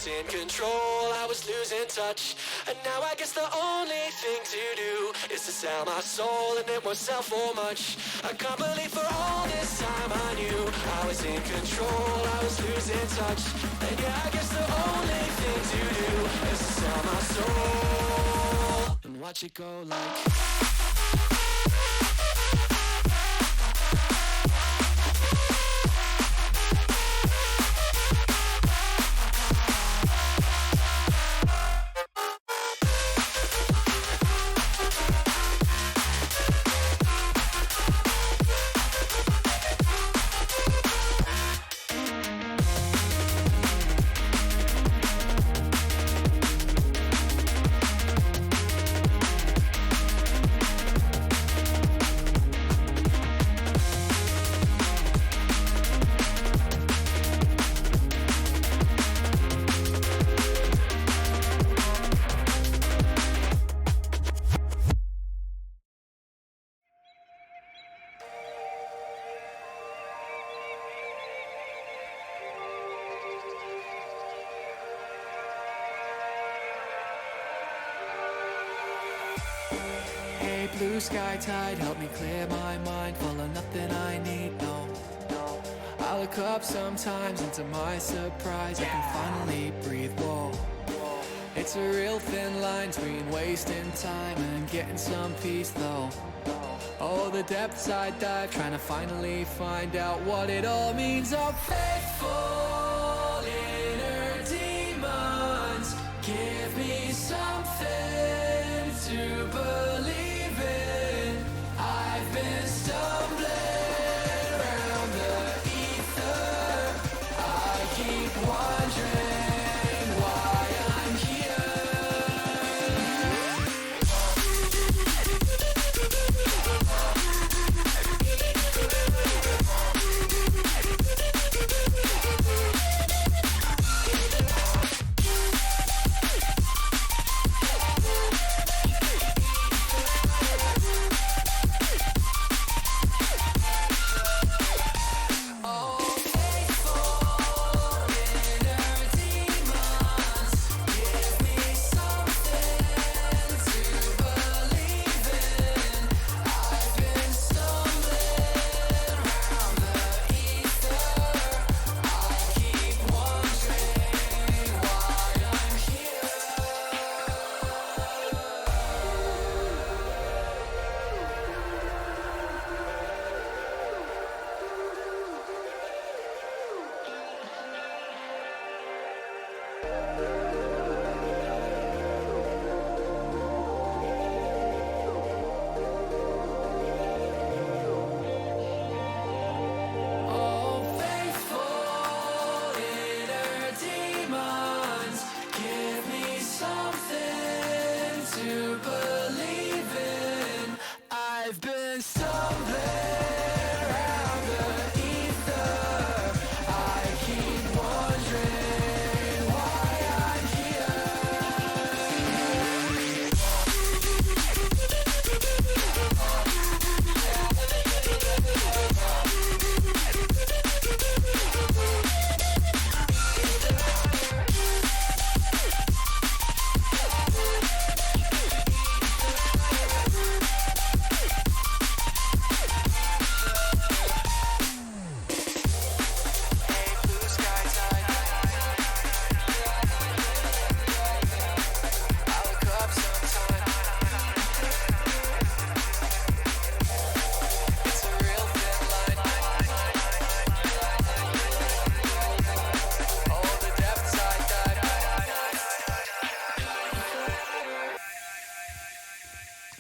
was in control, I was losing touch. And now I guess the only thing to do is to sell my soul and it won't sell for much. I can't believe for all this time I knew I was in control, I was losing touch. And yeah, I guess the only thing to do is to sell my soul and watch it go like... Blue sky tide, help me clear my mind, full of nothing I need, no. I look up sometimes and to my surprise I can finally breathe, whoa. It's a real thin line between wasting time and getting some peace though. Oh, the depths I dive, trying to finally find out what it all means. Oh, faithful inner demons, give me something to believe. I've been stumbling around the ether. I keep wondering why I'm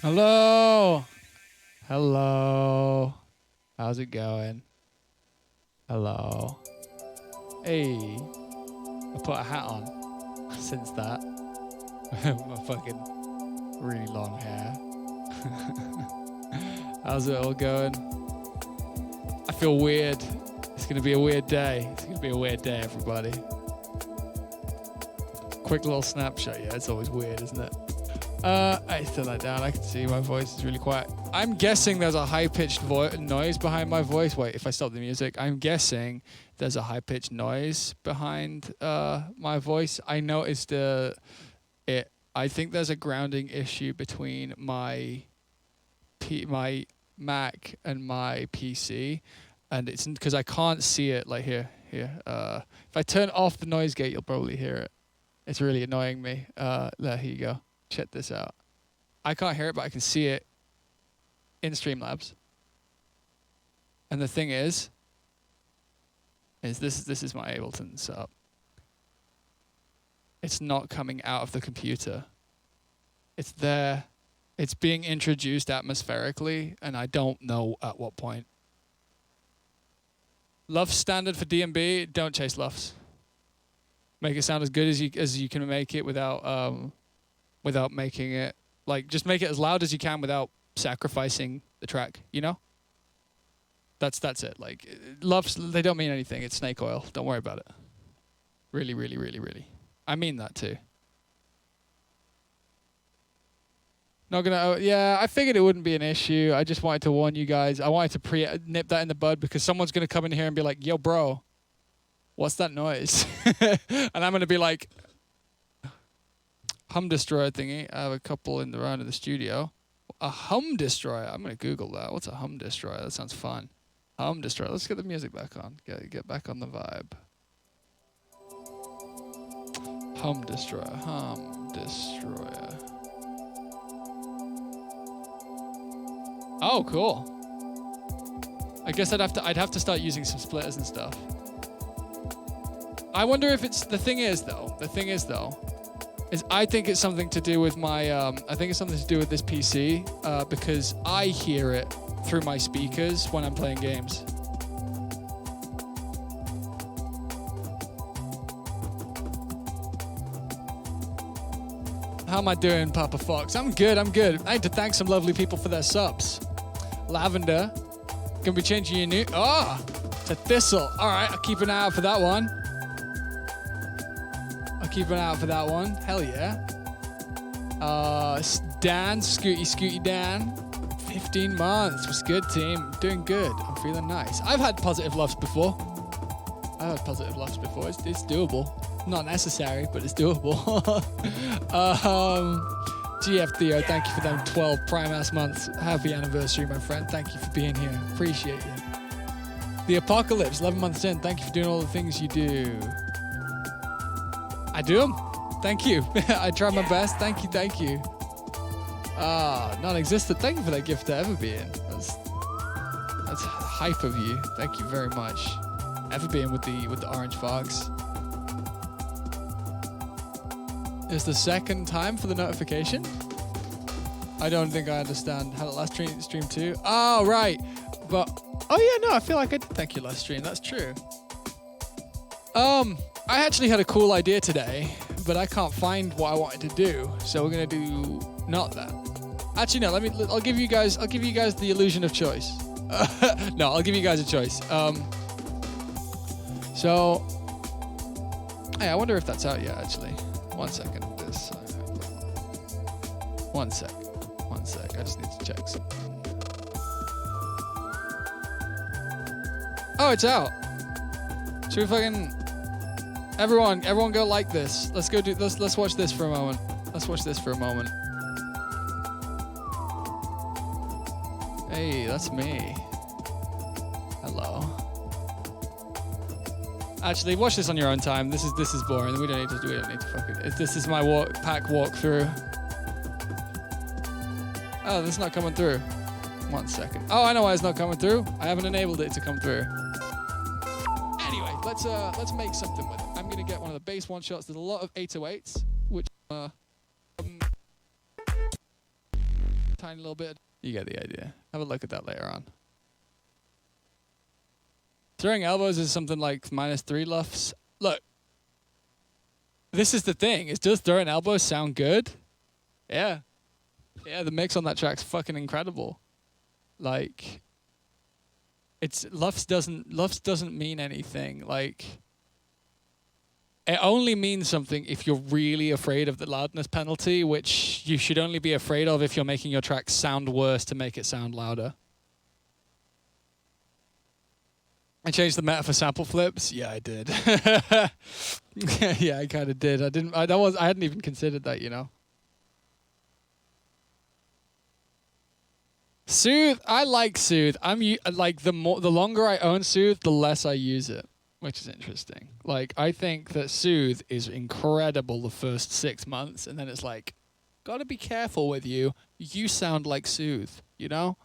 Hello. Hello. How's it going? Hello. Hey. I put a hat on since that. My fucking really long hair. How's it all going? I feel weird. It's going to be a weird day. It's going to be a weird day, everybody. Quick little snapshot. Yeah, it's always weird, isn't it? I turn that down. I can see my voice is really quiet. I'm guessing there's a high-pitched noise behind my voice. Wait, if I stop the music, I'm guessing there's a high-pitched noise behind my voice. I noticed it. I think there's a grounding issue between my Mac and my PC, and it's because I can't see it. Like here. If I turn off the noise gate, you'll probably hear it. It's really annoying me. Here you go. Check this out. I can't hear it, but I can see it in Streamlabs. And the thing is this is my Ableton setup. It's not coming out of the computer. It's there. It's being introduced atmospherically, and I don't know at what point. Luff standard for DMB. Don't chase luffs. Make it sound as good as you can make it without making it, like, just make it as loud as you can without sacrificing the track, you know? That's it. Like, luffs, they don't mean anything. It's snake oil. Don't worry about it. Really, really, really, really. I mean that too. Not gonna, yeah, I figured it wouldn't be an issue. I just wanted to warn you guys. I wanted to nip that in the bud because someone's gonna come in here and be like, yo, bro, what's that noise? And I'm gonna be like, hum destroyer thingy. I have a couple in the round of the studio. A hum destroyer. I'm gonna Google that. What's a hum destroyer? That sounds fun. Hum destroyer. Let's get the music back on. Get back on the vibe. Hum destroyer. Hum destroyer. Oh, cool. I guess I'd have to start using some splitters and stuff. I wonder if it's the thing is though, is I think it's something to do with my I think it's something to do with this PC because I hear it through my speakers when I'm playing games. How am I doing, Papa Fox? I'm good. I need to thank some lovely people for their subs. Lavender, gonna be changing your new to Thistle. All right, I'll keep an eye out for that one. Hell yeah. Dan, Scooty Dan, 15 months. What's good, team? Doing good. I'm feeling nice. I've had positive loves before. It's doable. Not necessary, but it's doable. GF Theo, thank you for them 12 prime ass months. Happy anniversary, my friend. Thank you for being here. Appreciate you. The Apocalypse, 11 months in. Thank you for doing all the things you do. I do them. Thank you. I try my best. Thank you. Non-existent. Thank you for that gift to Everbeing. That's hype of you. Thank you very much. Everbeing with the orange fox. Is the second time for the notification? I don't think I understand. Had it last stream too? Oh, right. But, oh yeah, no, I feel like I did thank you last stream. That's true. I actually had a cool idea today, but I can't find what I wanted to do. So we're gonna do not that. Actually, no, I'll give you guys the illusion of choice. No, I'll give you guys a choice. So, hey, I wonder if that's out yet, actually. 1 second. One sec. I just need to check something. Oh, it's out. Should we fucking everyone go like this? Let's watch this for a moment. Hey, that's me. Hello. Actually, watch this on your own time. This is boring. We don't need to fucking. This is my pack walkthrough. Oh, this is not coming through. 1 second. Oh, I know why it's not coming through. I haven't enabled it to come through. Anyway, let's make something with it. I'm gonna get one of the bass one shots. There's a lot of 808s, which tiny little bit. You get the idea. Have a look at that later on. Throwing elbows is something like -3 luffs. Look, this is the thing. Does throwing elbows sound good? Yeah. Yeah, the mix on that track's fucking incredible. Like, luffs doesn't mean anything. Like, It only means something if you're really afraid of the loudness penalty, which you should only be afraid of if you're making your track sound worse to make it sound louder. I changed the meta for sample flips. Yeah, I did. Yeah, I kind of did. I hadn't even considered that, you know. Soothe. I like Soothe. Like the longer I own Soothe, the less I use it, which is interesting. Like I think that Soothe is incredible the first 6 months, and then it's like, gotta be careful with you. You sound like Soothe, you know.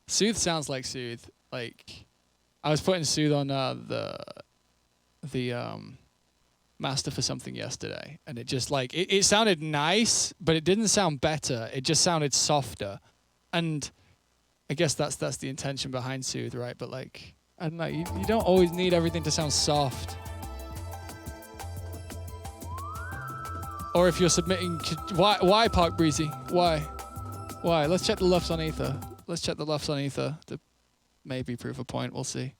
Soothe sounds like Soothe. Like I was putting Soothe on the master for something yesterday, and it just like it sounded nice, but it didn't sound better. It just sounded softer, and I guess that's the intention behind Soothe, right? But like, I don't know, you don't always need everything to sound soft. Or if you're submitting, why Park Breezy? Why? Let's check the LUFS on Ether. Let's check the LUFS on Ether to maybe prove a point. We'll see.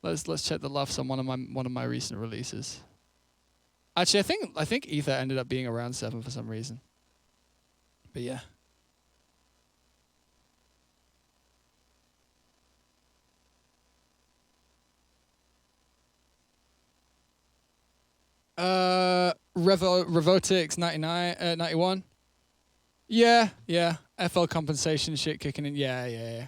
Let's check the LUFS on one of my recent releases. Actually, I think Ether ended up being around 7 for some reason. But yeah. Revotix 91. Yeah. FL compensation shit kicking in. Yeah.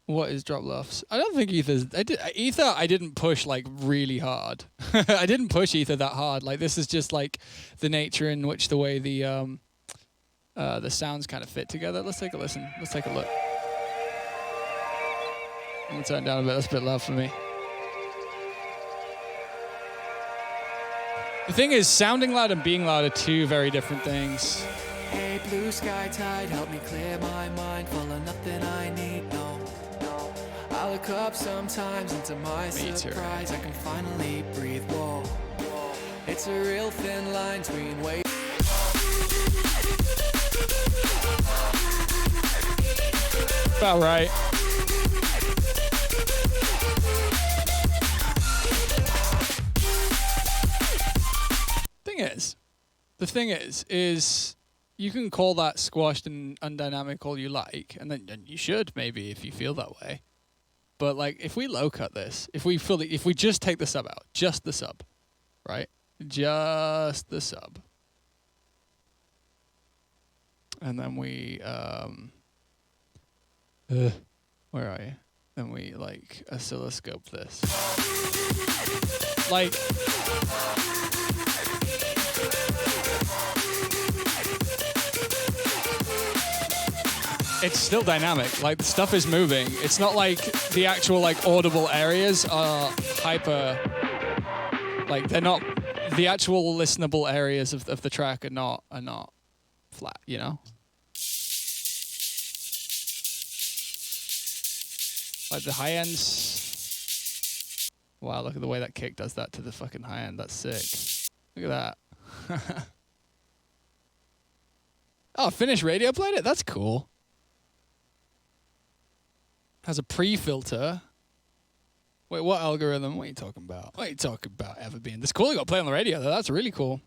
What is drop LUFS? I don't think Ether I didn't push like really hard. I didn't push Ether that hard. Like this is just like the nature in which the way the sounds kind of fit together. Let's take a listen. Let's take a look. I'm gonna turn it down a bit. That's a bit loud for me. The thing is, sounding loud and being loud are two very different things. Hey, blue sky tide, help me clear my mind, full of nothing I need, no. I look up sometimes, and to my surprise, I can finally breathe, whoa. It's a real thin line between wait. About right. The thing is you can call that squashed and undynamic all you like, and then you should maybe if you feel that way. But like if we low cut this, if we just take the sub out, just the sub, right? Just the sub. And then we where are you? Then we like oscilloscope this. Like it's still dynamic. Like the stuff is moving. It's not like the actual like audible areas are hyper. Like they're not. The actual listenable areas of the track are not flat. You know. Like the high ends. Wow! Look at the way that kick does that to the fucking high end. That's sick. Look at that. Oh, Finnish radio played it. That's cool. Has a pre-filter. Wait, what algorithm? What are you talking about? What are you talking about, Everbeam? That's cool. You got to play on the radio, though. That's really cool.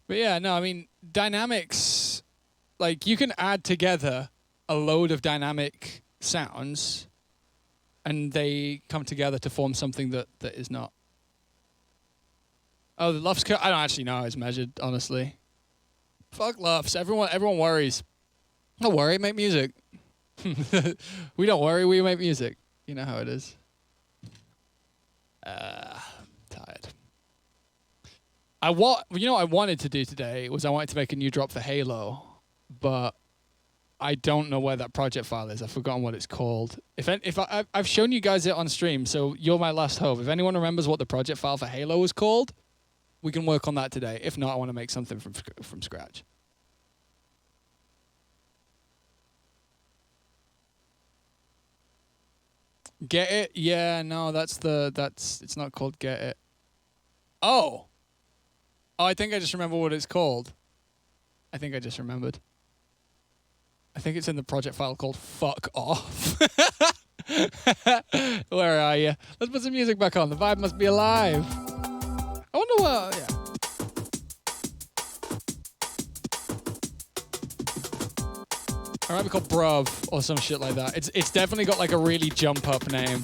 But yeah, no, I mean, dynamics, like, you can add together a load of dynamic sounds, and they come together to form something that is not. Oh, the LUFS cut? I don't actually know how it's measured, honestly. Fuck LUFS. Everyone worries. Don't worry, make music. We don't worry, we make music. You know how it is. Tired. You know what I wanted to do today was I wanted to make a new drop for Halo, but I don't know where that project file is. I've forgotten what it's called. I've shown you guys it on stream, so you're my last hope. If anyone remembers what the project file for Halo was called, we can work on that today. If not, I want to make something from scratch. Get it? Yeah, no, it's not called Get It. Oh, I think I just remember what it's called. I think I just remembered. I think it's in the project file called Fuck Off. Where are you? Let's put some music back on. The vibe must be alive. I wonder what... Yeah. It might be called Bruv or some shit like that. It's definitely got like a really jump up name.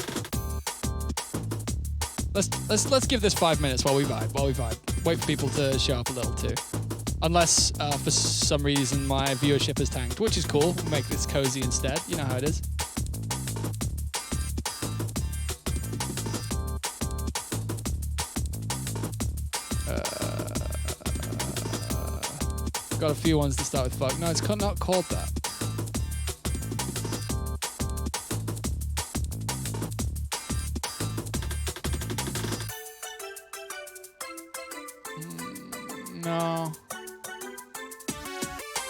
Let's give this 5 minutes while we vibe. Wait for people to show up a little too. Unless for some reason my viewership has tanked, which is cool. We'll make this cozy instead. You know how it is. Got a few ones to start with fuck. No, it's not called that. No.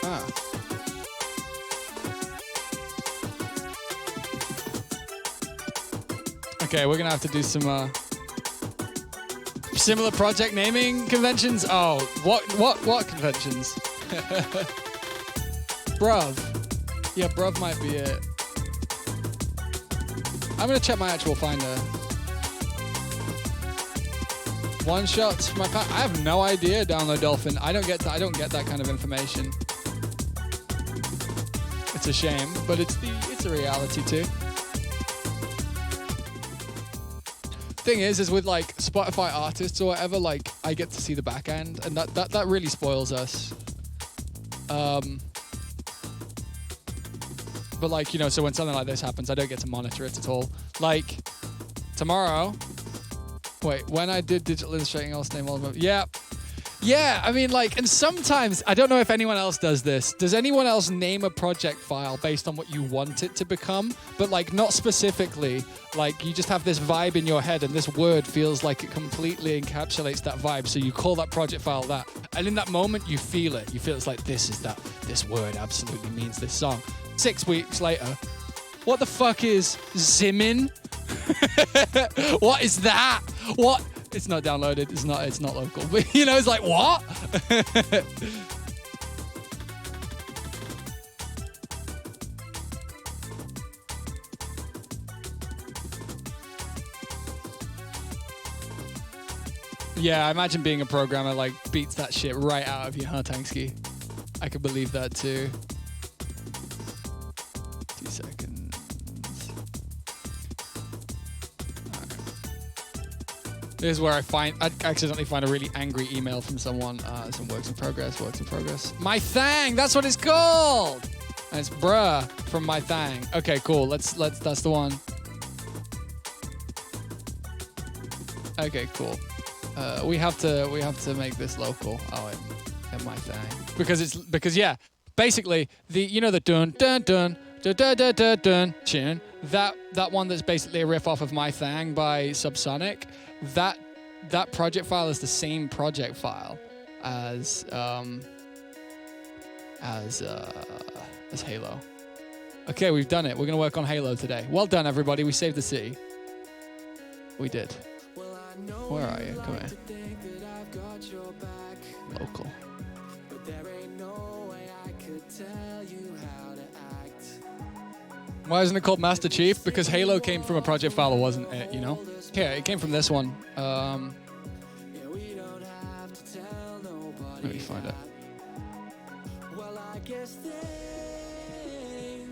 Ah. Okay, we're gonna have to do some similar project naming conventions. Oh, what conventions? Bruv. Yeah, bruv might be it. I'm gonna check my actual finder. One shots from my pack. I have no idea. Download Dolphin. I don't get that kind of information. It's a shame, but it's a reality too. Thing is with like Spotify artists or whatever, like I get to see the back end, and that really spoils us. But like, you know, so when something like this happens, I don't get to monitor it at all. Like tomorrow. Wait, when I did digital illustrating, I'll name all of them. Yeah. Yeah, I mean, like, and sometimes, I don't know if anyone else does this. Does anyone else name a project file based on what you want it to become? But, like, not specifically. Like, you just have this vibe in your head, and this word feels like it completely encapsulates that vibe. So you call that project file that. And in that moment, you feel it. You feel it's like, this word absolutely means this song. 6 weeks later, what the fuck is Zimin? What is that? What? It's not downloaded. It's not local. But you know, it's like, what? Yeah, I imagine being a programmer like beats that shit right out of you, huh, Tanksky? I could believe that too. 2 seconds. This is where I accidentally find a really angry email from someone. Some works in progress. My thang, that's what it's called. And it's bruh from my thang. Okay, cool. Let's that's the one. Okay, cool. We have to make this local. Oh, in my thang. Because yeah, basically the dun dun dun dun dun dun dun dun tune, that one that's basically a riff off of My Thang by Subsonic. That project file is the same project file as Halo. Okay, we've done it. We're gonna work on Halo today. Well done, everybody. We saved the city. We did. Where are you? Come here. Local. Why isn't it called Master Chief? Because Halo came from a project file, wasn't it? You know. Yeah, it came from this one. Let me find it.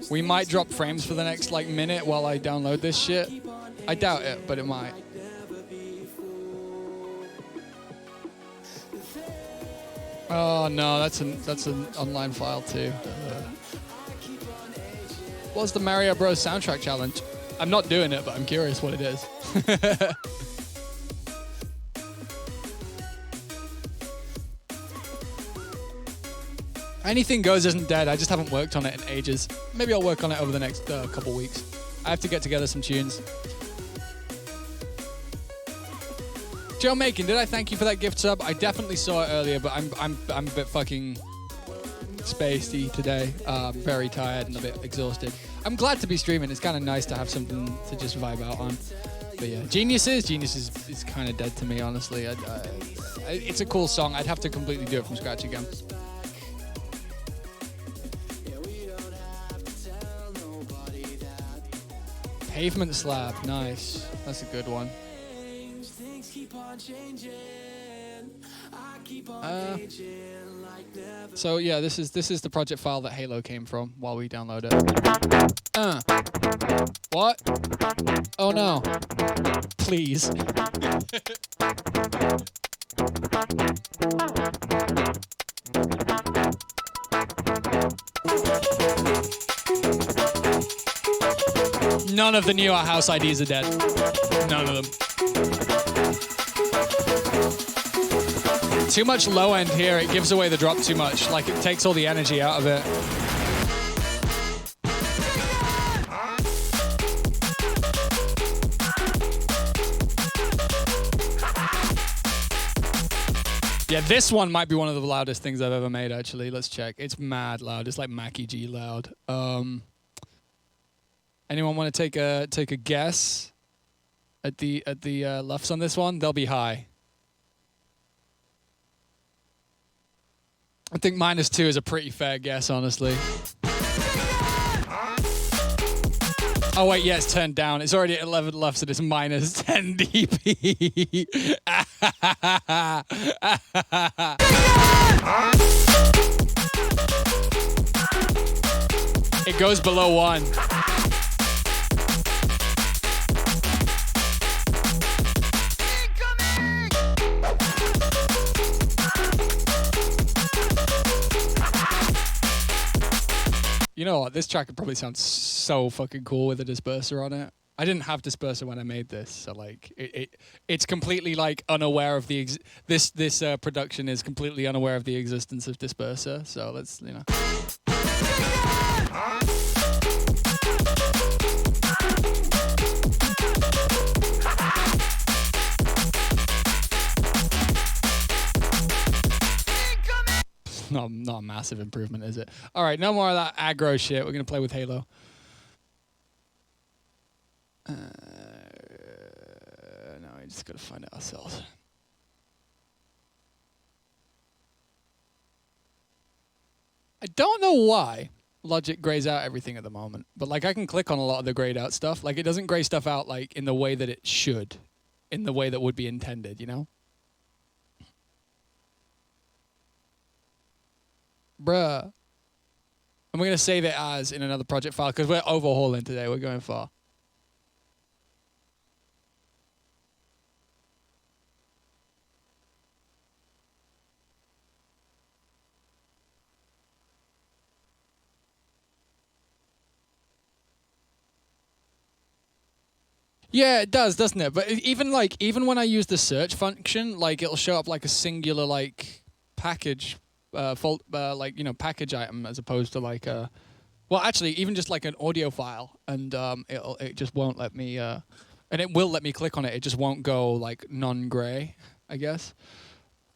We might drop frames for the next like minute while I download this shit. I doubt it, but it might. Oh no, that's an online file too. What's the Mario Bros soundtrack challenge? I'm not doing it, but I'm curious what it is. Anything Goes isn't dead. I just haven't worked on it in ages. Maybe I'll work on it over the next couple weeks. I have to get together some tunes. Joe Making, did I thank you for that gift sub? I definitely saw it earlier, but I'm a bit fucking spacey today. Very tired and a bit exhausted. I'm glad to be streaming. It's kind of nice to have something to just vibe out on. But yeah, Genius is kind of dead to me, honestly. It's a cool song. I'd have to completely do it from scratch again. Pavement slab, nice. That's a good one. So yeah, this is the project file that Halo came from while we download it. What? Oh no. Please. None of the newer house IDs are dead. None of them. Too much low end here. It gives away the drop too much. Like, it takes all the energy out of it. Yeah, this one might be one of the loudest things I've ever made, actually. Let's check. It's mad loud. It's like Mackie G loud. Anyone want to take a guess at the LUFS on this one? They'll be high. I think -2 is a pretty fair guess, honestly. Oh wait, yeah, it's turned down. It's already at 11 LUFS and it's -10 dB. It goes below 1. You know what? This track could probably sound so fucking cool with a disperser on it. I didn't have disperser when I made this, so like it's completely like unaware of the this production is completely unaware of the existence of disperser. So let's Not a massive improvement, is it? All right, no more of that aggro shit. We're gonna play with Halo. No, we just gotta find it ourselves. I don't know why Logic grays out everything at the moment, but like I can click on a lot of the grayed out stuff. Like it doesn't gray stuff out like in the way that it should, in the way that would be intended, you know? Bruh. And we're going to save it as in another project file because we're overhauling today. We're going far. Yeah, it does, doesn't it? But even when I use the search function, like it'll show up like a singular like package package item as opposed to like a, well, actually, even just like an audio file, and it just won't let me, and it will let me click on it. It just won't go like non-gray, I guess.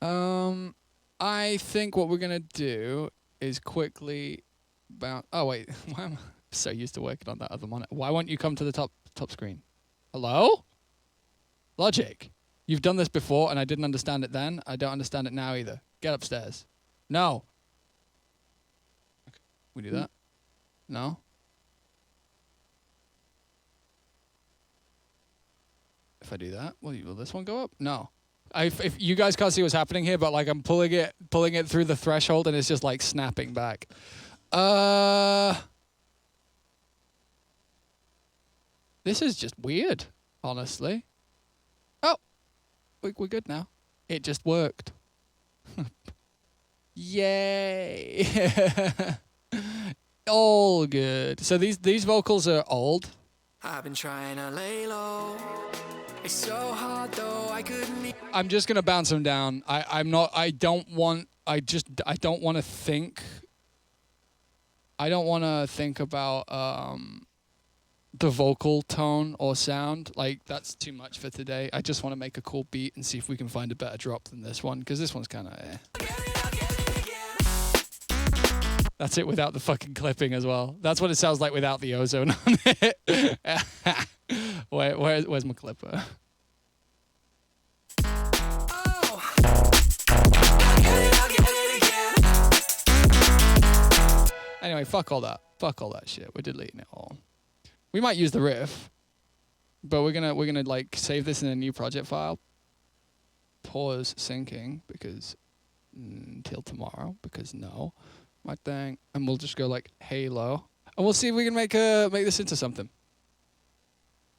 I think what we're gonna do is quickly bounce. Oh wait, why am I so used to working on that other monitor? Why won't you come to the top screen? Hello, Logic. You've done this before, and I didn't understand it then. I don't understand it now either. Get upstairs. No. Okay. We do that? No? If I do that, will this one go up? No. If you guys can't see what's happening here, but like I'm pulling it through the threshold and it's just like snapping back. This is just weird, honestly. Oh, we're good now. It just worked. Yay! All good. So these vocals are old. I've been trying to lay low. It's so hard though. I couldn't. I'm just gonna bounce them down. I don't want to think. I don't want to think about the vocal tone or sound. Like that's too much for today. I just want to make a cool beat and see if we can find a better drop than this one, because this one's kind of eh. That's it without the fucking clipping as well. That's what it sounds like without the ozone on it. Where's my clipper? Anyway, fuck all that. Fuck all that shit. We're deleting it all. We might use the riff. But we're gonna like save this in a new project file. Pause syncing because until tomorrow because no, my thing, and we'll just go like Halo, and we'll see if we can make this into something.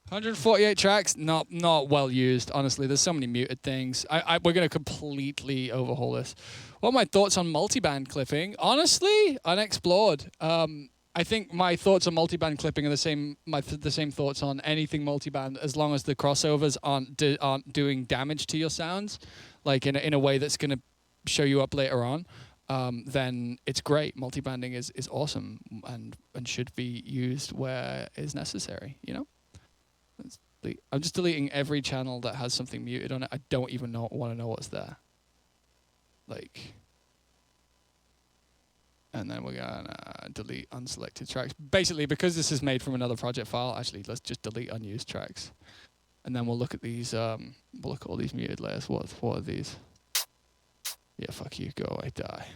148 tracks, not well used, honestly. There's so many muted things. We're going to completely overhaul this. What are my thoughts on multiband clipping? Honestly, unexplored. I think my thoughts on multiband clipping are the same thoughts on anything multiband, as long as the crossovers aren't doing damage to your sounds, like in a way that's going to show you up later on. Then it's great. Multibanding is awesome and should be used where is necessary, you know? I'm just deleting every channel that has something muted on it. I don't even want to know what's there. Like, and then we're gonna delete unselected tracks. Basically, because this is made from another project file, actually, let's just delete unused tracks. And then we'll look at these, we'll look at all these muted layers. What are these? Yeah, fuck you, go away, die.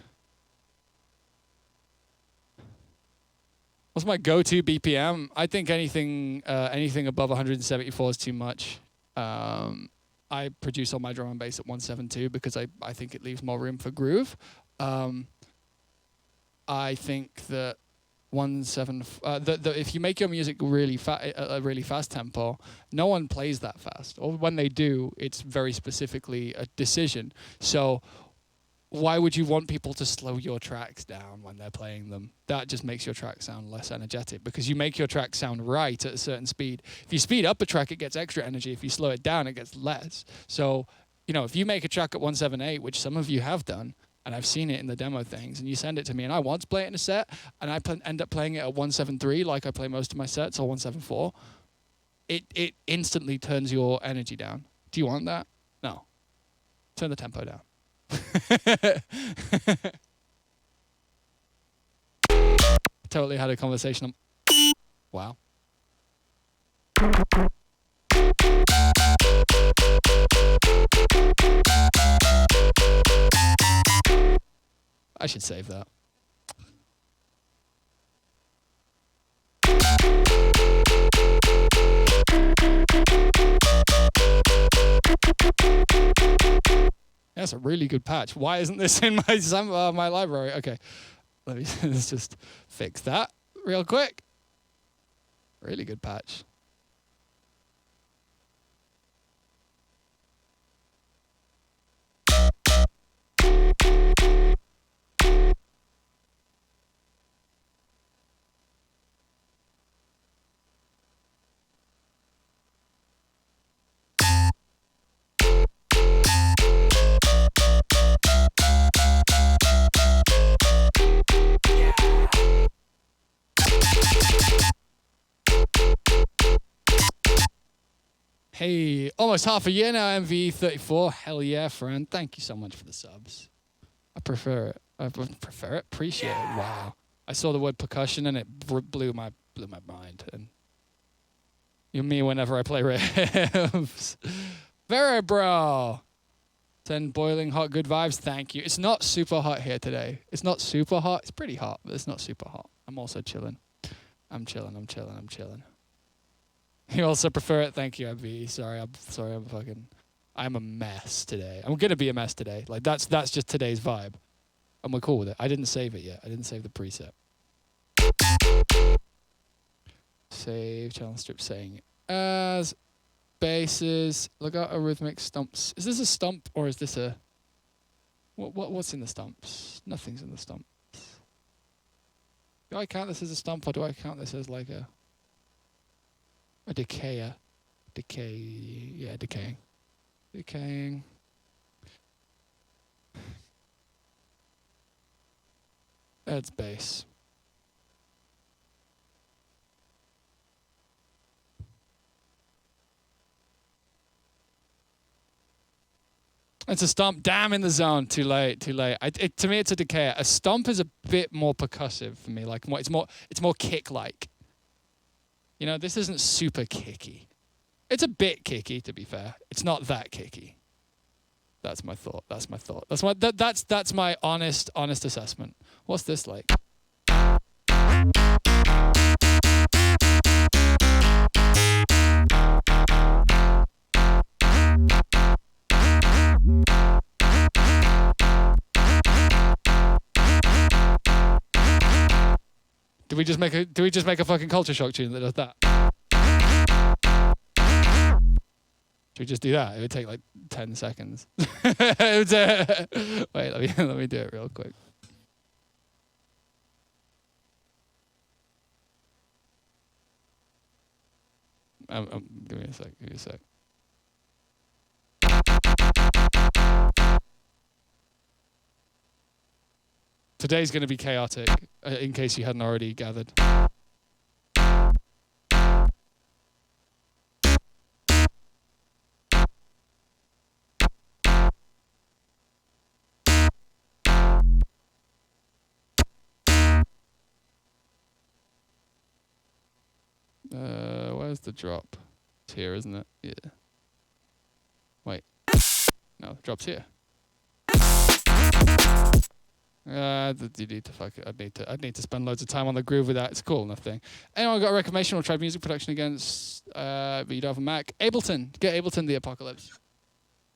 What's my go-to BPM? I think anything above 174 is too much. I produce all my drum and bass at 172 because I think it leaves more room for groove. I think that if you make your music really fast tempo, no one plays that fast. Or when they do, it's very specifically a decision. So why would you want people to slow your tracks down when they're playing them? That just makes your track sound less energetic because you make your track sound right at a certain speed. If you speed up a track, it gets extra energy. If you slow it down, it gets less. So, you know, if you make a track at 178, which some of you have done, and I've seen it in the demo things, and you send it to me, and I want to play it in a set, and I end up playing it at 173, like I play most of my sets, or 174, it instantly turns your energy down. Do you want that? No. Turn the tempo down. Totally had a conversation. Wow. I should save that. That's a really good patch. Why isn't this in my library? Okay, let's just fix that real quick. Really good patch. Hey, almost half a year now, MV34. Hell yeah, friend. Thank you so much for the subs. I prefer it. Appreciate it. Wow. I saw the word percussion and it blew my mind. And you're me whenever I play riffs. Very bro. Send boiling hot good vibes. Thank you. It's not super hot here today. It's not super hot. It's pretty hot, but it's not super hot. I'm also chilling. I'm chilling. You also prefer it? Thank you, MV. I'm a mess today. I'm gonna be a mess today. Like that's just today's vibe. And we're cool with it. I didn't save it yet. I didn't save the preset. Save channel strip saying as basses. Look out a rhythmic stumps. Is this a stump or is this a what's in the stumps? Nothing's in the stumps. Do I count this as a stump or do I count this as like a decayer? Decaying. That's bass. It's a stomp. Damn, in the zone. Too late. To me, it's a decayer. A stomp is a bit more percussive for me. Like it's more kick-like. You know, this isn't super kicky. It's a bit kicky, to be fair. It's not that kicky. That's my thought. That's my honest assessment. What's this like? Do we just make a fucking culture shock tune that does that? Should we just do that? It would take like 10 seconds. Wait, let me do it real quick. Give me a sec. Today's going to be chaotic, in case you hadn't already gathered. Where's the drop? It's here, isn't it? Yeah. Wait. No, the drop's here. You need to fuck it. I'd need to spend loads of time on the groove with that. It's a cool enough thing. Anyone got a recommendation or tried music production against but you don't have a Mac? Ableton. Get Ableton the Apocalypse.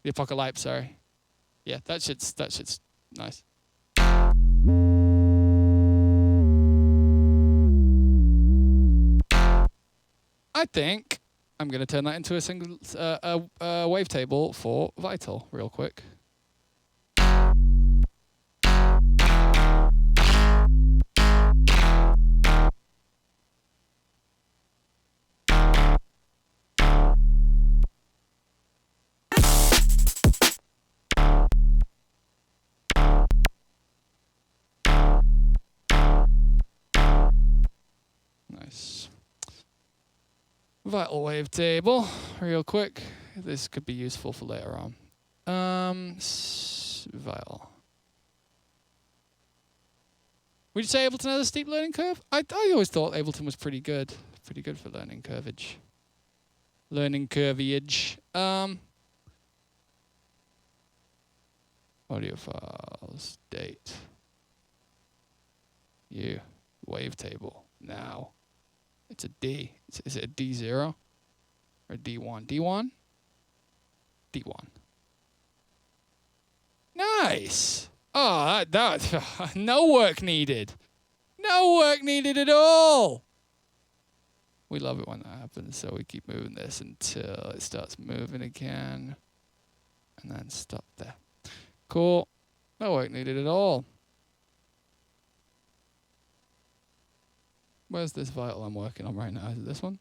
The Apocalypse, sorry. Yeah, that shit's nice. I think I'm gonna turn that into a single wavetable for Vital real quick. Nice. Vital wavetable, real quick. This could be useful for later on. Vital. Would you say Ableton has a steep learning curve? I always thought Ableton was pretty good for learning curvage. Learning curvage. Audio files, date. Wavetable. Now. It's a D. Is it a D0 or a D1? D1? D1. Nice. Oh, that no work needed. No work needed at all. We love it when that happens, so we keep moving this until it starts moving again. And then stop there. Cool. No work needed at all. Where's this Vital I'm working on right now? Is it this one?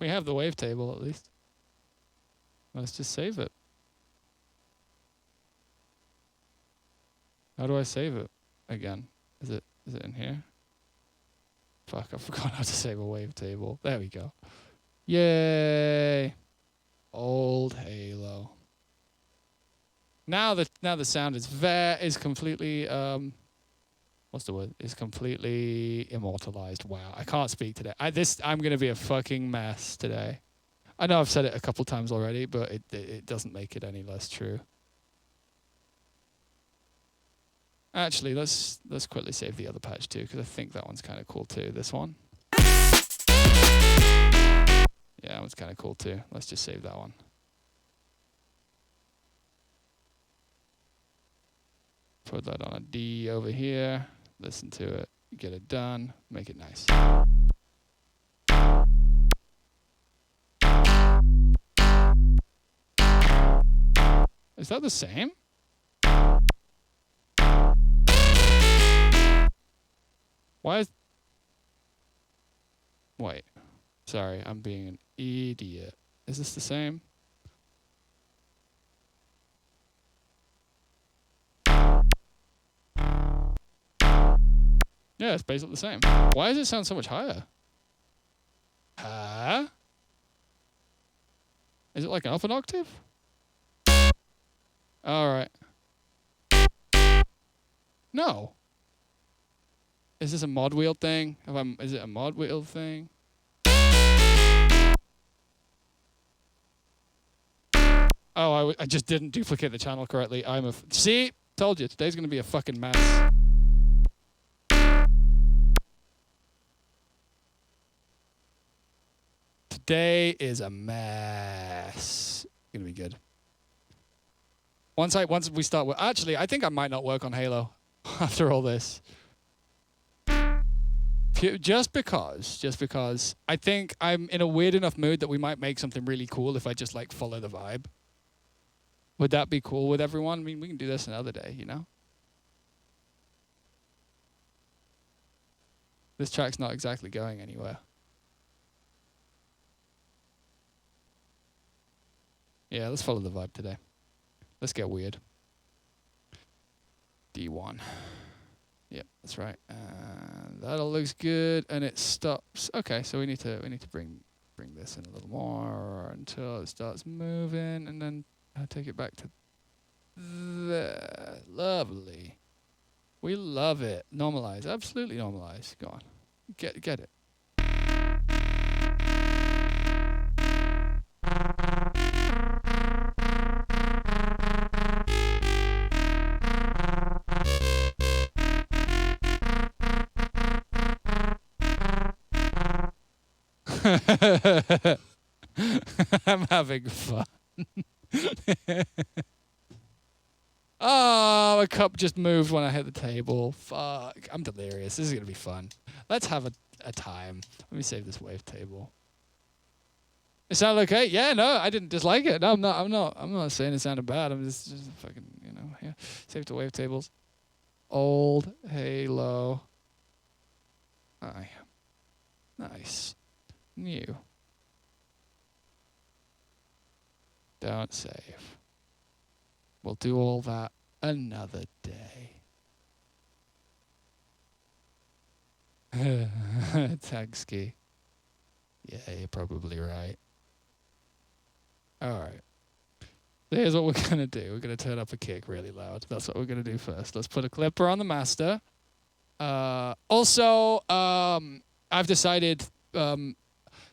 We have the wavetable at least. Let's just save it. How do I save it again? Is it in here? Fuck, I forgot how to save a wavetable. There we go. Yay! Old Halo. Now the sound is completely what's the word? Is completely immortalized. Wow, I can't speak today. I'm gonna be a fucking mess today. I know I've said it a couple times already, but it doesn't make it any less true. Actually, let's quickly save the other patch too, because I think that one's kind of cool too. This one. Yeah, that one's kind of cool too. Let's just save that one. Put that on a D over here. Listen to it. Get it done. Make it nice. Is that the same? Why is... Wait. Sorry, I'm being an idiot. Is this the same? Yeah, it's basically the same. Why does it sound so much higher? Huh? Is it like an up an octave? Alright. No. Is this a mod wheel thing? Is it a mod wheel thing? Oh, I just didn't duplicate the channel correctly. See? Told you, today's gonna be a fucking mess. Today is a mess. Gonna be good. Once we start with... Actually, I think I might not work on Halo after all this. Just because I think I'm in a weird enough mood that we might make something really cool if I just like follow the vibe. Would that be cool with everyone? I mean, we can do this another day, you know? This track's not exactly going anywhere. Yeah, let's follow the vibe today. Let's get weird. D1. Yep, that's right. That all looks good, and it stops. Okay, so we need to bring this in a little more until it starts moving, and then take it back to there. Lovely. We love it. Normalize, absolutely normalize. Go on, get it. I'm having fun. Oh, a cup just moved when I hit the table. Fuck. I'm delirious. This is going to be fun. Let's have a time. Let me save this wavetable. It sounded okay? Yeah, no, I didn't dislike it. No, I'm not saying it sounded bad. I'm just fucking, yeah. Save the wavetables. Old Halo. Aye. Nice. New. Don't save. We'll do all that another day. Tag ski. Yeah, you're probably right. Alright. So here's what we're going to do. We're going to turn up a kick really loud. That's what we're going to do first. Let's put a clipper on the master. Also, I've decided...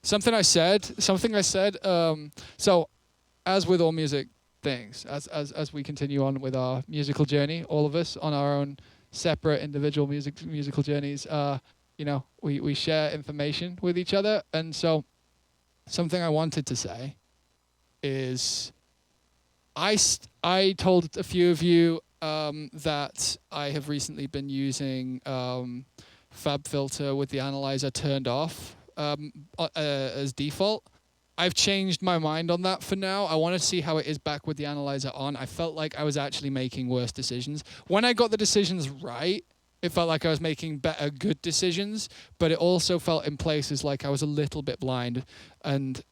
something I said. So, as with all music things, as we continue on with our musical journey, all of us on our own separate individual musical journeys, we share information with each other. And so, something I wanted to say is, I told a few of you that I have recently been using FabFilter with the analyzer turned off. As default. I've changed my mind on that for now. I want to see how it is back with the analyzer on. I felt like I was actually making worse decisions. When I got the decisions right, it felt like I was making better, good decisions, but it also felt in places like I was a little bit blind. And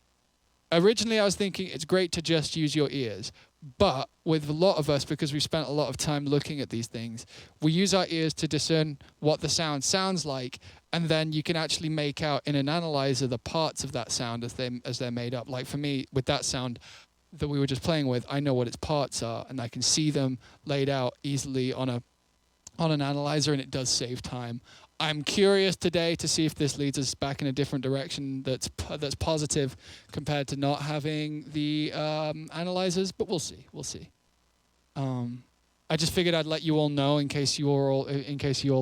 originally I was thinking it's great to just use your ears. But with a lot of us, because we spent a lot of time looking at these things, we use our ears to discern what the sound sounds like, and then you can actually make out in an analyzer the parts of that sound as they're made up. Like for me, with that sound that we were just playing with, I know what its parts are, and I can see them laid out easily on an analyzer, and it does save time. I'm curious today to see if this leads us back in a different direction that's positive compared to not having the analyzers, but we'll see. I just figured I'd let you all know in case you all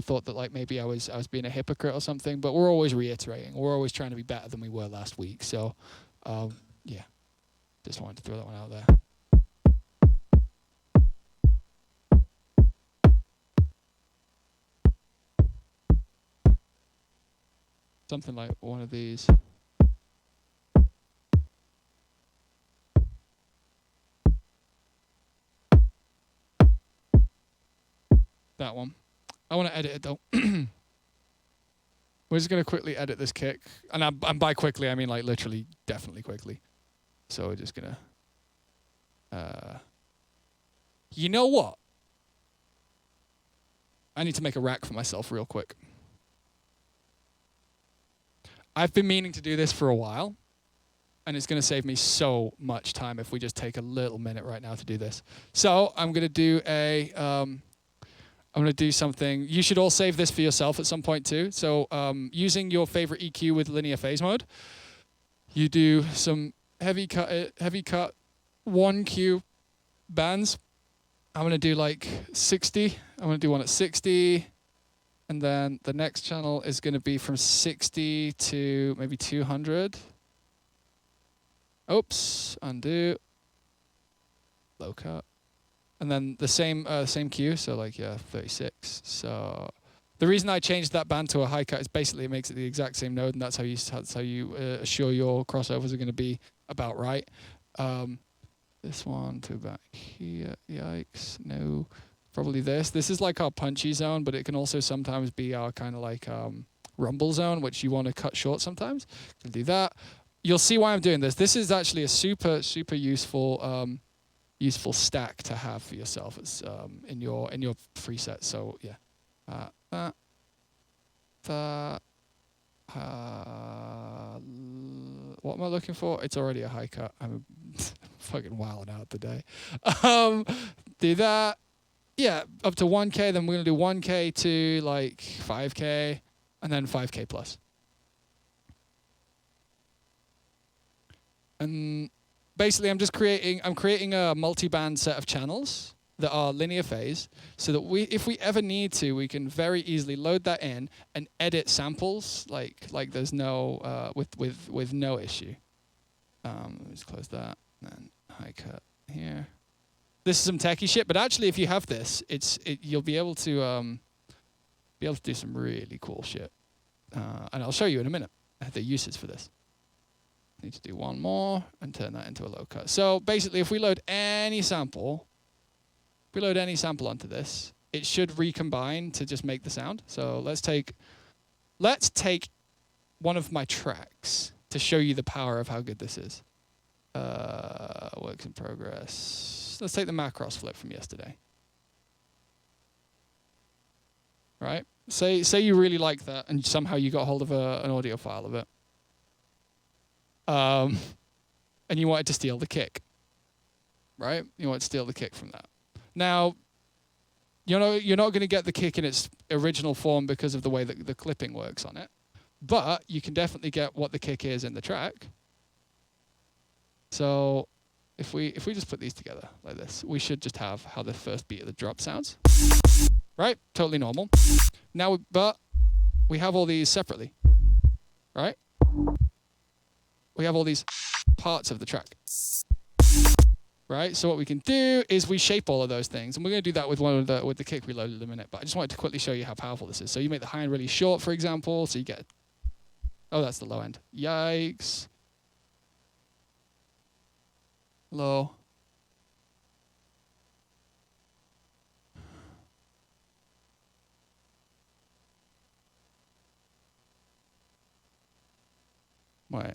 thought that like maybe I was being a hypocrite or something. But we're always reiterating. We're always trying to be better than we were last week. So, yeah, just wanted to throw that one out there. Something like one of these. That one. I want to edit it though. We're just going to quickly edit this kick. And by quickly, I mean like literally, definitely quickly. So we're just going to... you know what? I need to make a rack for myself real quick. I've been meaning to do this for a while. And it's going to save me so much time if we just take a little minute right now to do this. So I'm going to do I'm going to do something. You should all save this for yourself at some point too. So using your favorite EQ with linear phase mode, you do some heavy cut 1Q bands. I'm going to do like 60. I'm going to do one at 60. And then the next channel is going to be from 60 to maybe 200. Oops, undo. Low cut. And then the same cue, so like, yeah, 36. So the reason I changed that band to a high cut is basically it makes it the exact same node, and that's how you assure your crossovers are going to be about right. This one to back here, yikes, no. Probably this. This is like our punchy zone, but it can also sometimes be our kind of like rumble zone, which you want to cut short sometimes. Can do that. You'll see why I'm doing this. This is actually a super useful useful stack to have for yourself. It's in your preset. So yeah, what am I looking for? It's already a high cut. I'm fucking wilding out today. Do that. Yeah, up to 1K. Then we're gonna do 1K to like 5K, and then 5K plus. And basically, I'm creating a multi-band set of channels that are linear phase, so that if we ever need to, we can very easily load that in and edit samples like there's no with no issue. Let's close that, and then high cut here. This is some techie shit, but actually, if you have this, you'll be able to do some really cool shit, and I'll show you in a minute the uses for this. Need to do one more and turn that into a low cut. So basically, if we load any sample, onto this, it should recombine to just make the sound. So let's take one of my tracks to show you the power of how good this is. Works in progress. Let's take the Macross flip from yesterday. Right? Say you really like that, and somehow you got hold of an audio file of it. And you wanted to steal the kick, right? You want to steal the kick from that. Now, you're not going to get the kick in its original form because of the way that the clipping works on it, but you can definitely get what the kick is in the track. So, if we just put these together like this, we should just have how the first beat of the drop sounds, right? Totally normal. Now, but we have all these separately, right? We have all these parts of the track, right? So what we can do is we shape all of those things, and we're going to do that with with the kick reloaded in a minute. But I just wanted to quickly show you how powerful this is. So you make the high end really short, for example, so you get, oh, that's the low end. Yikes. Low. Wait.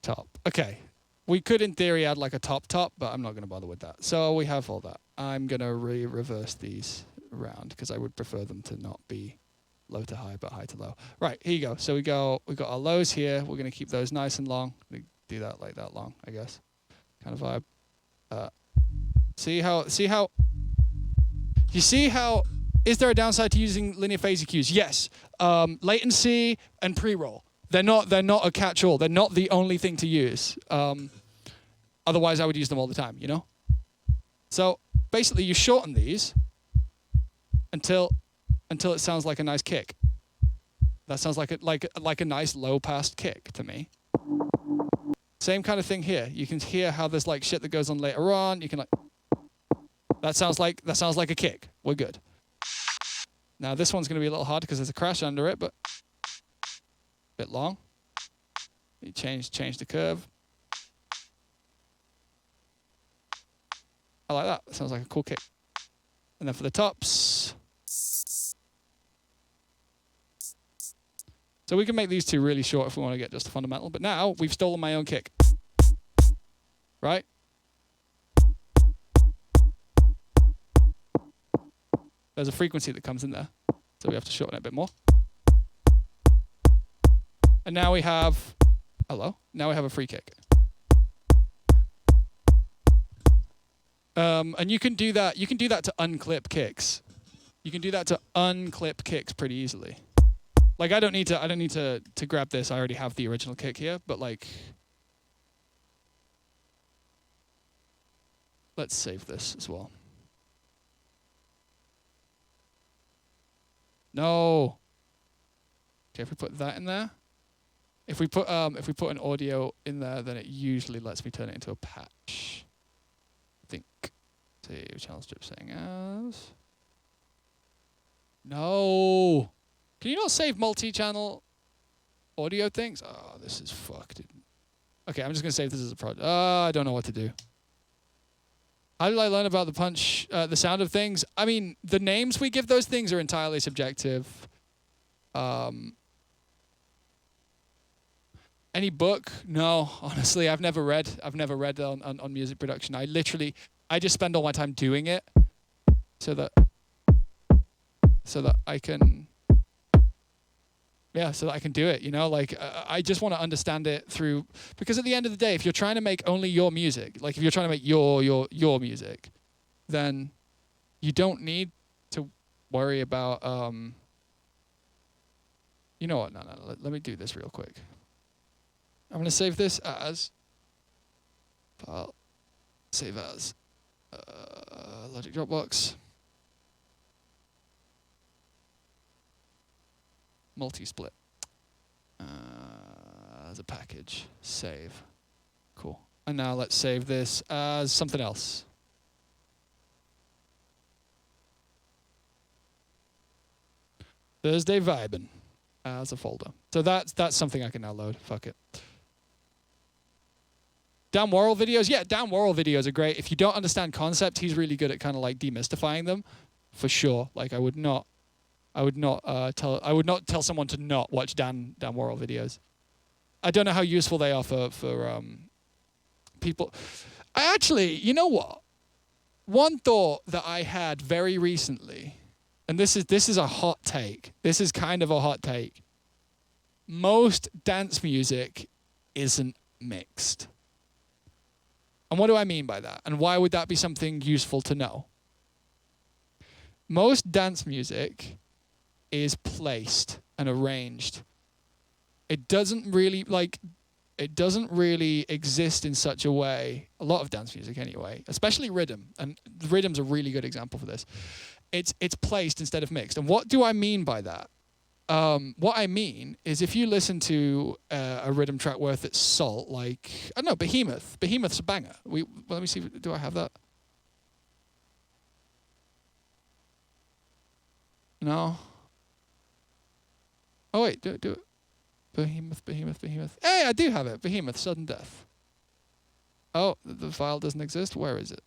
Top. Okay. We could, in theory, add like a top, but I'm not going to bother with that. So we have all that. I'm going to reverse these around because I would prefer them to not be low to high, but high to low. Right, here you go. So we've got our lows here. We're going to keep those nice and long. We do that like that long, I guess. Kind of vibe. See how, is there a downside to using linear phase EQs? Yes. Latency and pre-roll. They're not a catch-all. They're not the only thing to use. Otherwise, I would use them all the time, you know? So basically, you shorten these until it sounds like a nice kick. That sounds like a nice low-passed kick to me. Same kind of thing here. You can hear how there's like shit that goes on later on. You can like, that sounds like a kick. We're good. Now this one's going to be a little hard because there's a crash under it, but bit long. You change the curve. I like that. That sounds like a cool kick. And then for the tops. So we can make these two really short if we want to get just a fundamental. But now we've stolen my own kick. Right? There's a frequency that comes in there. So we have to shorten it a bit more. And now we have, hello? Now we have a free kick. And you can do that to unclip kicks. You can do that to unclip kicks pretty easily. Like I don't need to grab this. I already have the original kick here, but like let's save this as well. No. Okay, if we put that in there. If we put an audio in there, then it usually lets me turn it into a patch. I think. Save channel strip setting as. No. Can you not save multi-channel audio things? Oh, this is fucked. Okay, I'm just gonna save this as a project. I don't know what to do. How did I learn about the punch, the sound of things? I mean, the names we give those things are entirely subjective. Any book? No, honestly, I've never read on music production. I just spend all my time doing it so that I can, so that I can do it, you know? Like, I just want to understand it through, because at the end of the day, if you're trying to make only your music, like if you're trying to make your music, then you don't need to worry about, you know what, no, let me do this real quick. I'm going to save this as, file, save as, Logic Dropbox. Multi-split as a package. Save. Cool. And now let's save this as something else. Thursday Vibin' as a folder. So that's something I can now load. Fuck it. Dan Worrell videos? Yeah, Dan Worrell videos are great. If you don't understand concepts, he's really good at kind of like demystifying them, for sure. Like I would not tell someone to not watch Dan Worrell videos. I don't know how useful they are for people. I actually, you know what? One thought that I had very recently, and this is a hot take. This is kind of a hot take. Most dance music isn't mixed. And what do I mean by that? And why would that be something useful to know? Most dance music is placed and arranged. It doesn't really exist in such a way, a lot of dance music anyway, especially rhythm, and rhythm's a really good example for this. It's placed instead of mixed. And what do I mean by that? What I mean is if you listen to a rhythm track worth its salt, like, I don't know, Behemoth's a banger. Let me see, do I have that? No? Oh wait, do it. Behemoth. Hey, I do have it. Behemoth, Sudden Death. Oh, the file doesn't exist. Where is it?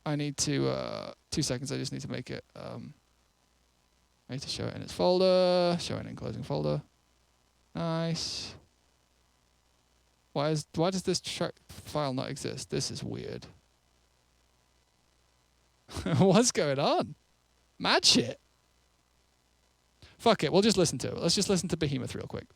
I need to, 2 seconds, I just need to make it, I need to show it in its folder, show it in closing folder. Nice. Why does this track file not exist? This is weird. What's going on? Mad shit. Fuck it, we'll just listen to it. Let's just listen to Behemoth real quick.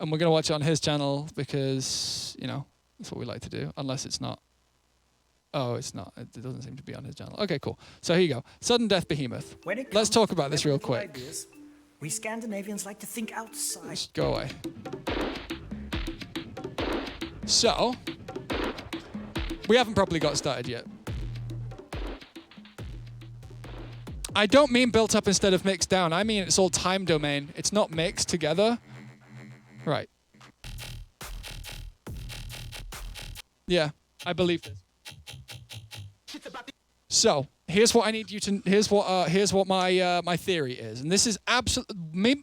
And we're going to watch it on his channel because, you know, that's what we like to do, unless it's not. Oh, it's not. It doesn't seem to be on his channel. Okay, cool. So here you go. Sudden Death Behemoth. Let's talk about this real quick. Ideas, we Scandinavians like to think outside. Just go away. So, we haven't properly got started yet. I don't mean built up instead of mixed down. I mean it's all time domain. It's not mixed together. Right. Yeah, I believe this. So, here's what I need you to. Here's what my theory is, and this is absolutely.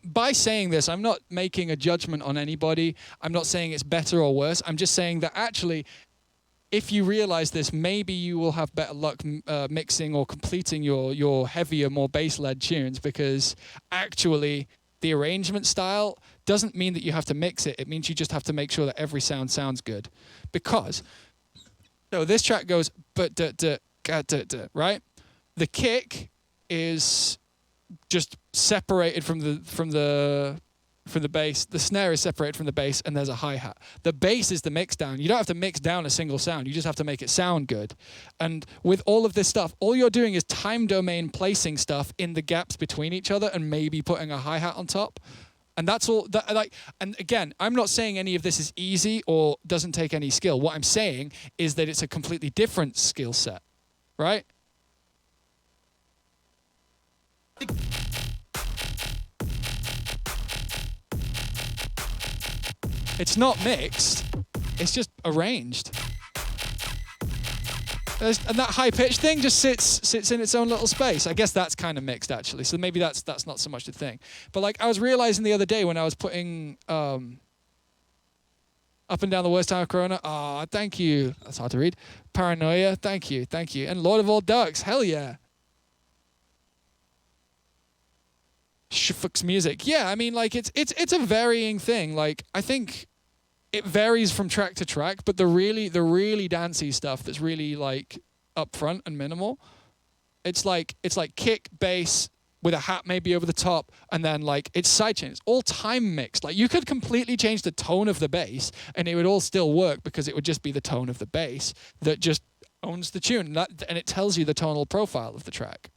By saying this, I'm not making a judgment on anybody. I'm not saying it's better or worse. I'm just saying that actually, if you realize this, maybe you will have better luck mixing or completing your heavier, more bass-led tunes, because actually the arrangement style doesn't mean that you have to mix it. It means you just have to make sure that every sound sounds good. Because, so this track goes, right? The kick is just separated from the bass. The snare is separated from the bass, and there's a hi-hat. The bass is the mix down. You don't have to mix down a single sound. You just have to make it sound good. And with all of this stuff, all you're doing is time domain placing stuff in the gaps between each other and maybe putting a hi-hat on top. And that's all. And again, I'm not saying any of this is easy or doesn't take any skill. What I'm saying is that it's a completely different skill set, right? It's not mixed, it's just arranged. And that high-pitched thing just sits in its own little space. I guess that's kind of mixed, actually. So maybe that's not so much the thing. But like I was realizing the other day when I was putting Up and Down the Worst Time of Corona. Ah, thank you. That's hard to read. Paranoia. Thank you. And Lord of All Ducks. Hell yeah. Shufux music. Yeah, I mean, like it's a varying thing. Like I think it varies from track to track, but the really dancey stuff that's really like upfront and minimal, it's like kick, bass with a hat maybe over the top, and then like it's sidechain. It's all time mixed. Like you could completely change the tone of the bass and it would all still work because it would just be the tone of the bass that just owns the tune, and it tells you the tonal profile of the track.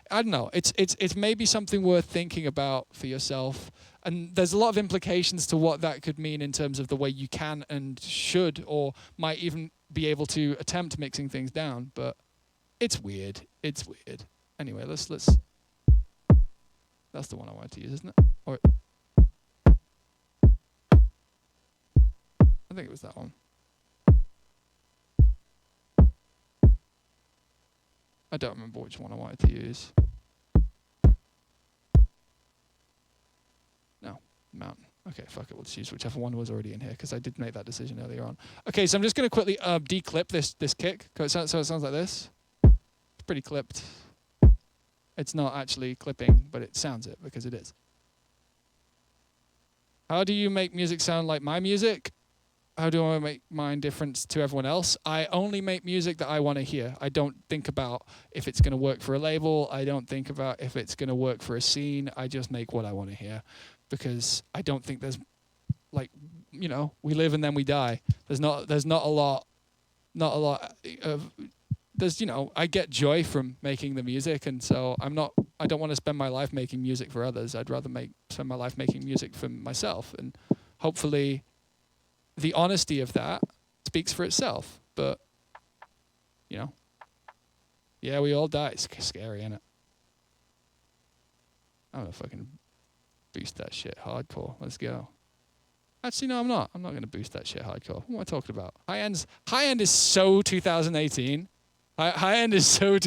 I don't know. It's maybe something worth thinking about for yourself. And there's a lot of implications to what that could mean in terms of the way you can and should or might even be able to attempt mixing things down. But it's weird. Anyway, let's. That's the one I wanted to use, isn't it? Or I think it was that one. I don't remember which one I wanted to use. No, Mountain. Okay, fuck it. We'll just use whichever one was already in here because I did make that decision earlier on. Okay, so I'm just going to quickly declip this kick. So it sounds like this. It's pretty clipped. It's not actually clipping, but it sounds it because it is. How do you make music sound like my music? How do I make mine different to everyone else? I only make music that I want to hear. I don't think about if it's going to work for a label. I don't think about if it's going to work for a scene. I just make what I want to hear because I don't think there's, like, you know, we live and then we die. There's not a lot of, there's, you know, I get joy from making the music, and so I don't want to spend my life making music for others. I'd rather spend my life making music for myself, and hopefully the honesty of that speaks for itself. But, you know, yeah, we all die. It's scary, isn't it? I'm going to fucking boost that shit hardcore. Let's go. Actually, no, I'm not. I'm not going to boost that shit hardcore. What am I talking about? High end is so 2018. High end is so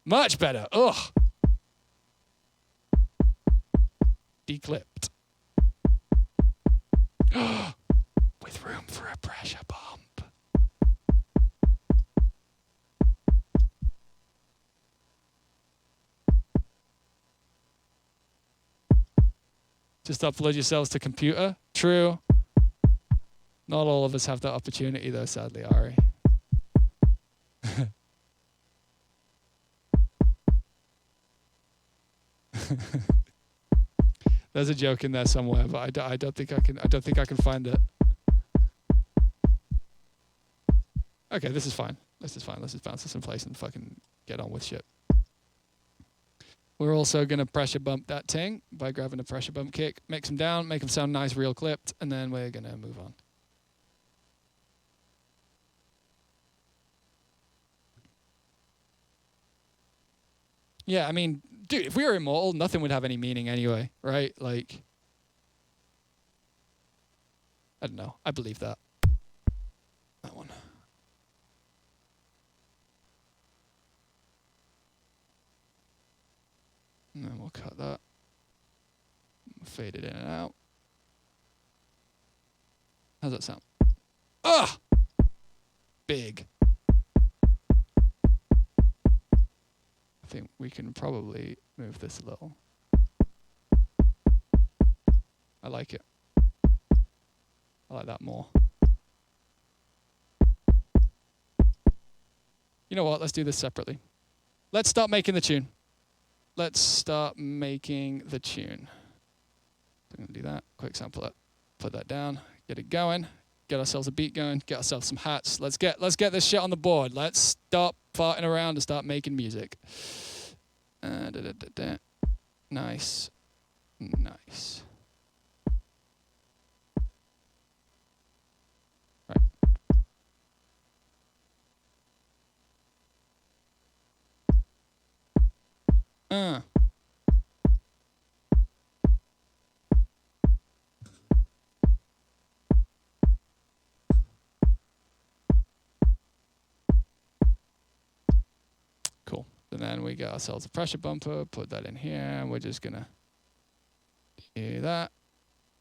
much better. Ugh. Declipped. With room for a pressure bump. Just upload yourselves to computer. True. Not all of us have that opportunity though, sadly, Ari. There's a joke in there somewhere, but I don't think I can find it. Okay, this is fine. Let's just bounce this in place and fucking get on with shit. We're also going to pressure bump that ting by grabbing a pressure bump kick, mix them down, make them sound nice, real clipped, and then we're going to move on. Yeah, I mean, dude, if we were immortal, nothing would have any meaning anyway, right? Like, I don't know. I believe that. That one. we'll cut that. Fade it in and out. How's that sound? Ah! Big. I think we can probably move this a little. I like it. I like that more. You know what? Let's do this separately. Let's start making the tune. Let's start making the tune. I'm going to do that. Quick sample it. Put that down. Get it going. Get ourselves a beat going. Get ourselves some hats. Let's get this shit on the board. Let's stop farting around and start making music. Nice. Nice. Right. Cool. And then we got ourselves a pressure bumper, put that in here, and we're just gonna do that.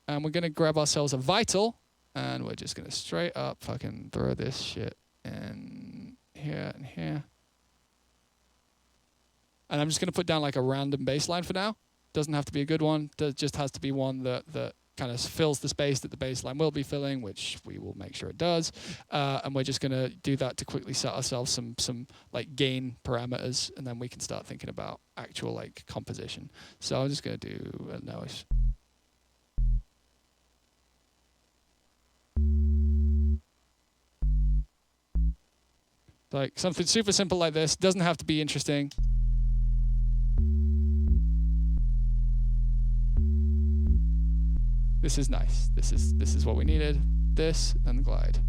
And we're gonna grab ourselves a vital, and we're just gonna straight up fucking throw this shit in here and here. And I'm just gonna put down like a random bass line for now. Doesn't have to be a good one. Just has to be one that kind of fills the space that the bass line will be filling, which we will make sure it does. And we're just gonna do that to quickly set ourselves some like gain parameters, and then we can start thinking about actual like composition. So I'm just gonna do a noise. Like something super simple like this. Doesn't have to be interesting. This is nice. This is what we needed. This and glide.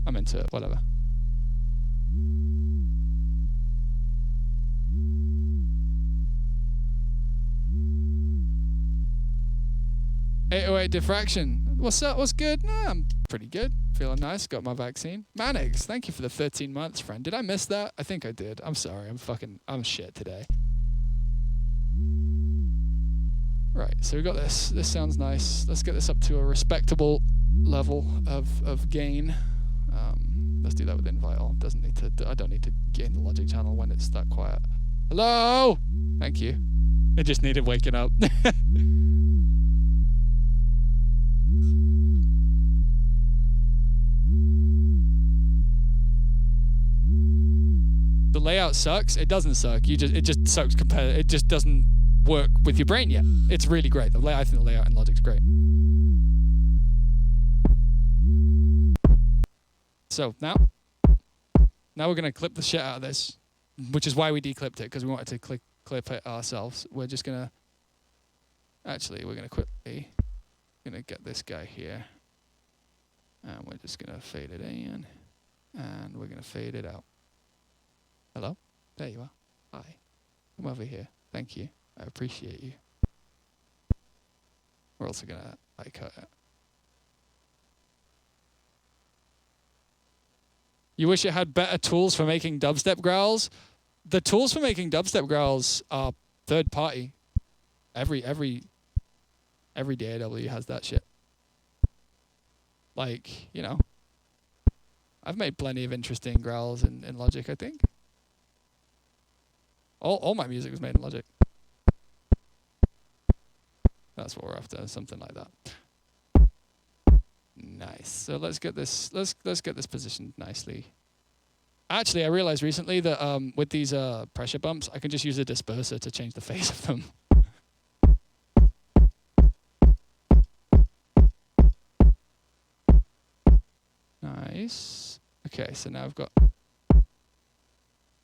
I'm into it, whatever. .808 diffraction. What's up? What's good? Nah, I'm pretty good. Feeling nice. Got my vaccine. Manix, thank you for the 13 months, friend. Did I miss that? I think I did. I'm sorry. I'm shit today. Right, so we got this. This sounds nice. Let's get this up to a respectable level of gain. Let's do that with Invital. Doesn't need to. I don't need to gain the Logic channel when it's that quiet. Hello. Thank you. It just needed waking up. The layout sucks. It doesn't suck. It just sucks compared. It just doesn't work with your brain yet. It's really great. I think the layout in Logic's great. So now we're gonna clip the shit out of this, which is why we declipped it, because we wanted to clip it ourselves. We're just gonna we're gonna quickly get this guy here, and we're just gonna fade it in, and we're gonna fade it out. Hello? There you are. Hi. Come over here. Thank you. I appreciate you. We're also gonna cut it. You wish it had better tools for making dubstep growls? The tools for making dubstep growls are third party. Every DAW has that shit. Like, you know, I've made plenty of interesting growls in Logic, I think. All my music was made in Logic. That's what we're after, something like that. Nice. So let's get this positioned nicely. Actually, I realized recently that with these pressure bumps, I can just use a disperser to change the phase of them. Nice. Okay, so now I've got... All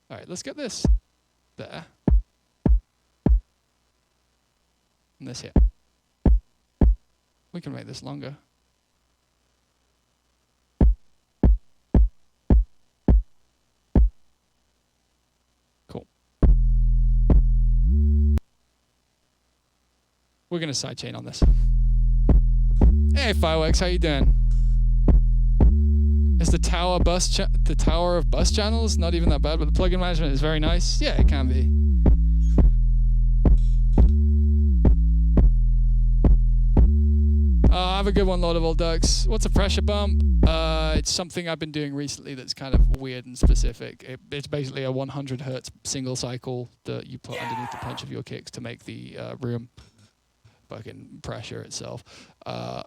right, let's get this there. And this here. We can make this longer. Cool. We're going to sidechain on this. Hey, Fireworks, how you doing? Is the tower the tower of bus channels not even that bad, but the plugin management is very nice? Yeah, it can be. Have a good one, Lord of All Ducks. What's a pressure bump? It's something I've been doing recently that's kind of weird and specific. It's basically a 100 hertz single cycle that you put underneath the punch of your kicks to make the room fucking pressure itself. I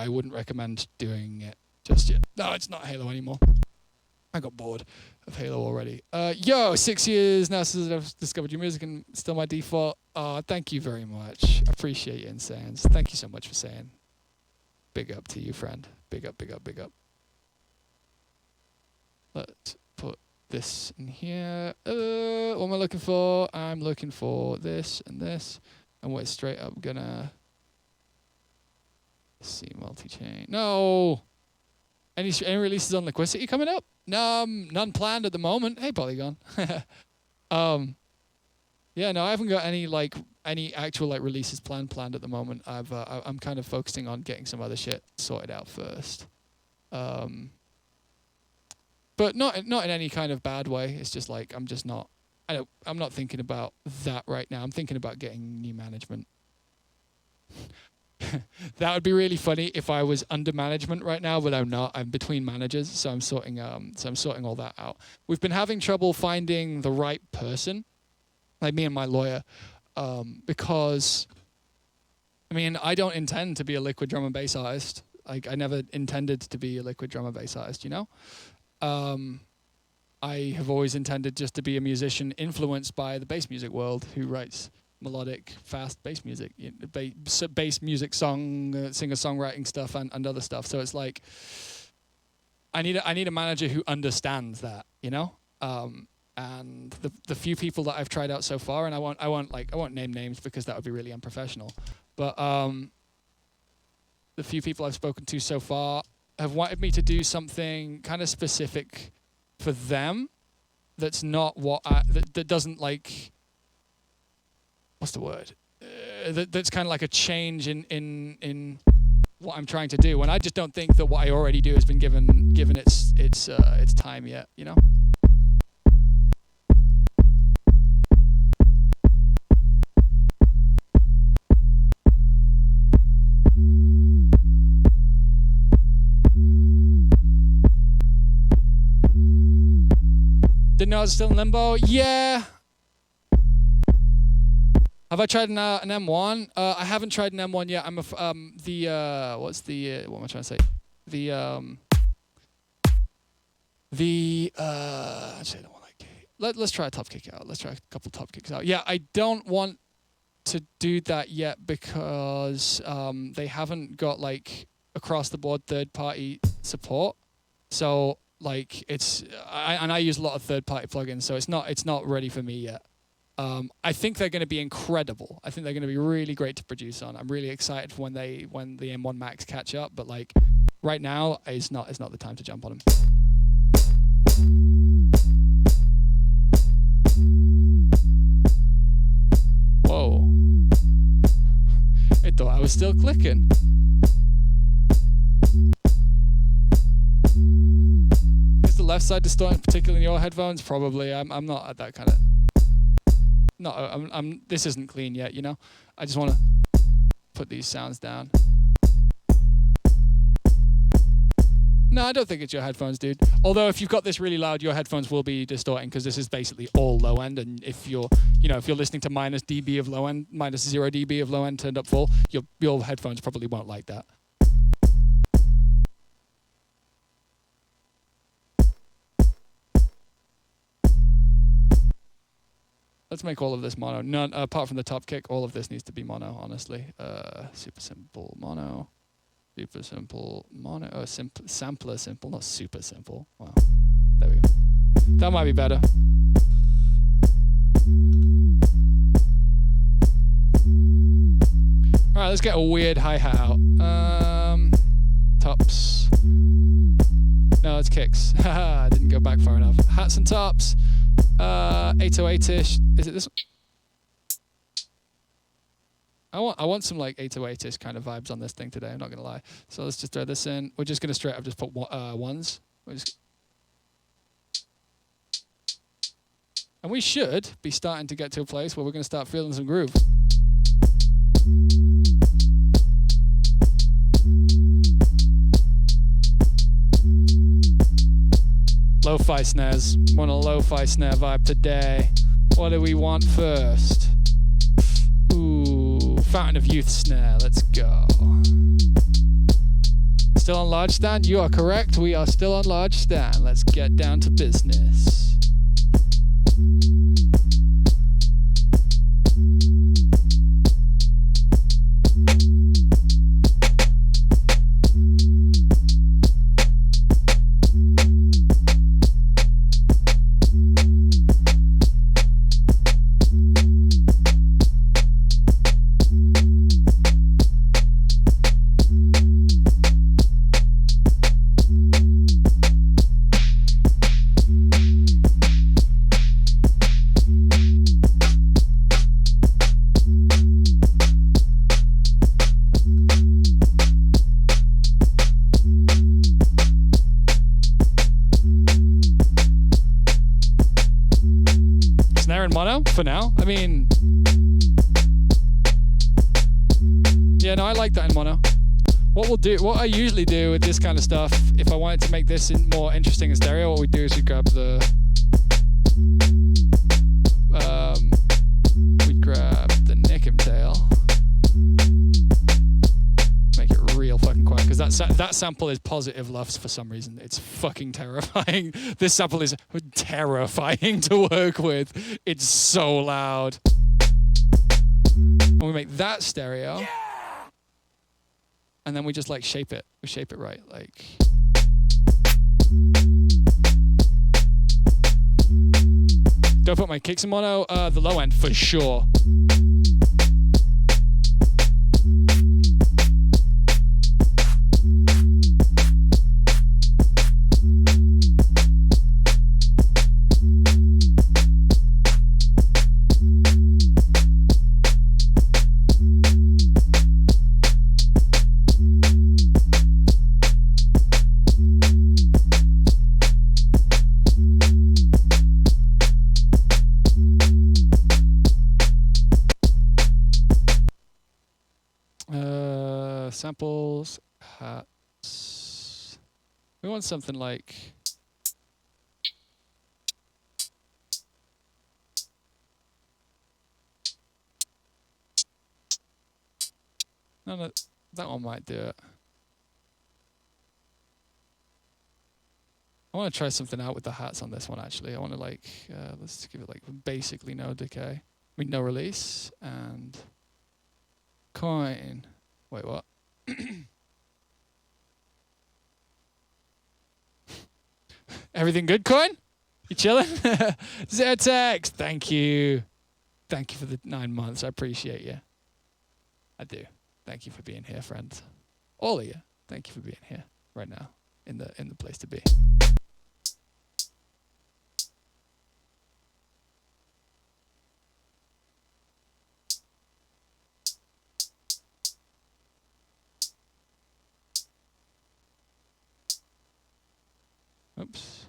wouldn't recommend doing it just yet. No, it's not Halo anymore. I got bored of Halo already. 6 years now since I've discovered your music and still my default. Thank you very much. I appreciate you, Insanes. Thank you so much for saying. Big up to you, friend. Big up, big up, big up. Let's put this in here. What am I looking for? I'm looking for this and this. And we're straight up gonna see multi-chain. No! Any releases on Liquidity coming up? None planned at the moment. Hey, Polygon. Yeah, no, I haven't got any actual releases planned at the moment. I'm kind of focusing on getting some other shit sorted out first. But not in any kind of bad way. It's just I'm not thinking about that right now. I'm thinking about getting new management. That would be really funny if I was under management right now, but I'm not. I'm between managers, so I'm sorting all that out. We've been having trouble finding the right person, like me and my lawyer, because I don't intend to be a liquid drum and bass artist. I never intended to be a liquid drum and bass artist, you know? I have always intended just to be a musician influenced by the bass music world who writes melodic, fast bass music, bass music, singer-songwriting stuff and other stuff. So it's I need a manager who understands that, you know. And the few people that I've tried out so far, and I won't name names because that would be really unprofessional. But the few people I've spoken to so far have wanted me to do something kind of specific for them. That's not what that doesn't what's the word? That's kind of like a change in what I'm trying to do. And I just don't think that what I already do has been given its time yet. You know. Didn't know I was still in limbo. Yeah. Have I tried an M1? I haven't tried an M1 yet. I'm what am I trying to say? Actually, I don't want let's try a top kick out. Let's try a couple top kicks out. Yeah, I don't want to do that yet because they haven't got across the board third party support. So I use a lot of third party plugins, so it's not ready for me yet. I think they're going to be incredible. I think they're going to be really great to produce on. I'm really excited for when the M1 Max catch up, but right now is not the time to jump on them. Whoa. It thought I was still clicking. Is the left side distorting, particularly in your headphones? Probably. I'm not at that kind of. No, this isn't clean yet, you know? I just want to put these sounds down. No, I don't think it's your headphones, dude. Although if you've got this really loud, your headphones will be distorting because this is basically all low end. And if you're listening to minus 0 dB of low end turned up full, your headphones probably won't like that. Let's make all of this mono. None apart from the top kick. All of this needs to be mono. Honestly, super simple mono, super simple mono. Oh, sampler simple, not super simple. Wow, there we go. That might be better. All right, let's get a weird hi-hat out. Tops. No, it's kicks. Haha, I didn't go back far enough. Hats and tops. 808-ish. Is it this one? I want some 808-ish kind of vibes on this thing today. I'm not gonna lie. So let's just throw this in. We're just gonna straight up just put ones. And we should be starting to get to a place where we're going to start feeling some groove. Lo-fi snares. Want a lo-fi snare vibe today. What do we want first? Ooh, Fountain of Youth snare. Let's go. Still on large stand? You are correct. We are still on large stand. Let's get down to business. For now, I mean, yeah, no, I like that in mono. What I usually do with this kind of stuff, if I wanted to make this more interesting in stereo, what we do is we grab the, Nickum tail, make it real fucking quiet, because that sample is positive LUFS for some reason. It's fucking terrifying. This sample is terrifying to work with. It's so loud. And we make that stereo. Yeah! And then we just like shape it. We shape it right. Like. Do I put my kicks in mono? The low end for sure. Samples, hats. We want something like. No, that one might do it. I want to try something out with the hats on this one, actually. I want to like, let's give it like basically no decay. I mean, no release and coin. Wait, what? Everything good, Coin? You chilling? Zertex, thank you. Thank you for the 9 months. I appreciate you. I do. Thank you for being here, friends. All of you. Thank you for being here right now in the place to be. Oops.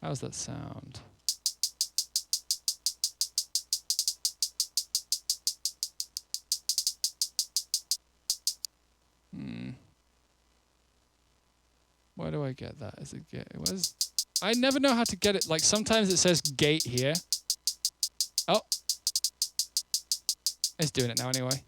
How's that sound? Why do I get that? Is it get? I never know how to get it. Like sometimes it says gate here. Oh. It's doing it now anyway.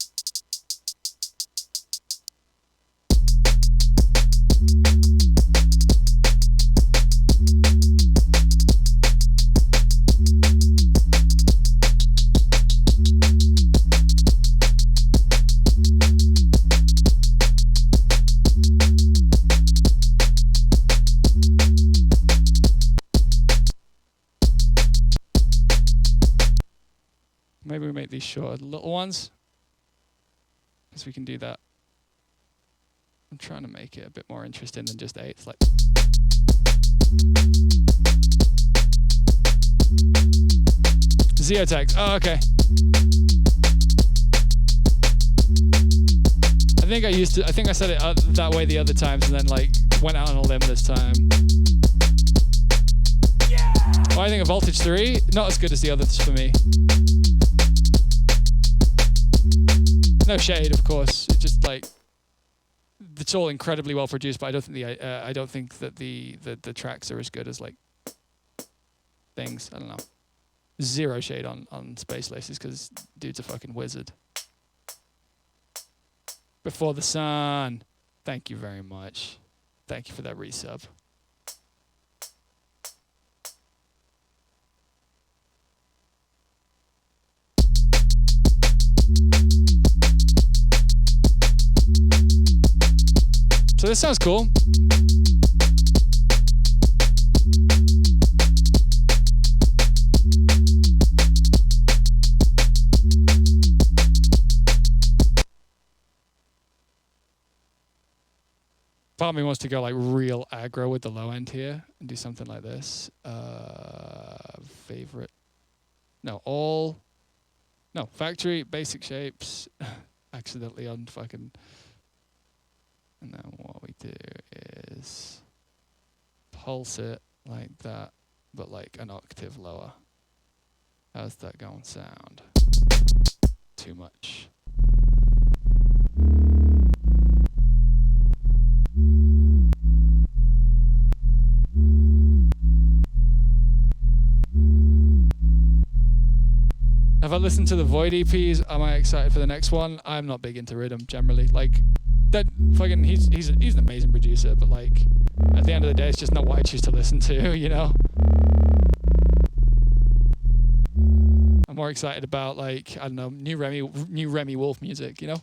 Maybe we make these short little ones, because we can do that. I'm trying to make it a bit more interesting than just 8. It's like Zeotech. Oh, okay. I think I said it that way the other times and then like went out on a limb this time. Yeah! Oh, I think a Voltage 3, not as good as the others for me. No shade, of course. It's just like it's all incredibly well produced, but I don't think that the tracks are as good as like things. I don't know. Zero shade on Space Laces because dude's a fucking wizard. Before the Sun. Thank you very much. Thank you for that resub. So this sounds cool. Part of me wants to go like real aggro with the low end here and do something like this. Favorite. No, all. No, factory, basic shapes. Accidentally on fucking. And then what we do is pulse it like that, but like an octave lower. How's that going to sound? Too much. Have I listened to the Void EPs? Am I excited for the next one? I'm not big into rhythm generally. Like that fucking he's an amazing producer, but like at the end of the day it's just not what I choose to listen to, you know? I'm more excited about like, I don't know, new Remy Wolf music, you know?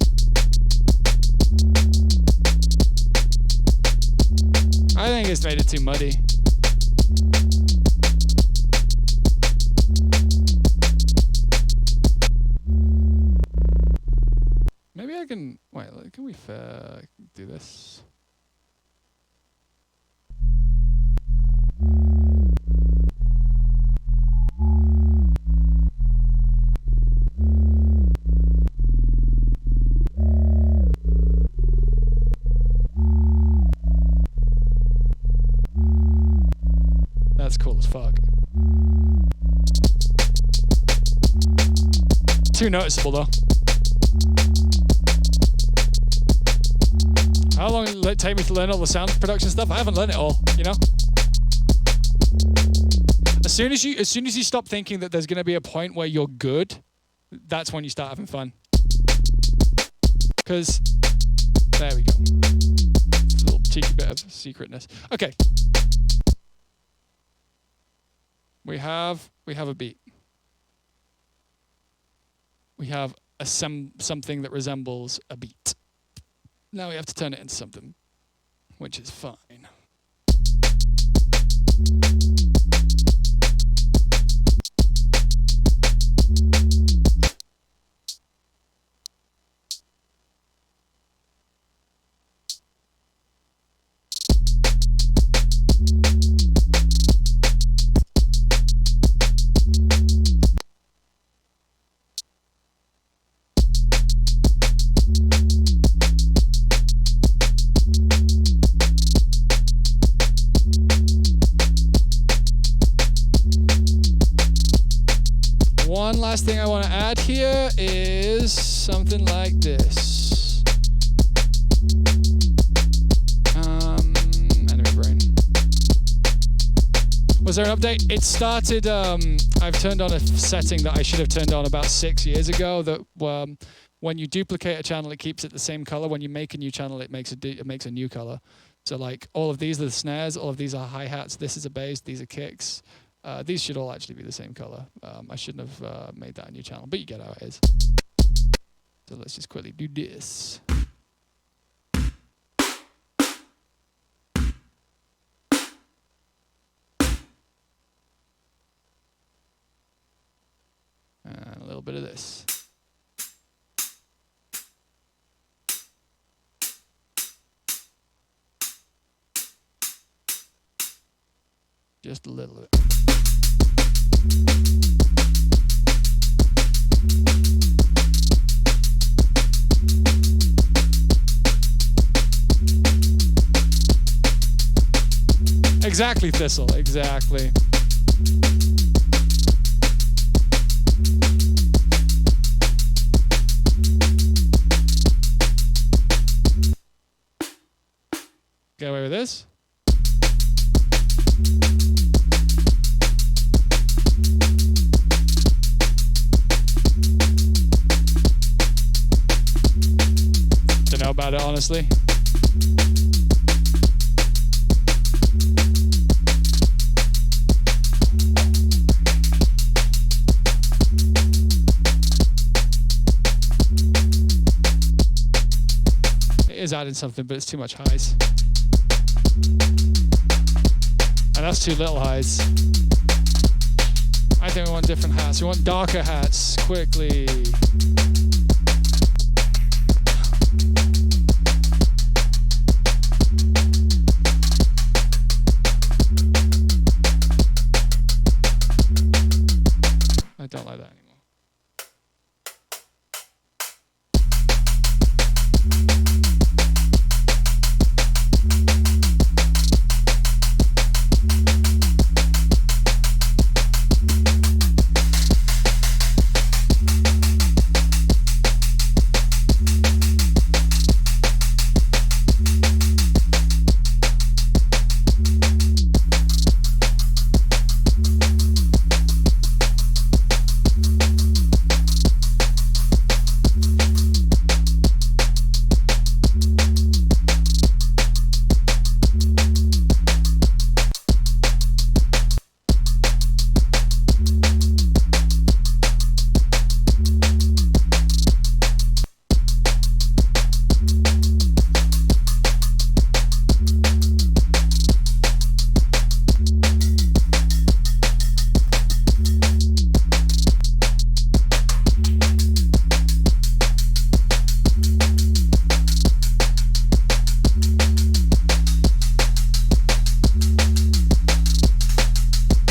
I think it's made it too muddy. Maybe I can, wait, can we do this? That's cool as fuck. Too noticeable though. How long will it take me to learn all the sound production stuff? I haven't learned it all, you know? As soon as you stop thinking that there's going to be a point where you're good, that's when you start having fun. Because, there we go. It's a little cheeky bit of secretness. Okay. We have a beat. We have something that resembles a beat. Now we have to turn it into something, which is fine. One last thing I want to add here is something like this. Enemy brain. Was there an update? It started, I've turned on a setting that I should have turned on about 6 years ago that when you duplicate a channel, it keeps it the same color. When you make a new channel, it makes a new color. So like all of these are the snares, all of these are hi-hats, this is a bass, these are kicks. These should all actually be the same color. I shouldn't have made that a new channel, but you get how it is. So let's just quickly do this. And a little bit of this. Just a little bit. Exactly, Thistle, exactly. Get away with this? Don't know about it, honestly. It is adding something, but it's too much highs. And that's too little highs. I think we want different hats. We want darker hats, quickly. I don't like that anymore.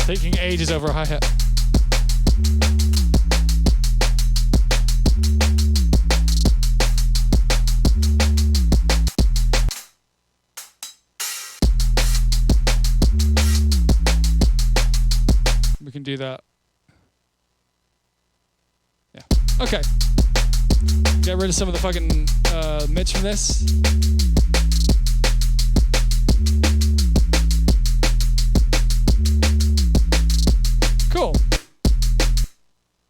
Taking ages over a hi-hat. We can do that. Yeah. Okay. Get rid of some of the fucking mids from this. Cool.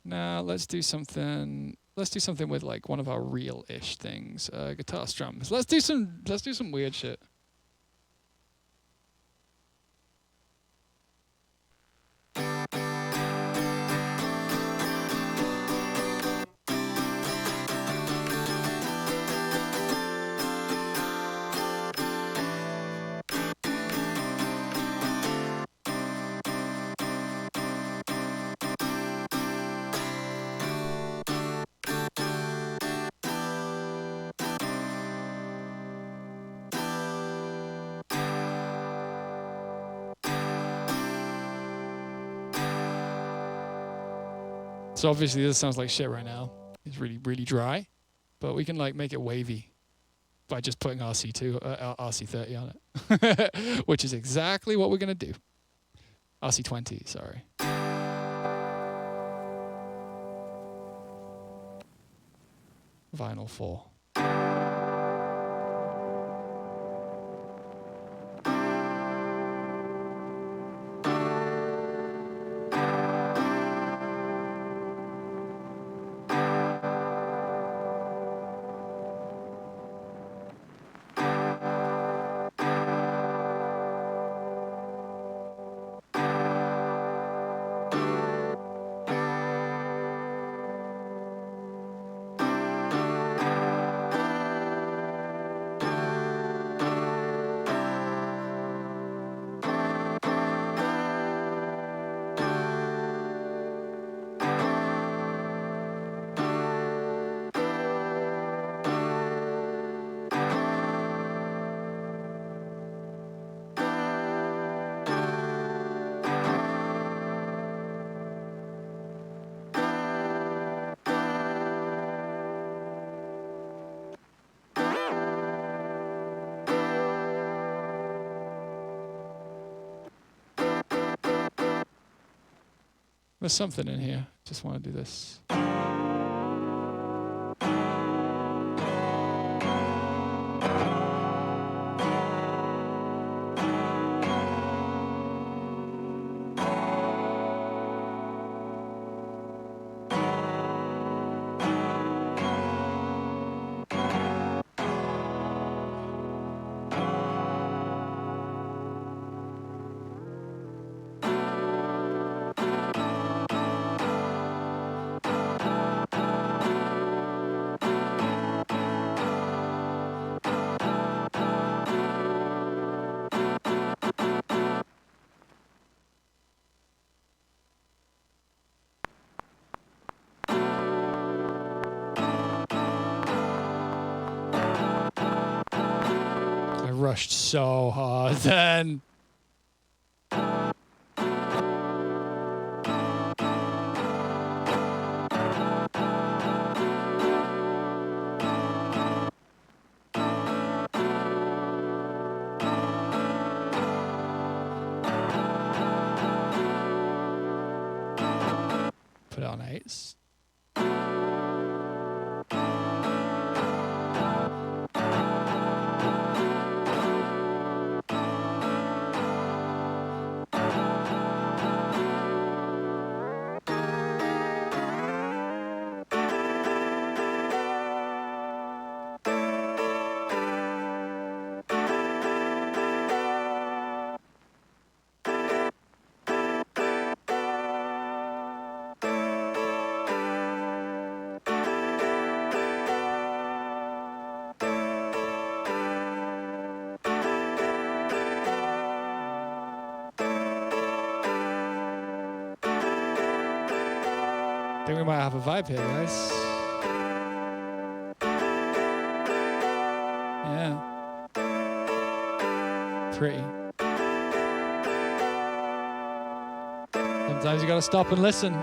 Now let's do something. Let's do something with like one of our real-ish things. Guitar strums. Let's do some weird shit. So obviously this sounds like shit right now. It's really, really dry, but we can like make it wavy by just putting RC30 on it, which is exactly what we're gonna do. RC20, sorry. Vinyl 4. There's something in here. Just want to do this. I rushed so hard then. Put it on 8s. I think we might have a vibe here, guys. Yeah. Pretty. Sometimes you gotta stop and listen.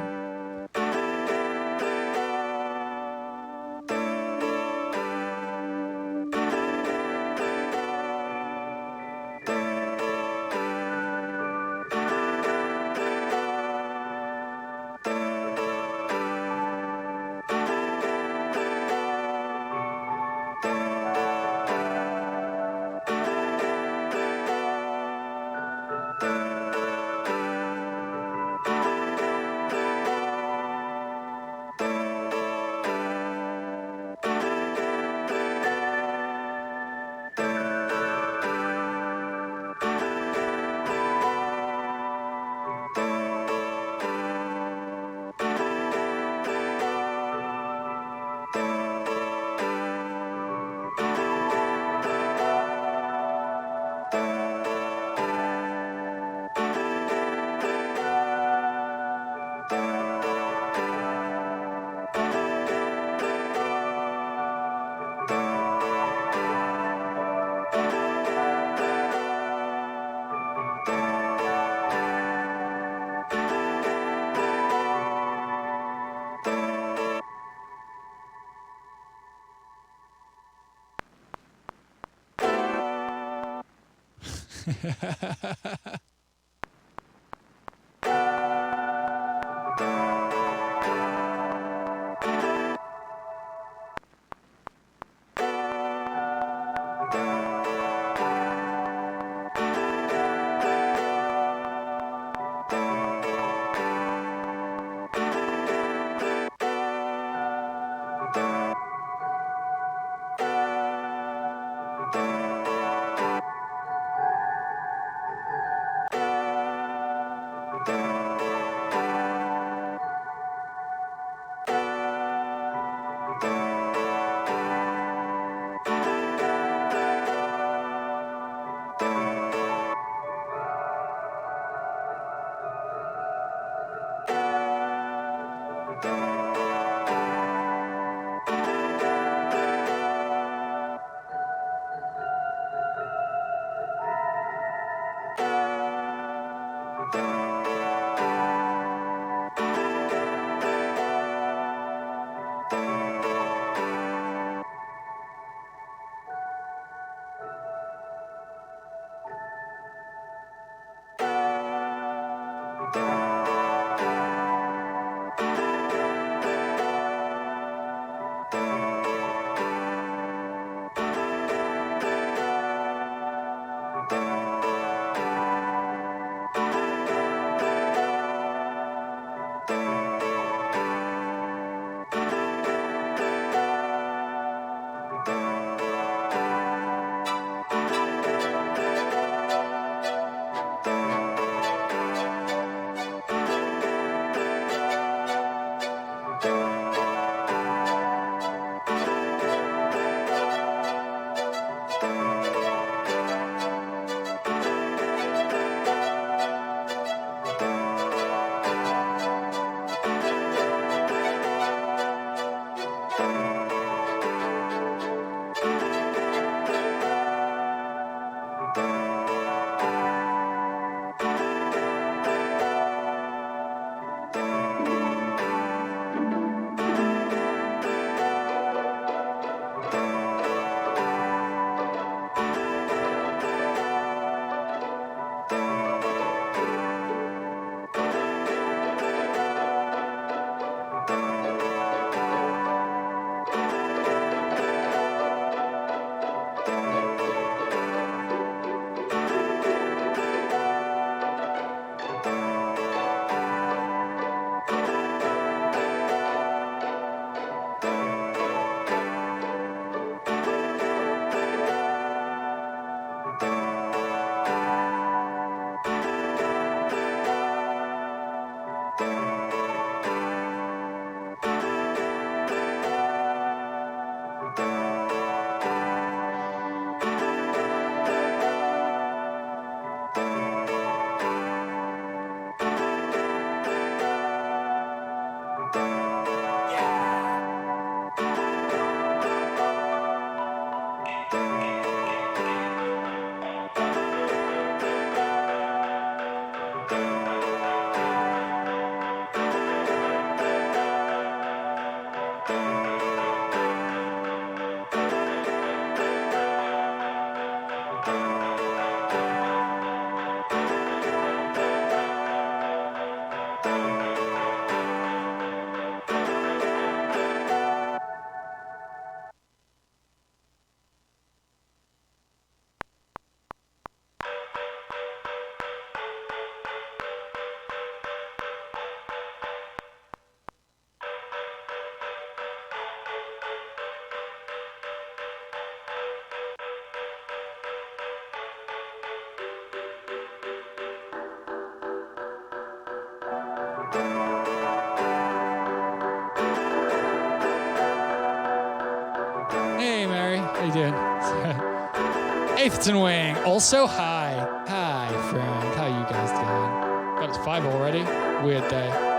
Stevenson Wing. Also, hi. Hi, friend. How you guys doing? God, it's 5 already. Weird day.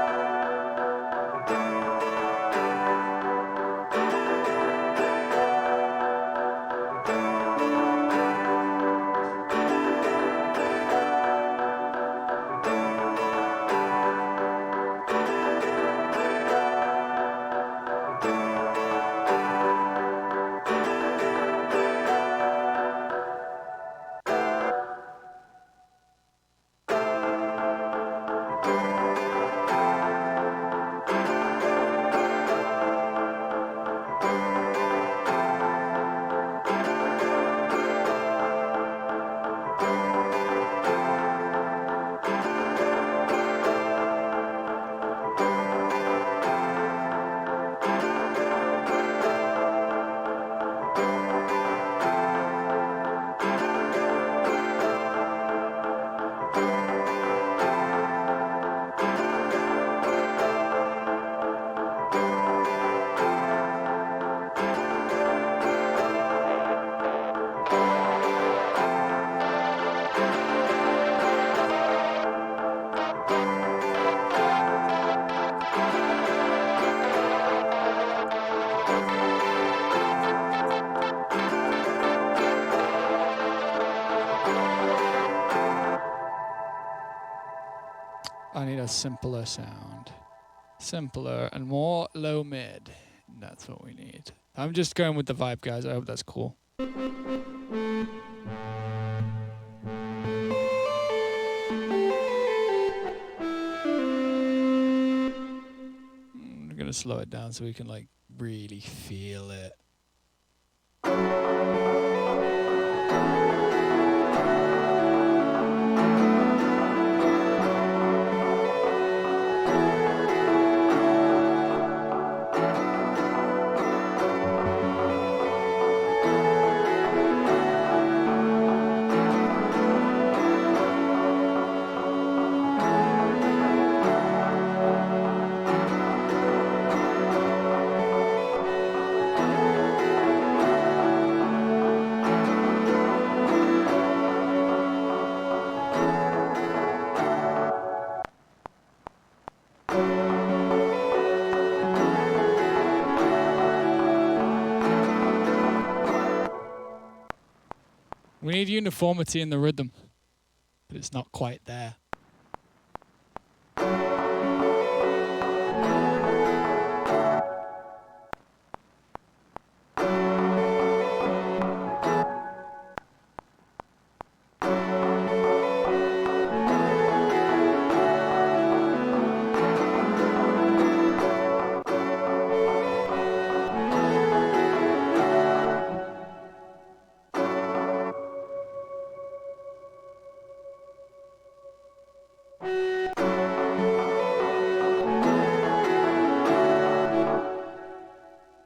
I need a simpler sound. Simpler and more low mid. That's what we need. I'm just going with the vibe, guys. I hope that's cool. I'm gonna slow it down so we can like really feel it. We need uniformity in the rhythm, but it's not quite there.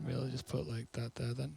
Really just put like that there then.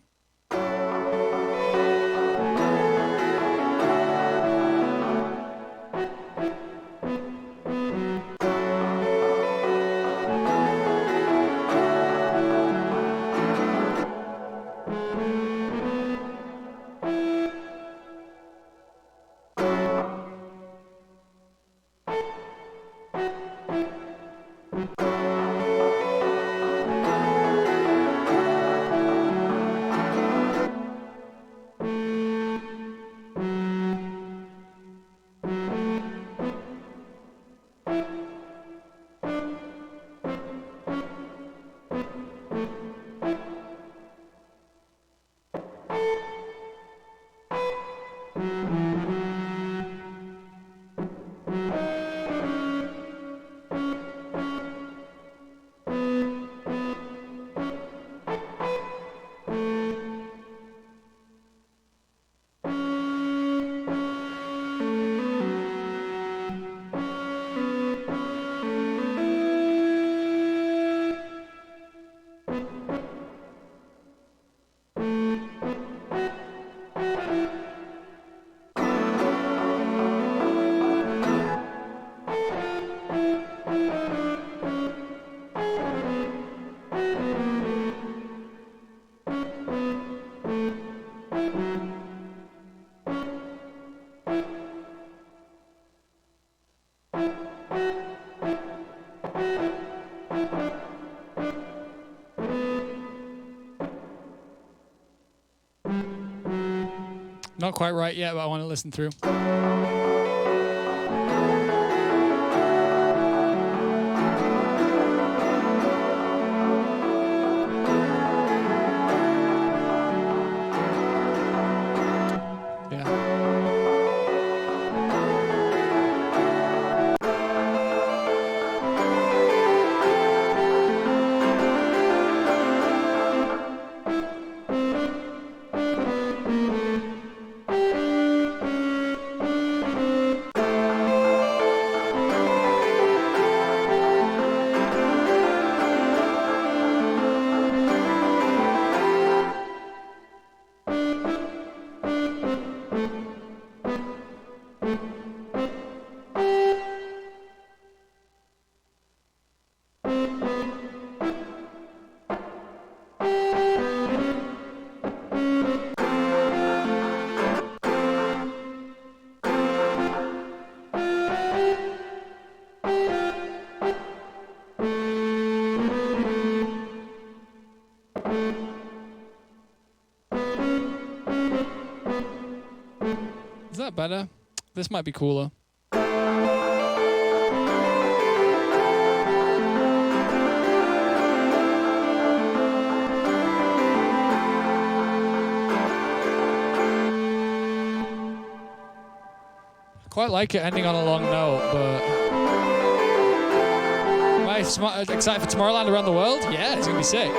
not quite right yet, but I want to listen through. Is that better? This might be cooler. Quite like it ending on a long note, but am I excited for Tomorrowland around the world? Yeah, it's gonna be sick.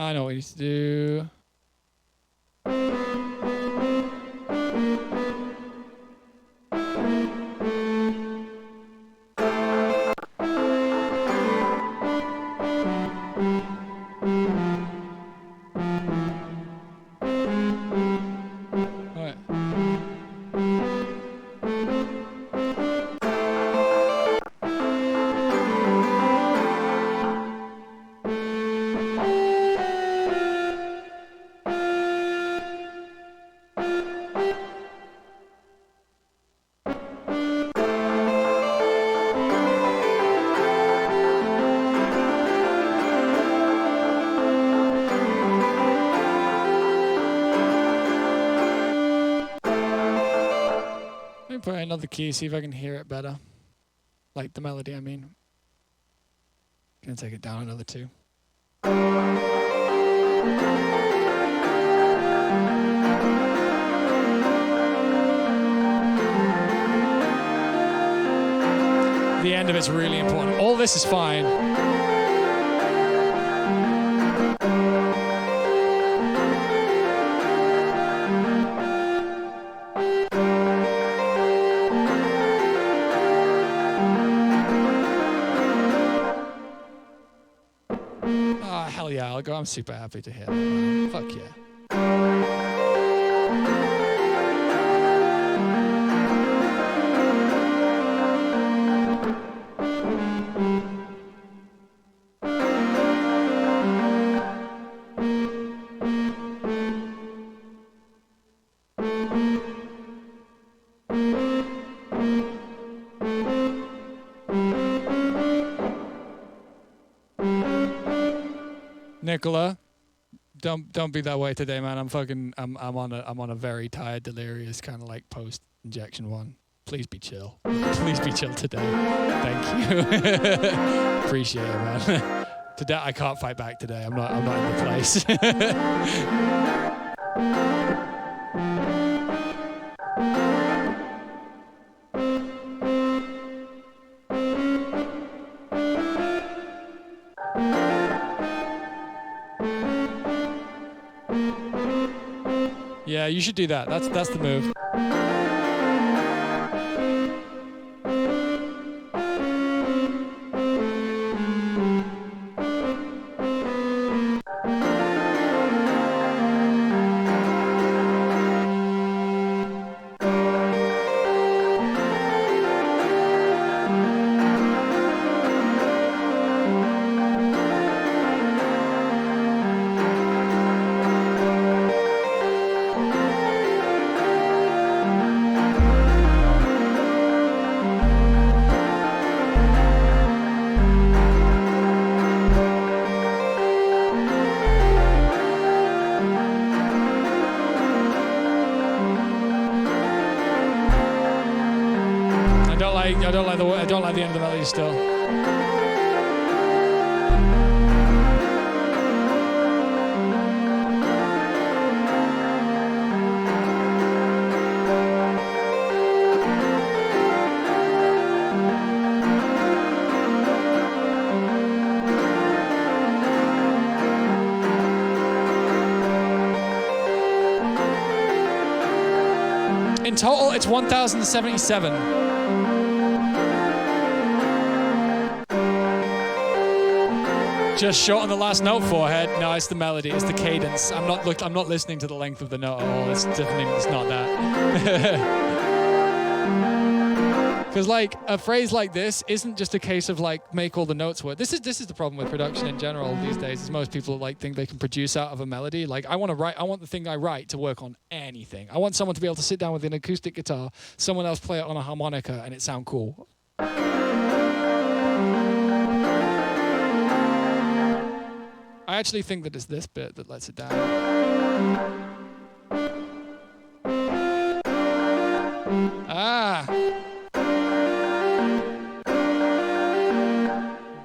I know what we need to do. Put another key, see if I can hear it better. Like the melody, I mean. Gonna take it down another 2. The end of it's really important. All this is fine. Yeah, I'll go. I'm super happy to hear that, man. Fuck yeah. Nicola, don't be that way today, man. I'm on a very tired, delirious kind of like post injection one. Please be chill. Please be chill today. Thank you. Appreciate it, man. Today I can't fight back today. I'm not in the place. Yeah, you should do that. That's the move. I don't like the end of the melody still. In total, it's 1,077. Just short on the last note, forehead. No, it's the melody. It's the cadence. I'm not listening to the length of the note at all. It's not that. Because like a phrase like this isn't just a case of like make all the notes work. This is the problem with production in general these days. Is most people like think they can produce out of a melody. Like I want the thing I write to work on anything. I want someone to be able to sit down with an acoustic guitar, someone else play it on a harmonica, and it sound cool. I actually think that it's this bit that lets it down. Ah!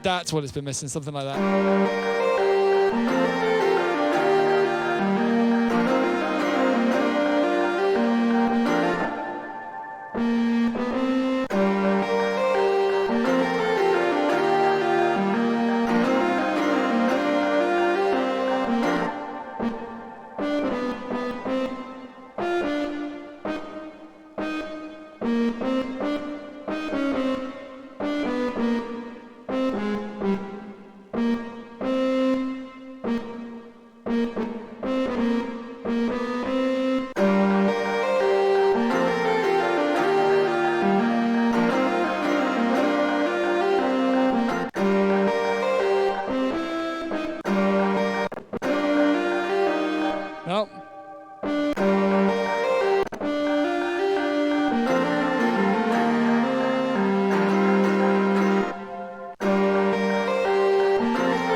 That's what it's been missing, something like that. Nope.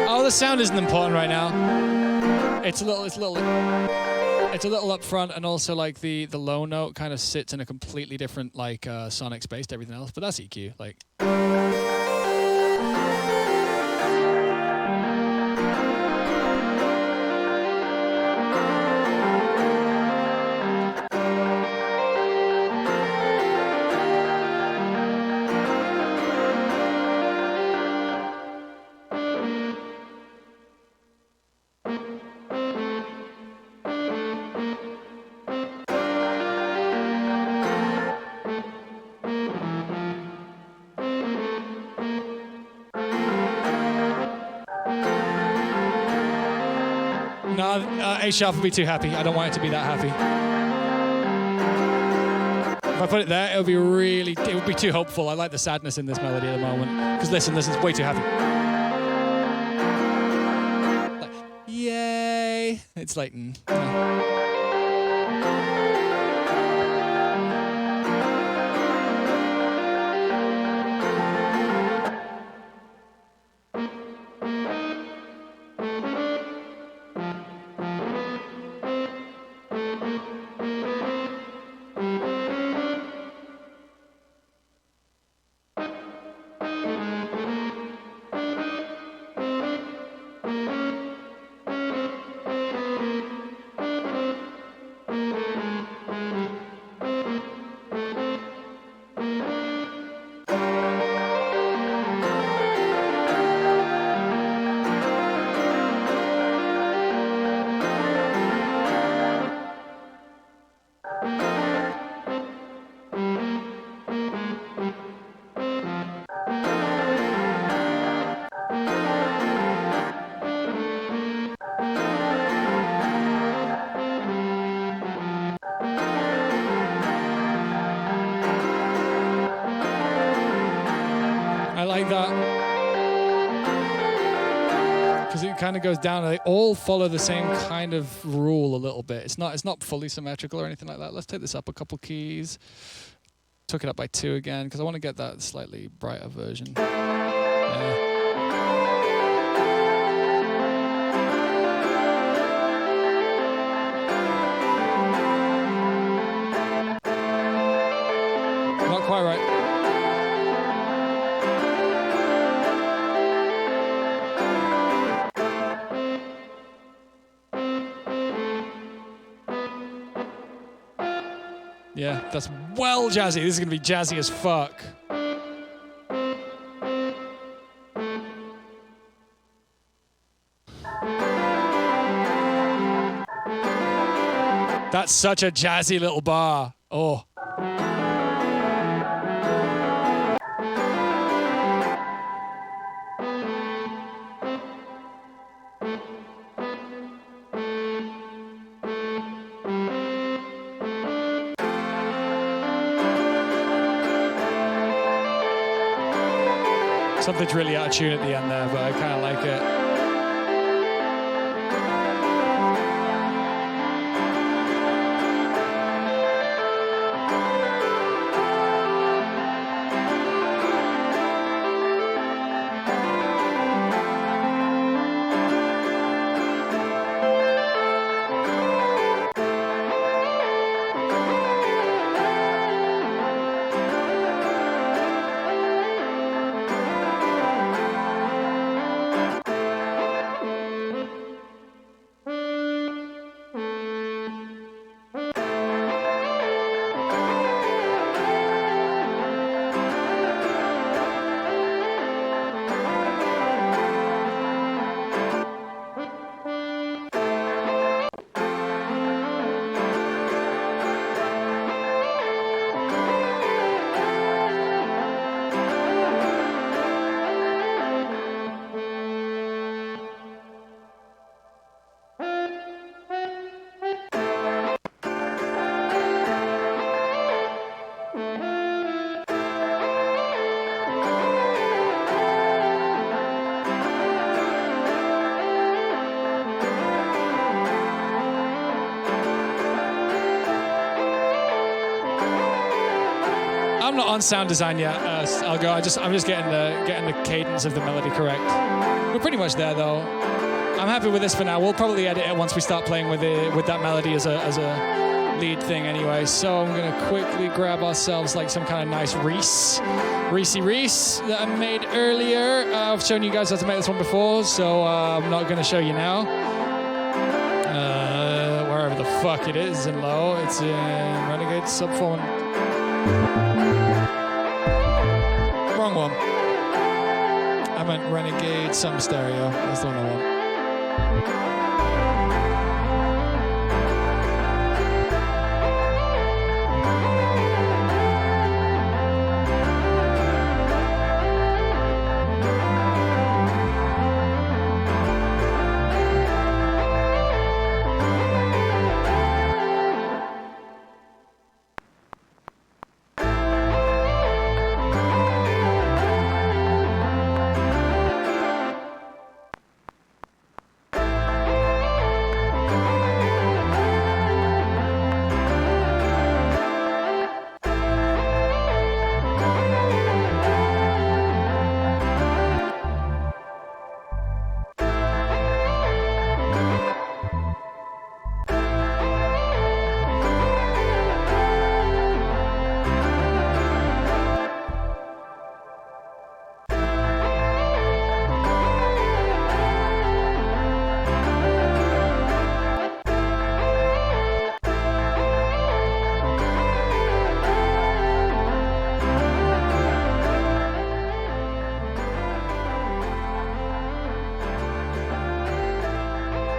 Oh, the sound isn't important right now. It's a little up front, and also like the low note kind of sits in a completely different like sonic space to everything else. But that's EQ. Like. No, A sharp would be too happy. I don't want it to be that happy. If I put it there, it would be too hopeful. I like the sadness in this melody at the moment. Because listen, it's way too happy. Like, yay! It's like, no. like that. Because it kind of goes down. They all follow the same kind of rule a little bit. It's not fully symmetrical or anything like that. Let's take this up a couple keys. Took it up by 2 again because I want to get that slightly brighter version. Yeah. Not quite right. Yeah, that's well jazzy. This is going to be jazzy as fuck. That's such a jazzy little bar. Oh. Something's really out of tune at the end there, but I kind of like it. I'm not on sound design yet. I'll go. I'm just getting the cadence of the melody correct. We're pretty much there though. I'm happy with this for now. We'll probably edit it once we start playing with that melody as a lead thing anyway. So I'm gonna quickly grab ourselves like some kind of nice Reese that I made earlier. I've shown you guys how to make this one before, so I'm not gonna show you now. Wherever the fuck it is in low, it's in Renegade Sub 4. Wrong one. I meant Renegade Some Stereo. That's the one I want.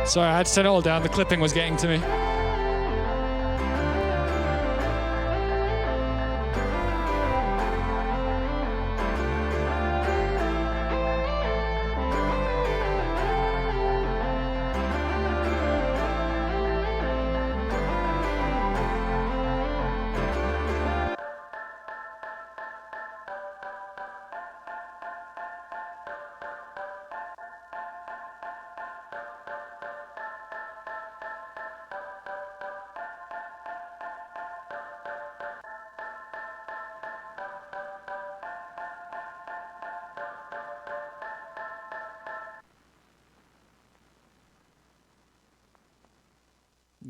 Sorry, I had to turn it all down. The clipping was getting to me.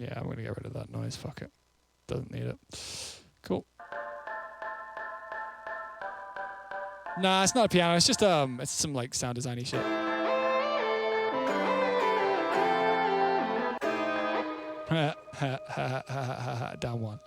Yeah, I'm going to get rid of that noise. Fuck it. Doesn't need it. Cool. Nah, it's not a piano. It's just it's some like sound designy shit. Down one.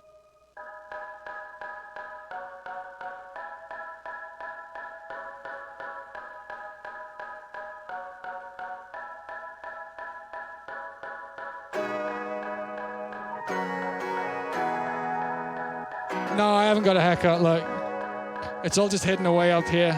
No, I haven't got a haircut. Look, it's all just hidden away up here.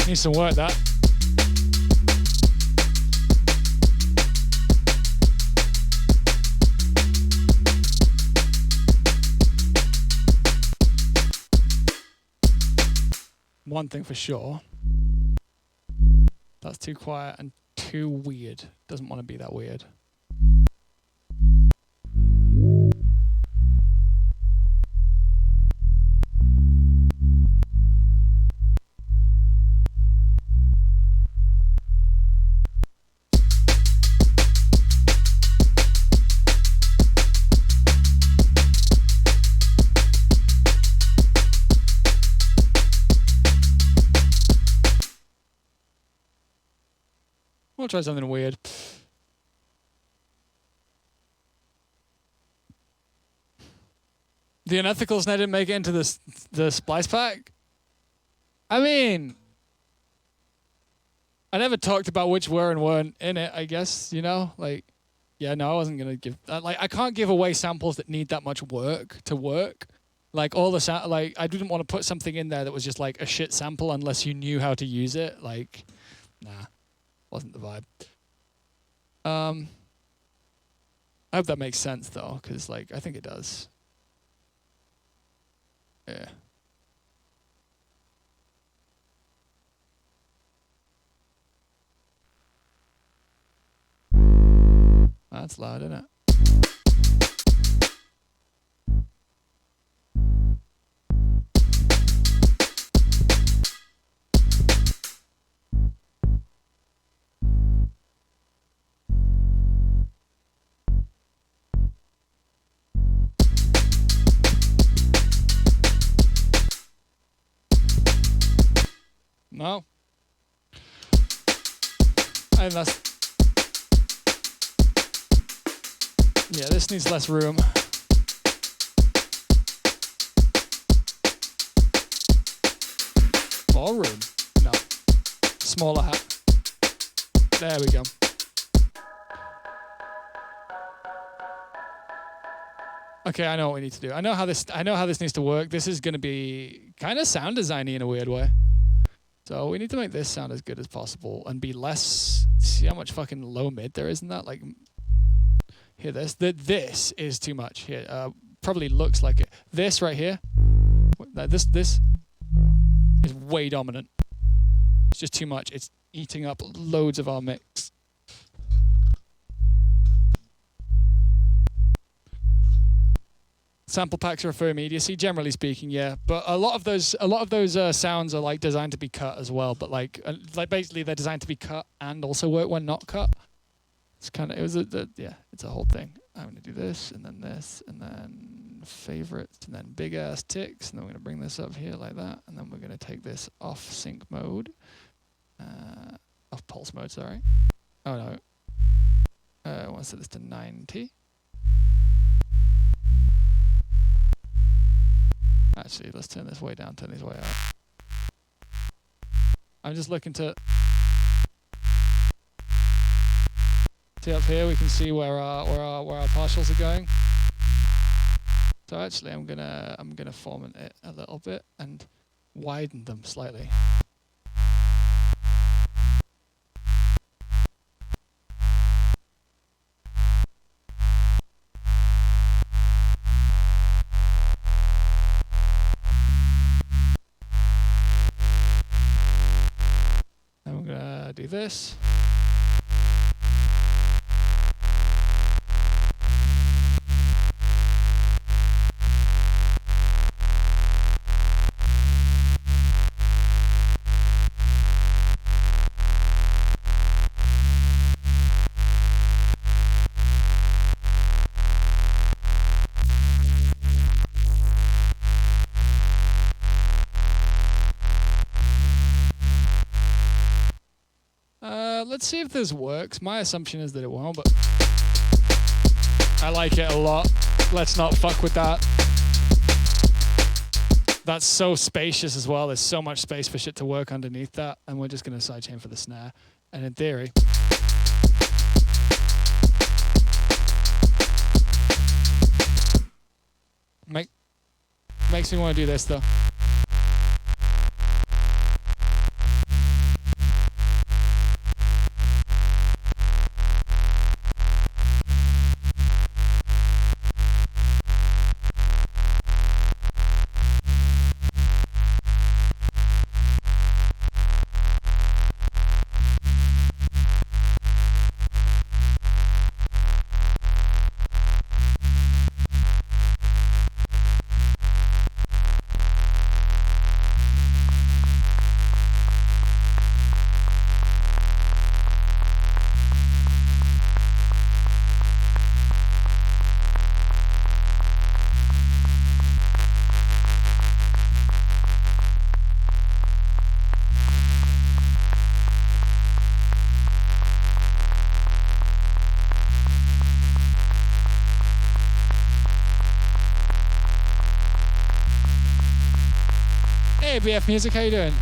Needs some work, that. One thing for sure, that's too quiet and too weird. Doesn't want to be that weird. I'll try something weird. The unethicals didn't make it into the splice pack. I mean, I never talked about which were and weren't in it, I guess, you know? Like, yeah, no, I wasn't going to give... like, I can't give away samples that need that much work to work. Like, all the... like, I didn't want to put something in there that was just, like, a shit sample unless you knew how to use it. Like, nah. Wasn't the vibe. I hope that makes sense, though, because, like, I think it does. Yeah. That's loud, isn't it? No. And that's... yeah, this needs less room. More room? No. Smaller hat. There we go. Okay, I know what we need to do. I know how this needs to work. This is going to be kind of sound designy in a weird way. So we need to make this sound as good as possible and be less... see how much fucking low mid there is in that? Like, hear this? This is too much. Here, probably looks like it. This right here, this is way dominant. It's just too much. It's eating up loads of our mix. Sample packs are for immediacy, generally speaking, yeah. But a lot of those sounds are like designed to be cut as well. But like basically they're designed to be cut and also work when not cut. It's kind of it's a whole thing. I'm gonna do this and then favorites and then big ass ticks and then we're gonna bring this up here like that and then we're gonna take this off sync mode, off pulse mode. Sorry. Oh no. I want to set this to 90. Actually, let's turn this way down, turn this way up. I'm just looking to see up here. We can see where our partials are going. So actually, I'm gonna format it a little bit and widen them slightly. Do this. Let's see if this works. My assumption is that it won't, but I like it a lot. Let's not fuck with that. That's so spacious as well. There's so much space for shit to work underneath that. And we're just going to sidechain for the snare. And in theory... makes me want to do this though. Hey, BF Music, how you doing?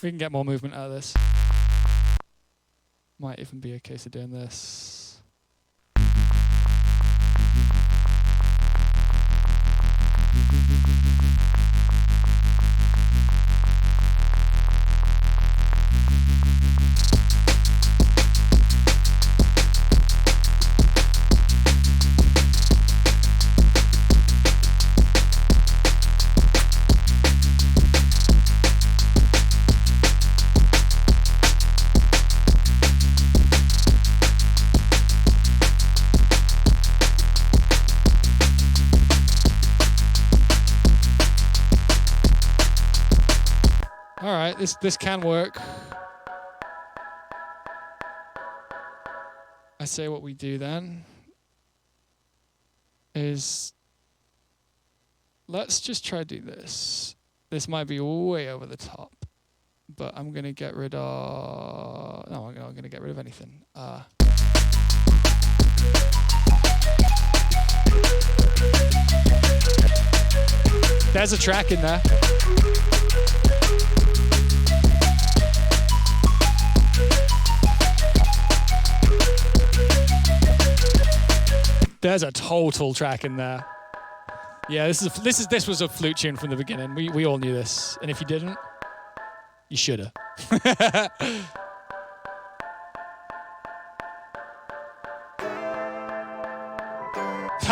We can get more movement out of this. Might even be a case of doing this. This can work. I say what we do then is let's just try to do this. This might be way over the top, but I'm gonna get rid of. No, I'm gonna get rid of anything. There's a track in there. There's a total track in there. Yeah, this was a flute tune from the beginning. We all knew this, and if you didn't, you shoulda. That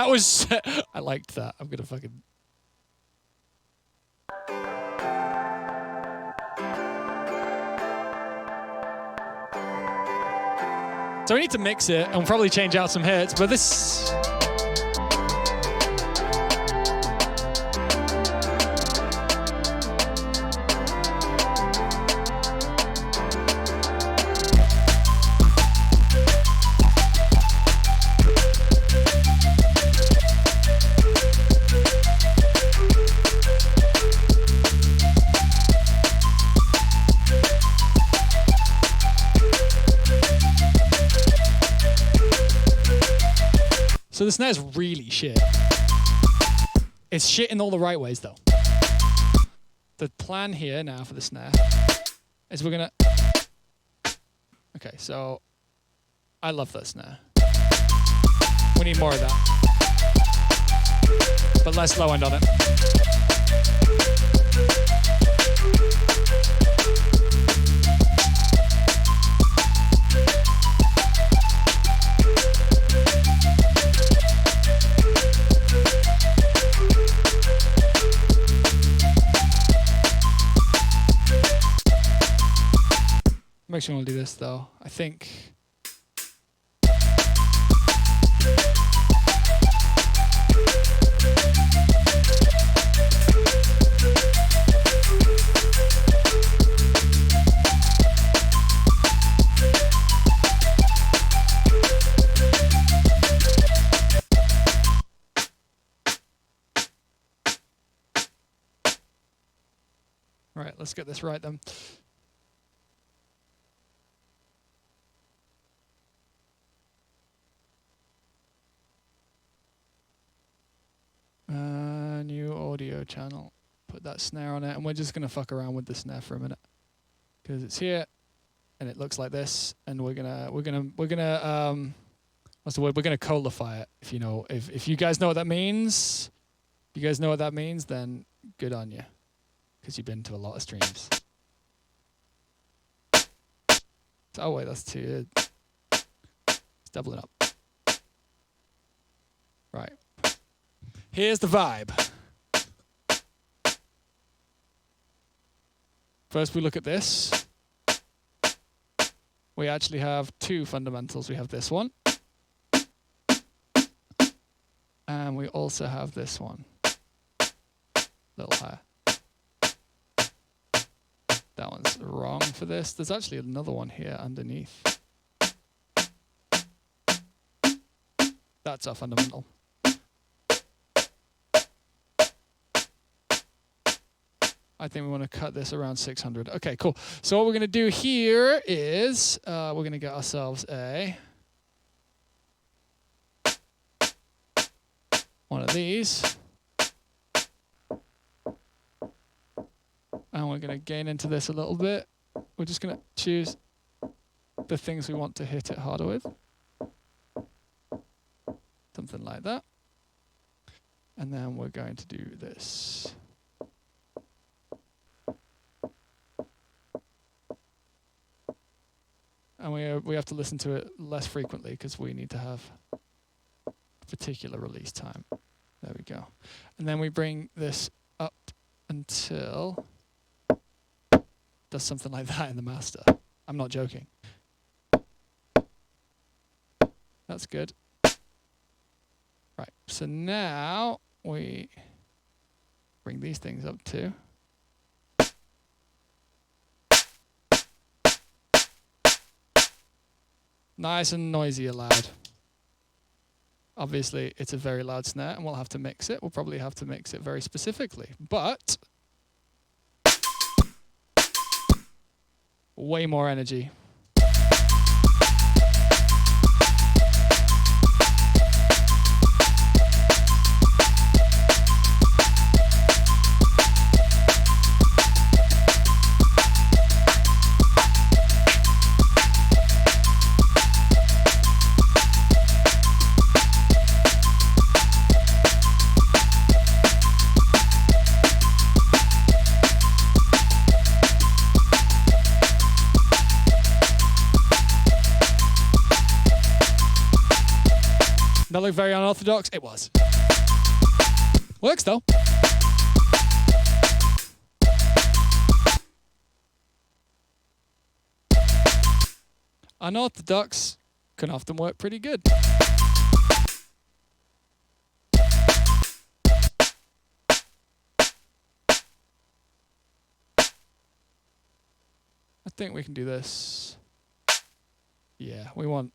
was. I liked that. I'm gonna fucking. So we need to mix it and probably change out some hits, but this. So the snare's really shit. It's shit in all the right ways, though. The plan here now for the snare is we're gonna... Okay, so I love that snare. We need more of that. But less low end on it. I'm actually going to do this though. I think. All right, let's get this right then. New audio channel. Put that snare on it, and we're just gonna fuck around with the snare for a minute because it's here, and it looks like this, and we're gonna what's the word? We're gonna codify it. If you know, if you guys know what that means, you guys know what that means, then good on you, because you've been to a lot of streams. Oh wait, that's two. It's doubling up. Right. Here's the vibe. First we look at this. We actually have two fundamentals. We have this one. And we also have this one. Little higher. That one's wrong for this. There's actually another one here underneath. That's our fundamental. I think we want to cut this around 600. Okay, cool. So what we're going to do here is we're going to get ourselves one of these. And we're going to gain into this a little bit. We're just going to choose the things we want to hit it harder with. Something like that. And then we're going to do this. And we have to listen to it less frequently because we need to have a particular release time. There we go. And then we bring this up until does something like that in the master. I'm not joking. That's good. Right, so now we bring these things up too. Nice and noisy aloud. Obviously, it's a very loud snare, and we'll have to mix it. We'll probably have to mix it very specifically, but way more energy. That looked very unorthodox. It was. Works though. Unorthodox can often work pretty good. I think we can do this. Yeah, we want.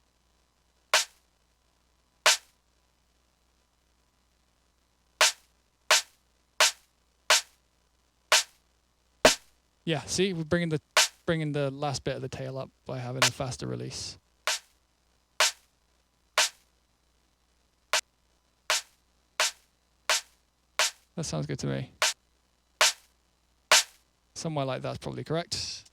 Yeah, see, we're bringing the last bit of the tail up by having a faster release. That sounds good to me. Somewhere like that's probably correct.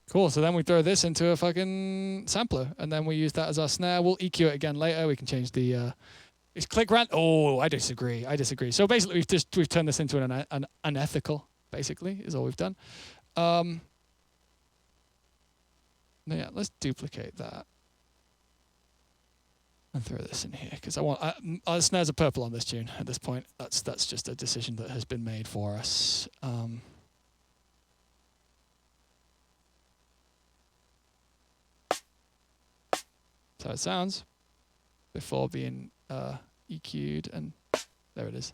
Cool, so then we throw this into a fucking sampler, and then we use that as our snare. We'll EQ it again later. We can change the... It's click rant. Oh, I disagree. So basically, we've turned this into an unethical, basically, is all we've done. Yeah, let's duplicate that. And throw this in here, because I want... our snares are purple on this tune at this point. That's just a decision that has been made for us. That's how it sounds before being EQ'd, and there it is.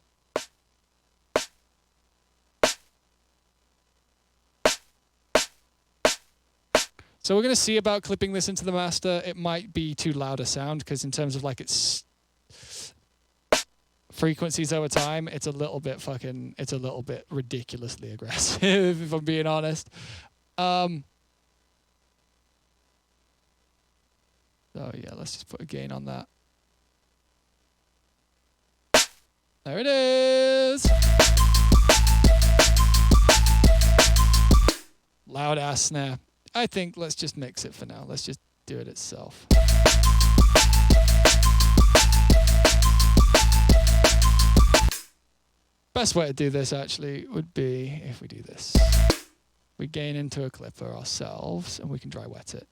So we're going to see about clipping this into the master. It might be too loud a sound because in terms of like its frequencies over time, it's a little bit ridiculously aggressive, if I'm being honest. So yeah, let's just put a gain on that. There it is. Loud ass snare. I think let's just mix it for now. Let's just do it itself. Best way to do this actually would be if we do this. We gain into a clipper ourselves and we can dry wet it.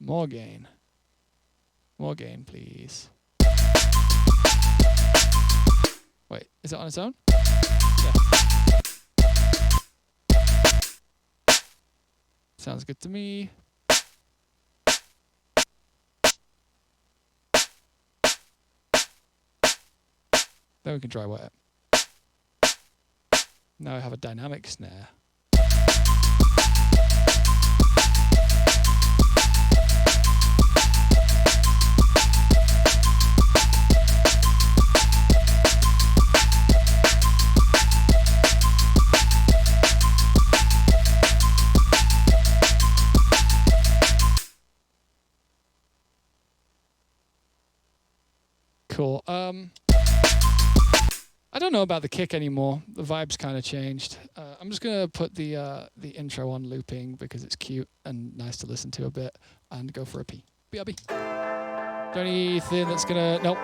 More gain. More gain, please. Wait, is it on its own? Yeah. Sounds good to me. Then we can dry wet it. Now I have a dynamic snare. Cool. I don't know about the kick anymore. The vibe's kind of changed. I'm just gonna put the intro on looping because it's cute and nice to listen to a bit, and go for a pee. BRB. Is there anything that's gonna? Nope.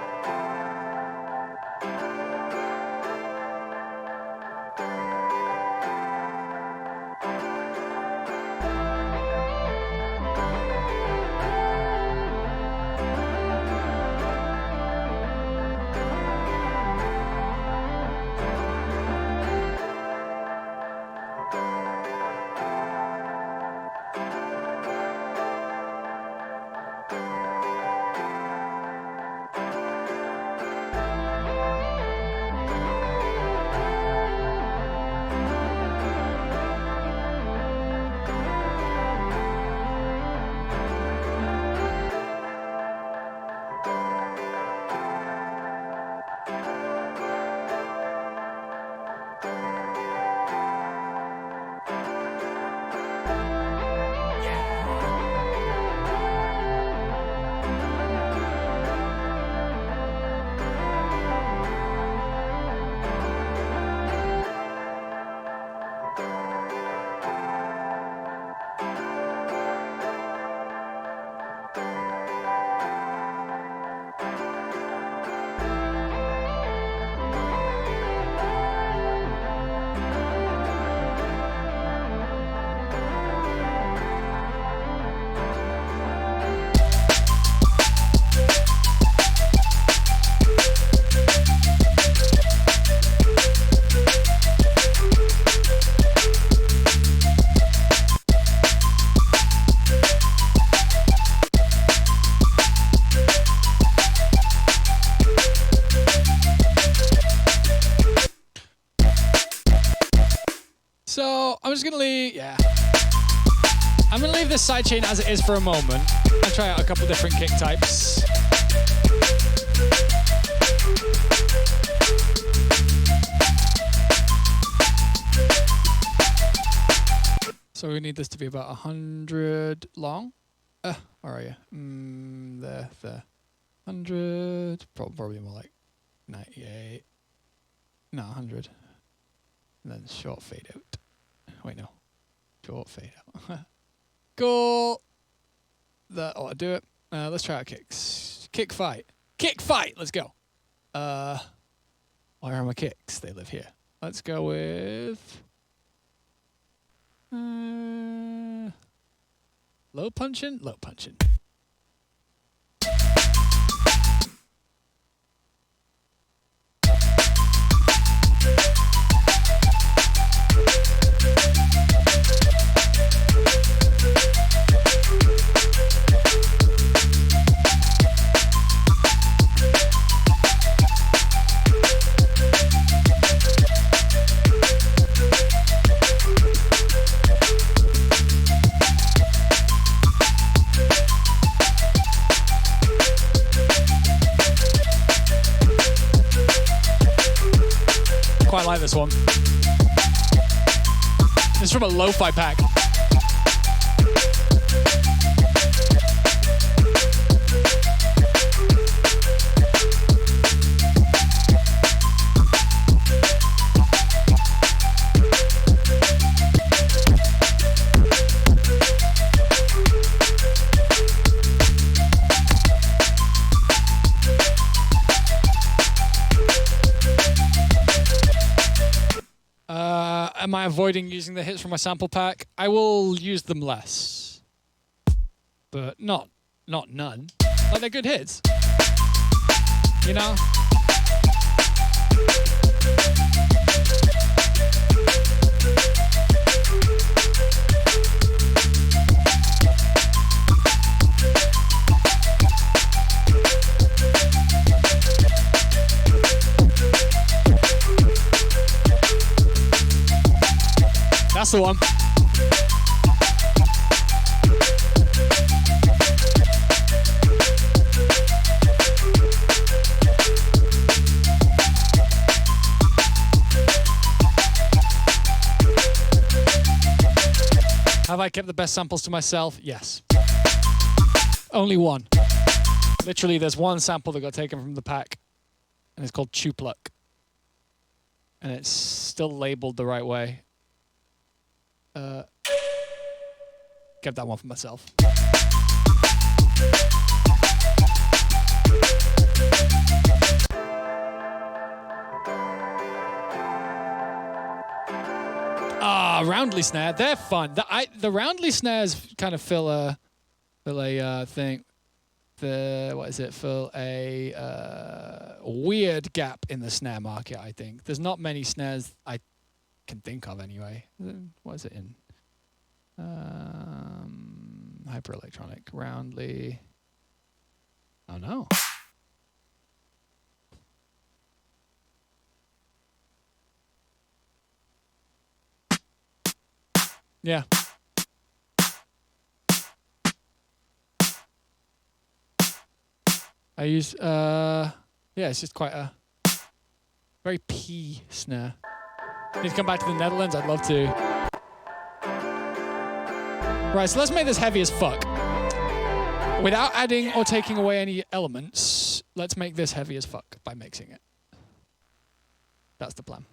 So I'm just gonna leave, I'm gonna leave this sidechain as it is for a moment and try out a couple different kick types. So we need this to be about 100 long. Where are you? There. 100, probably more like 98. No, 100. And then short fade out. Wait, no. Short fade out. Cool. That ought to do it. Let's try out kicks. Kick fight. Kick fight! Let's go. Where are my kicks? They live here. Let's go with... low punching? Low punching. Quite like this one. It's from a lo-fi pack. Am I avoiding using the hits from my sample pack? I will use them less, but not none. Like, they're good hits, you know? That's the one. Have I kept the best samples to myself? Yes. Only one. Literally, there's one sample that got taken from the pack, and it's called Chupluk. And it's still labeled the right way. Kept that one for myself. Roundly snare. They're fun. The roundly snares kind of fill a thing. Fill a weird gap in the snare market, I think. There's not many snares I can think of anyway. What is it in? Hyper electronic, roundly. Oh no. Yeah. I use it's just quite a very P snare. Need to come back to the Netherlands, I'd love to. Right, so let's make this heavy as fuck. Without adding or taking away any elements, let's make this heavy as fuck by mixing it. That's the plan.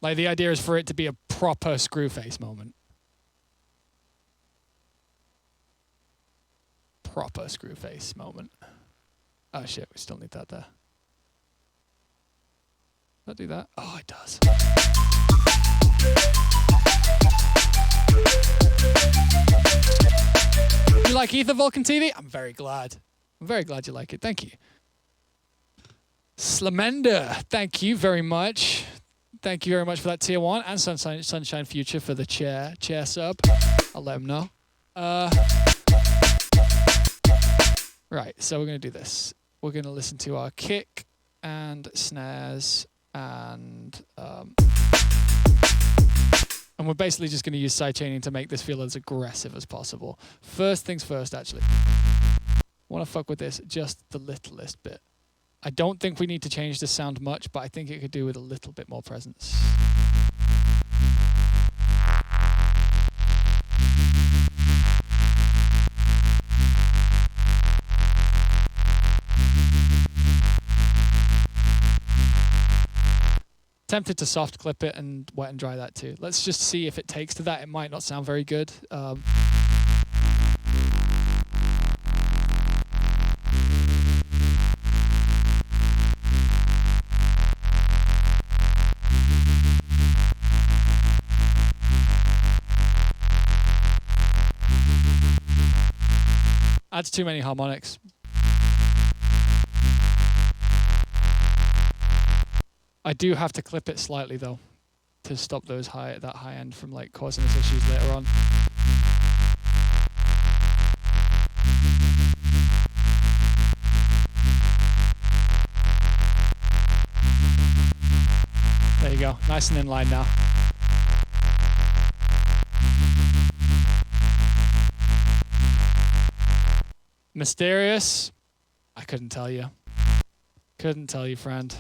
Like, the idea is for it to be a proper screw face moment. Proper screw face moment. Oh shit, we still need that there. Does that do that? Oh, it does. You like Ether Vulcan TV? I'm very glad. I'm very glad you like it. Thank you. Slamender, thank you very much. Thank you very much for that tier 1 and Sunshine Future for the chair sub. I'll let him know. Right, so we're going to do this. We're going to listen to our kick and snares and we're basically just going to use sidechaining to make this feel as aggressive as possible. First things first, actually. I want to fuck with this just the littlest bit. I don't think we need to change the sound much, but I think it could do with a little bit more presence. Tempted to soft clip it and wet and dry that too. Let's just see if it takes to that. It might not sound very good. Adds too many harmonics. I do have to clip it slightly though, to stop that high end from like causing us issues later on. There you go, nice and in line now. Mysterious? I couldn't tell you. Couldn't tell you, friend.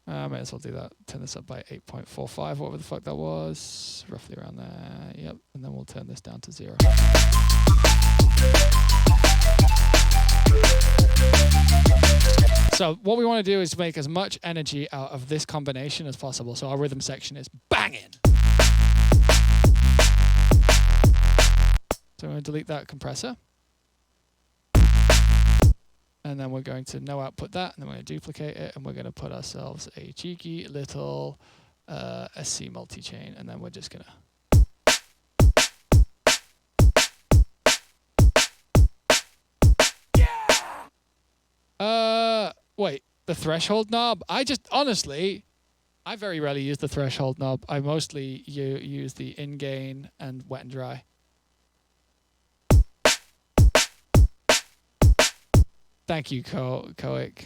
I might as well do that. Turn this up by 8.45, whatever the fuck that was. Roughly around there. Yep. And then we'll turn this down to 0. So what we want to do is make as much energy out of this combination as possible. So our rhythm section is banging. So I'm going to delete that compressor. And then we're going to no output that, and then we're going to duplicate it, and we're going to put ourselves a cheeky little SC multi-chain, and then we're just going to... Wait, the threshold knob? Honestly, I very rarely use the threshold knob. I mostly use the in-gain and wet and dry. Thank you, Coic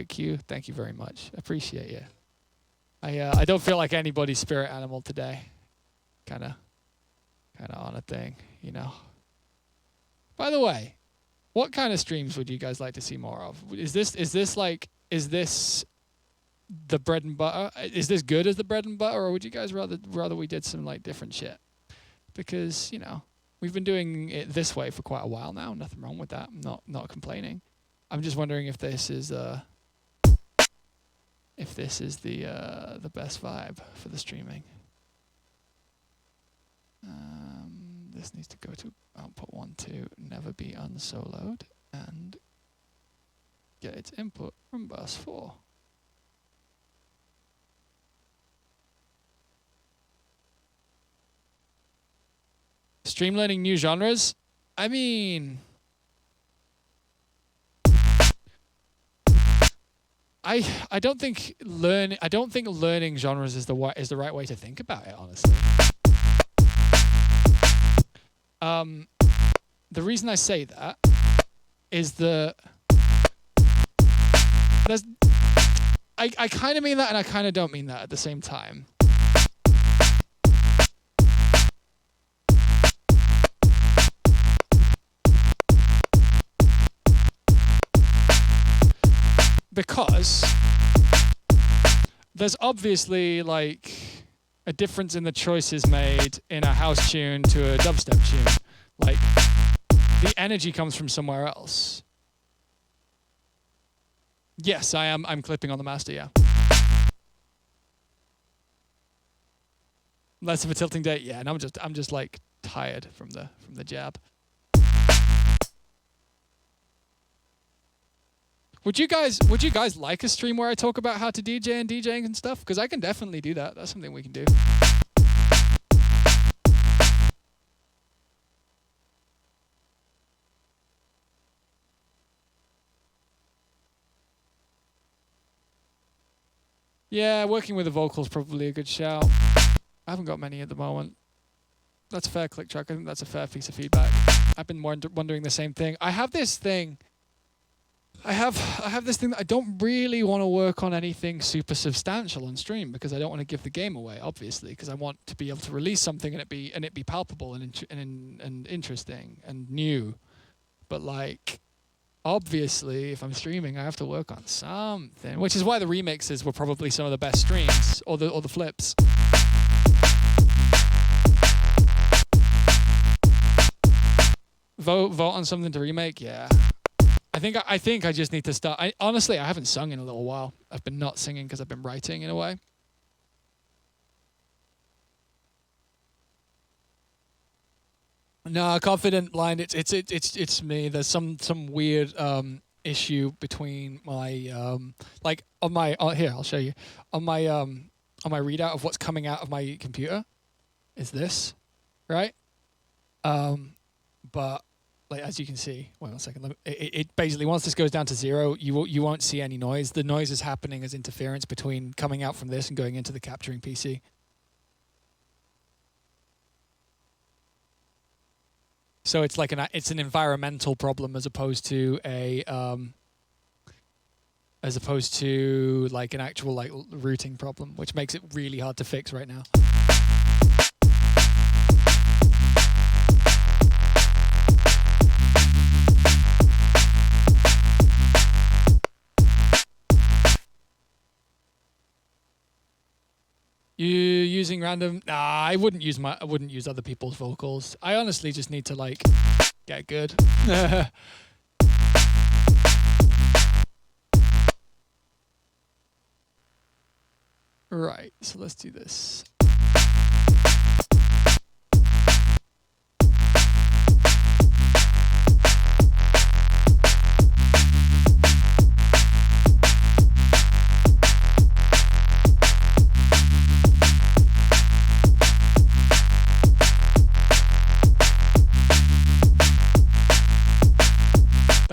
Q. Thank you very much. Appreciate you. I don't feel like anybody's spirit animal today. Kind of on a thing, you know. By the way, what kind of streams would you guys like to see more of? Is this the bread and butter? Is this good as the bread and butter, or would you guys rather we did some like different shit? Because, you know, we've been doing it this way for quite a while now. Nothing wrong with that. I'm not complaining. I'm just wondering if this is the best vibe for the streaming. This needs to go to output 1 to never be unsoloed and get its input from bus 4. Stream learning new genres? I mean, I don't think learning genres is the right way to think about it, honestly. The reason I say that is that I kind of mean that and I kind of don't mean that at the same time. Because there's obviously like a difference in the choices made in a house tune to a dubstep tune. Like, the energy comes from somewhere else. Yes, I am. I'm clipping on the master, yeah. Less of a tilting date, yeah. And I'm just like tired from the jab. Would you guys like a stream where I talk about how to DJ and DJing and stuff? Because I can definitely do that. That's something we can do. Yeah, working with the vocals probably a good shout. I haven't got many at the moment. That's a fair click track. I think that's a fair piece of feedback. I've been wondering the same thing. I have this thing that I don't really want to work on anything super substantial on stream because I don't want to give the game away, obviously, because I want to be able to release something and it be palpable and interesting and new. But like, obviously, if I'm streaming, I have to work on something, which is why the remixes were probably some of the best streams, or the flips. Vote on something to remake, yeah. I think I just need to start. Honestly, I haven't sung in a little while. I've been not singing because I've been writing in a way. No, confident blind. It's me. There's some weird issue between my like on my here. I'll show you on my readout of what's coming out of my computer. Is this right? But like as you can see, wait 1 second. It basically once this goes down to 0, you won't see any noise. The noise is happening as interference between coming out from this and going into the capturing PC. So it's like it's an environmental problem as opposed to like an actual like routing problem, which makes it really hard to fix right now. You using random? Nah, I wouldn't use other people's vocals. I honestly just need to like get good. Right, so let's do this.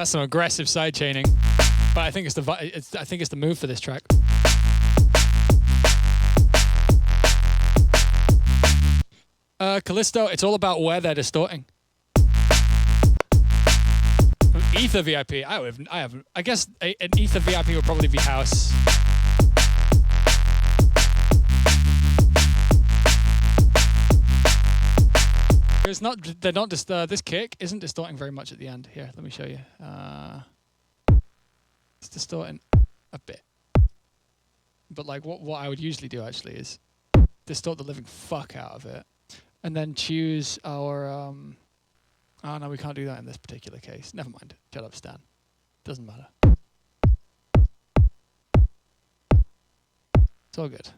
That's some aggressive side chaining, but I think it's the move for this track. Callisto, it's all about where they're distorting. Ether VIP, I guess an Ether VIP would probably be house. They're not just this kick isn't distorting very much at the end. Here, let me show you. It's distorting a bit, but like what I would usually do actually is distort the living fuck out of it, and then choose our. Oh no, we can't do that in this particular case. Never mind. Shut up, Stan. Doesn't matter. It's all good.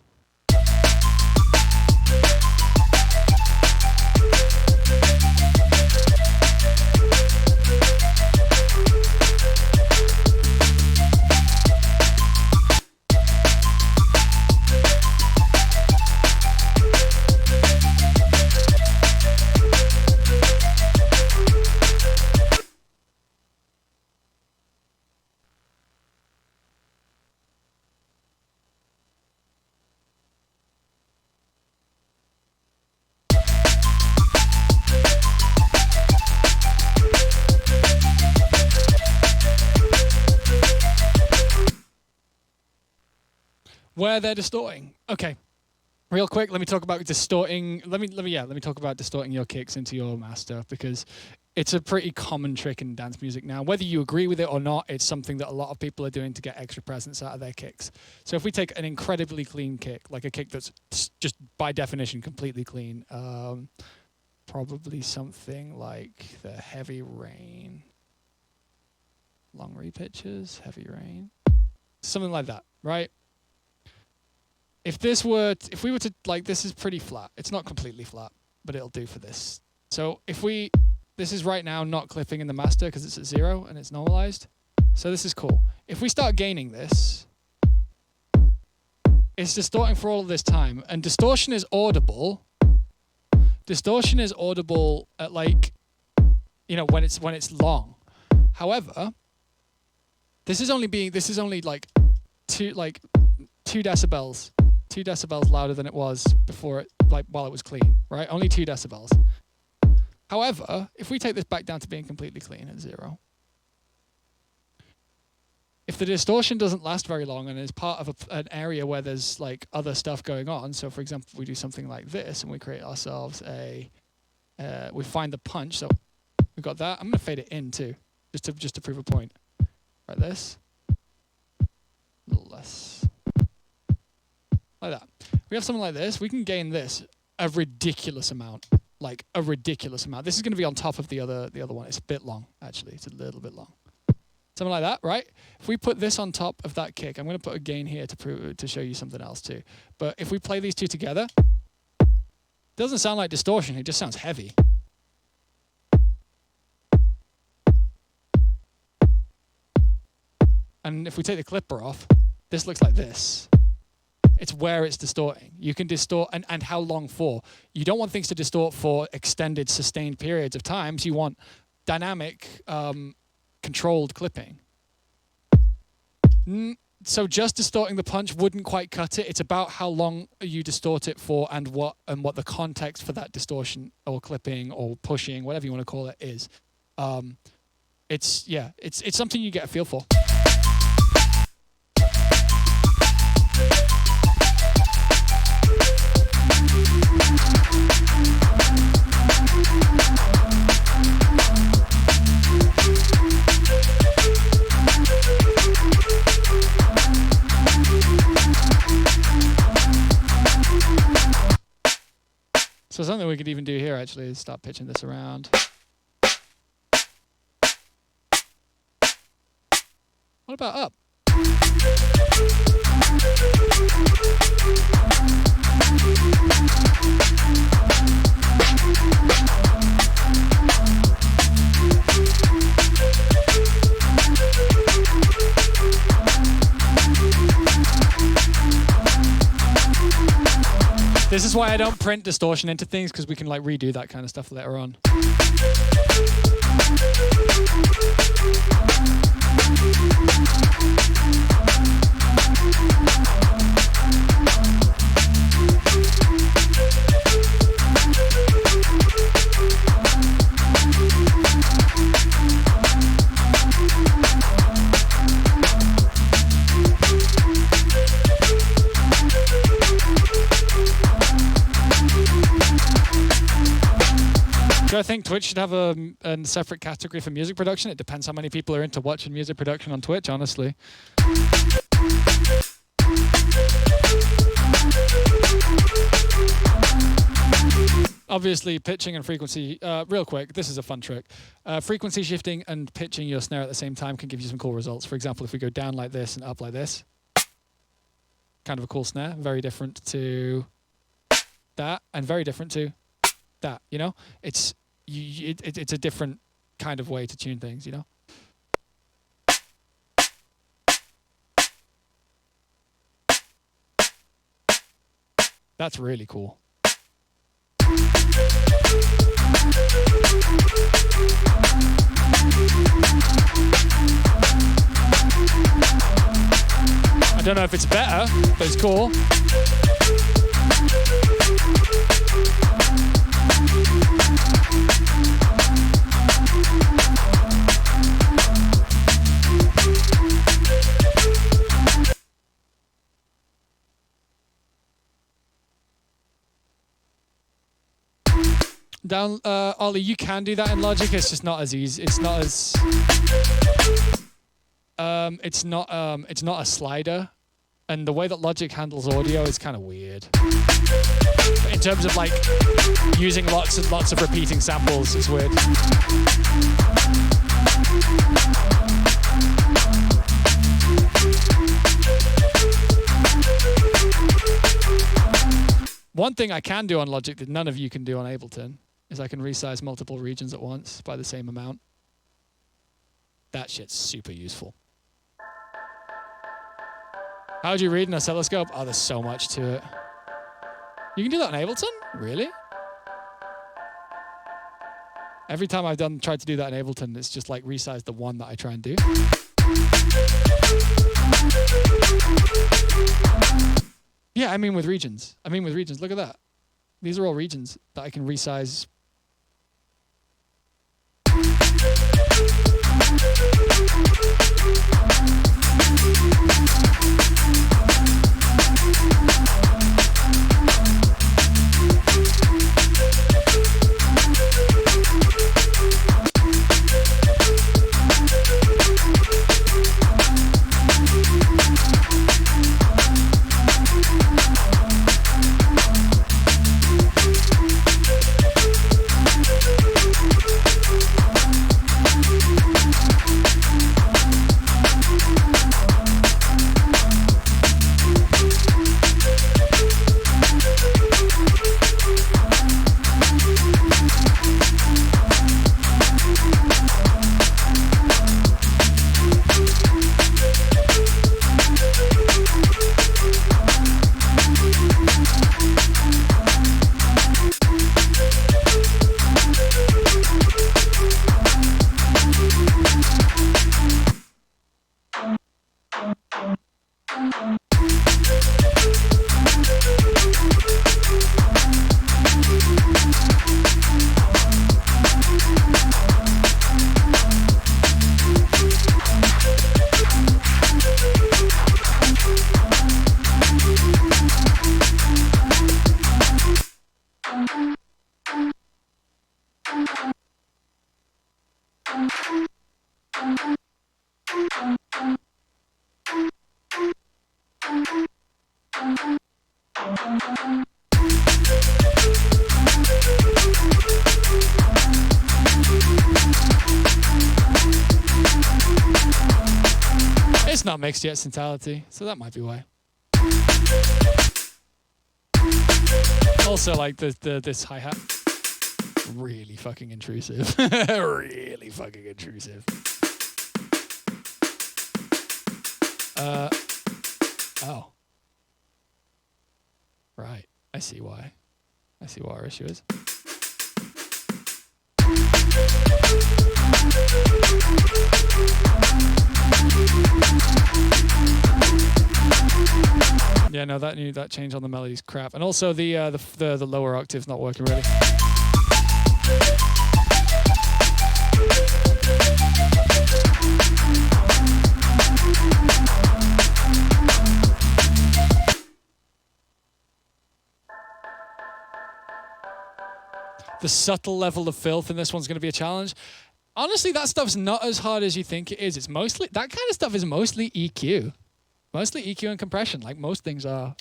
Where they're distorting. Okay, real quick, let me talk about distorting. Let me talk about distorting your kicks into your master, because it's a pretty common trick in dance music now. Whether you agree with it or not, it's something that a lot of people are doing to get extra presence out of their kicks. So if we take an incredibly clean kick, like a kick that's just by definition completely clean, probably something like the Heavy Rain, long repitches, Heavy Rain, something like that, right? If we were to, like, this is pretty flat. It's not completely flat, but it'll do for this. So this is right now not clipping in the master because it's at 0 and it's normalized. So this is cool. If we start gaining this, it's distorting for all of this time. And distortion is audible. Distortion is audible at, like, you know, when it's long. However, this is only like 2 decibels. 2 decibels louder than it was before it, like while it was clean, right? Only 2 decibels. However, if we take this back down to being completely clean at 0, if the distortion doesn't last very long and is part of an area where there's like other stuff going on, so for example, we do something like this and we create ourselves we find the punch, so we've got that. I'm going to fade it in too, just to prove a point. Like this, a little less. Like that. We have something like this. We can gain this a ridiculous amount, like a ridiculous amount. This is going to be on top of the other one. It's a bit long, actually. It's a little bit long. Something like that, right? If we put this on top of that kick, I'm going to put a gain here to show you something else too. But if we play these two together, it doesn't sound like distortion. It just sounds heavy. And if we take the clipper off, this looks like this. It's where it's distorting. You can distort, and how long for. You don't want things to distort for extended, sustained periods of times. You want dynamic, controlled clipping. So just distorting the punch wouldn't quite cut it. It's about how long you distort it for and what the context for that distortion or clipping or pushing, whatever you want to call it, is. It's something you get a feel for. So something we could even do here actually is start pitching this around. What about up? This is why I don't print distortion into things, because we can like redo that kind of stuff later on. Do I think Twitch should have a separate category for music production? It depends how many people are into watching music production on Twitch, honestly. Obviously, pitching and frequency, real quick, this is a fun trick. Frequency shifting and pitching your snare at the same time can give you some cool results. For example, if we go down like this and up like this, kind of a cool snare, very different to that, and very different to that, you know? It's a different kind of way to tune things, you know? That's really cool. I don't know if it's better, but it's cool. Down, Ollie, you can do that in Logic. It's just not as easy. It's not as. It's not a slider, and the way that Logic handles audio is kind of weird. But in terms of like using lots and lots of repeating samples, it's weird. One thing I can do on Logic that none of you can do on Ableton is I can resize multiple regions at once by the same amount. That shit's super useful. How do you read an oscilloscope? Oh, there's so much to it. You can do that on Ableton? Really? Every time I've tried to do that in Ableton, it's just like resize the one that I try and do. Yeah, I mean with regions. Look at that. These are all regions that I can resize. It's not mixed yet, Centality, so that might be why. Also, like this hi-hat, really fucking intrusive. Really fucking intrusive. Oh. Right. I see why. I see what our issue is. Yeah, no, that change on the melody's crap, and also the lower octave's not working really. The subtle level of filth in this one's going to be a challenge. Honestly, that stuff's not as hard as you think it is. It's mostly, that kind of stuff is mostly EQ. Mostly EQ and compression, like most things are.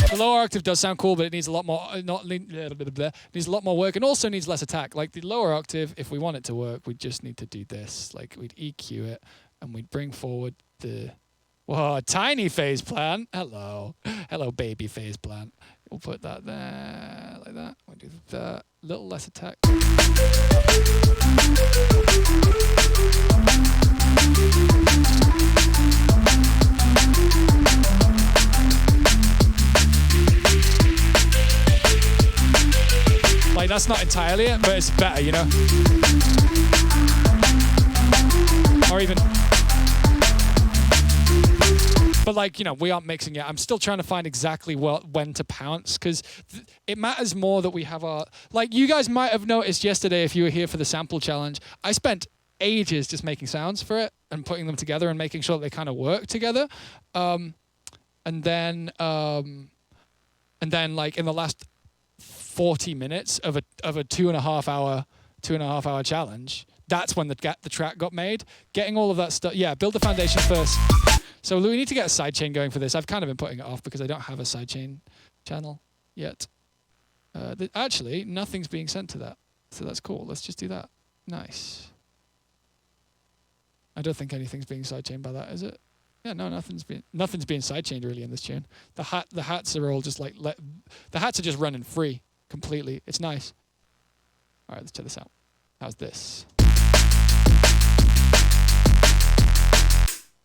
The lower octave does sound cool, but it needs a lot more, needs a lot more work, and also needs less attack. Like the lower octave, if we want it to work, we just need to do this. Like we'd EQ it, and we'd bring forward the, whoa, tiny phase plant. Hello, hello, baby phase plant. We'll put that there, like that. We'll do that, little less attack. Like that's not entirely it, but it's better, you know? Or even, but like, you know, we aren't mixing it. I'm still trying to find exactly when to pounce, because it matters more that we have our, like you guys might have noticed yesterday if you were here for the sample challenge, I spent ages just making sounds for it and putting them together and making sure that they kind of work together. And then like in the last 40 minutes of a 2.5 hour challenge, that's when the track got made. Getting all of that stuff, yeah, build the foundation first. So we need to get a sidechain going for this. I've kind of been putting it off because I don't have a sidechain channel yet. Actually, nothing's being sent to that, so that's cool. Let's just do that. Nice. I don't think anything's being sidechained by that, is it? Yeah, no, nothing's being sidechained really in this tune. The hats are all just like the hats are just running free completely. It's nice. All right, let's check this out. How's this?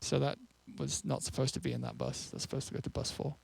So that was not supposed to be in that bus. That's supposed to go to bus 4.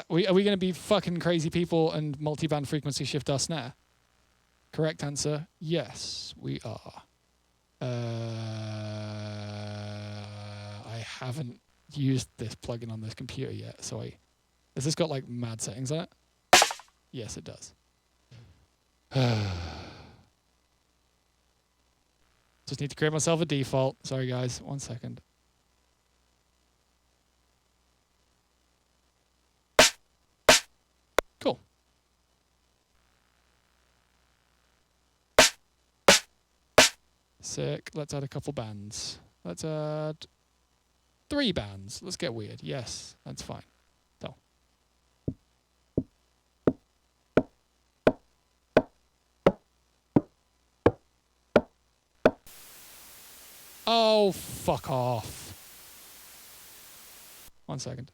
Are we gonna be fucking crazy people and multi-band frequency shift our snare? Correct answer, yes, we are. I haven't used this plugin on this computer yet, so has this got like mad settings on it? Yes, it does. Just need to create myself a default. Sorry guys, 1 second. Cool. Sick. Let's add a couple bands. Let's add 3 bands. Let's get weird. Yes, that's fine. So. Oh, fuck off. 1 second.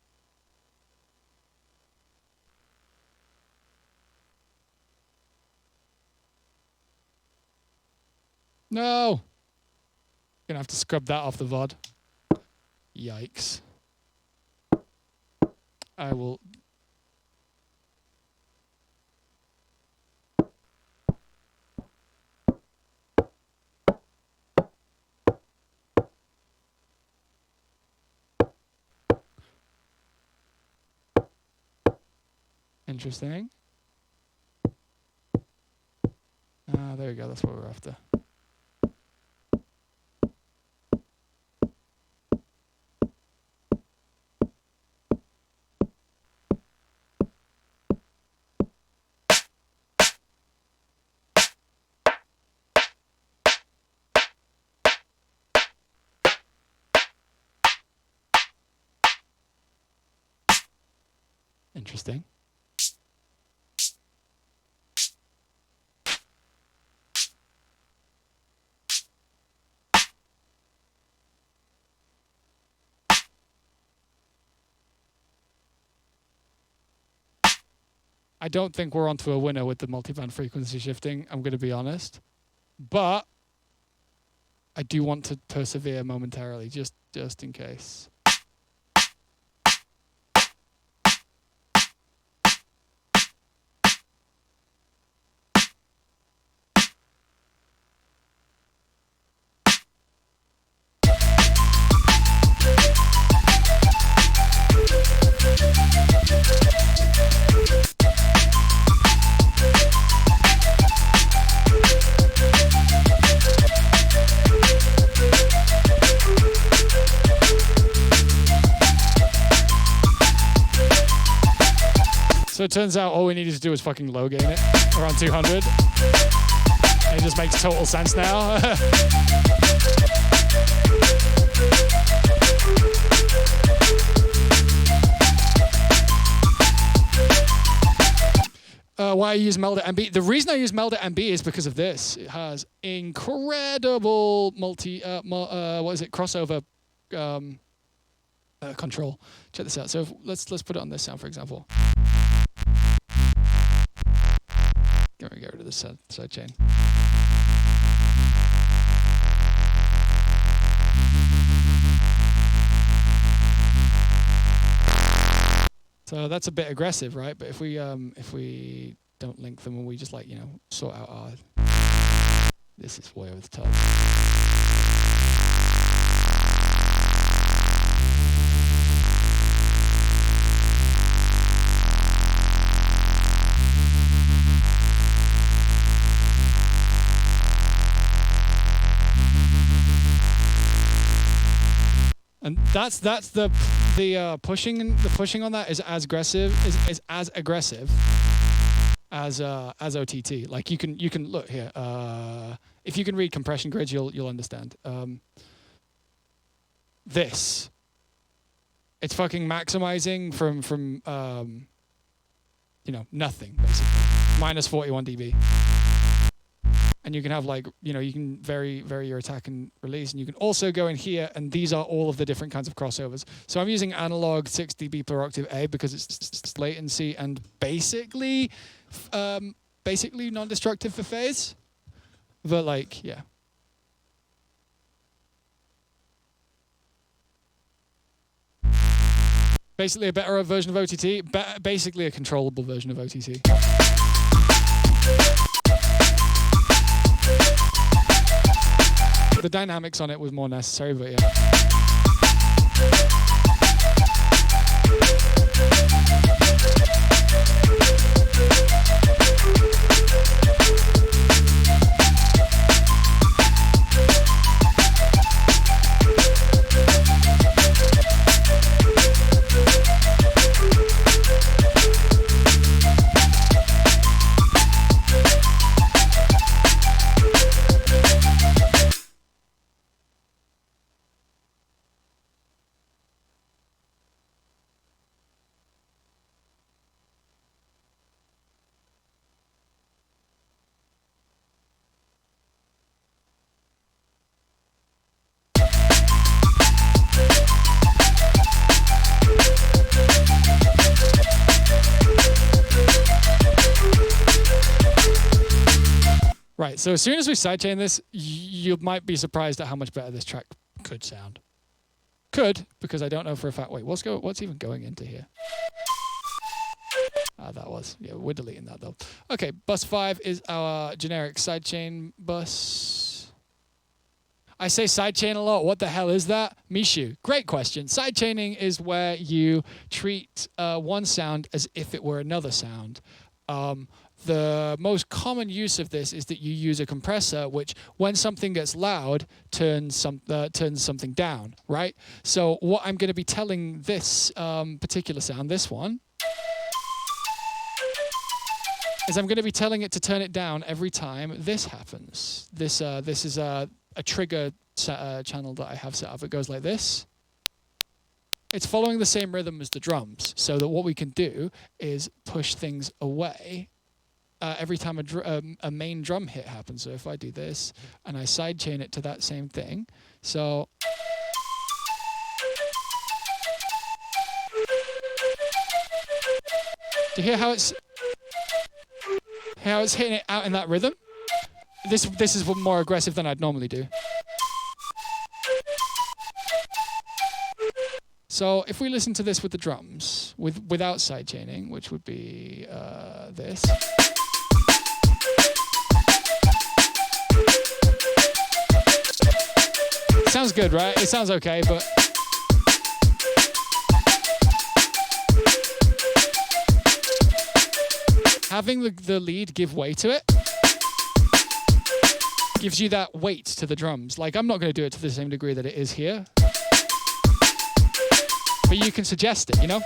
No! Gonna have to scrub that off the VOD. Yikes. I will... Interesting. There we go, that's what we're after. Interesting. I don't think we're onto a winner with the multiband frequency shifting, I'm going to be honest. But I do want to persevere momentarily, just in case. So it turns out all we needed to do was fucking low gain it around 200. And it just makes total sense now. Why I use Meld at MB? The reason I use Meld at MB is because of this. It has incredible crossover control. Check this out. So let's put it on this sound, for example. Get rid of the side chain. So that's a bit aggressive, right? But if we don't link them and we just sort out our, this is way over the top. And that's the pushing on that is as aggressive as OTT. Like you can look here. If you can read compression grids, you'll understand. This, it's fucking maximizing from nothing basically, minus 41 dB. And you can have you can vary your attack and release, and you can also go in here, and these are all of the different kinds of crossovers. So I'm using analog 6 dB per octave A because it's latency and basically non-destructive for phase. But yeah. Basically a better version of OTT, basically a controllable version of OTT. The dynamics on it was more necessary, but yeah. Right, so as soon as we sidechain this, you might be surprised at how much better this track could sound. Could, because I don't know for a fact. Wait, what's even going into here? That was. Yeah, we're deleting that though. Okay, bus 5 is our generic sidechain bus. I say sidechain a lot. What the hell is that? Mishu, great question. Sidechaining is where you treat one sound as if it were another sound. The most common use of this is that you use a compressor, which, when something gets loud, turns something down, right? So what I'm going to be telling this particular sound, this one, is I'm going to be telling it to turn it down every time this happens. This is a trigger channel that I have set up. It goes like this. it's following the same rhythm as the drums, so that what we can do is push things away every time a main drum hit happens. So if I do this and I sidechain it to that same thing, so do you hear how it's hitting it out in that rhythm? This is more aggressive than I'd normally do. So if we listen to this with the drums, without sidechaining, which would be this. Sounds good, right? It sounds okay, but having the lead give way to it gives you that weight to the drums. Like, I'm not going to do it to the same degree that it is here, but you can suggest it, you know?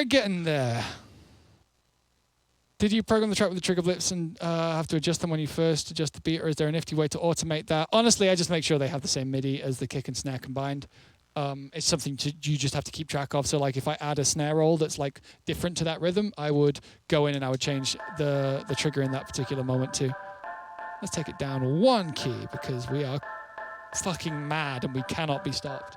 Getting there. Did you program the track with the trigger blips and have to adjust them when you first adjust the beat, or is there a nifty way to automate that? Honestly, I just make sure they have the same MIDI as the kick and snare combined. It's something you just have to keep track of. So like if I add a snare roll that's like different to that rhythm, I would go in and I would change the trigger in that particular moment too. Let's take it down one key because we are fucking mad and we cannot be stopped.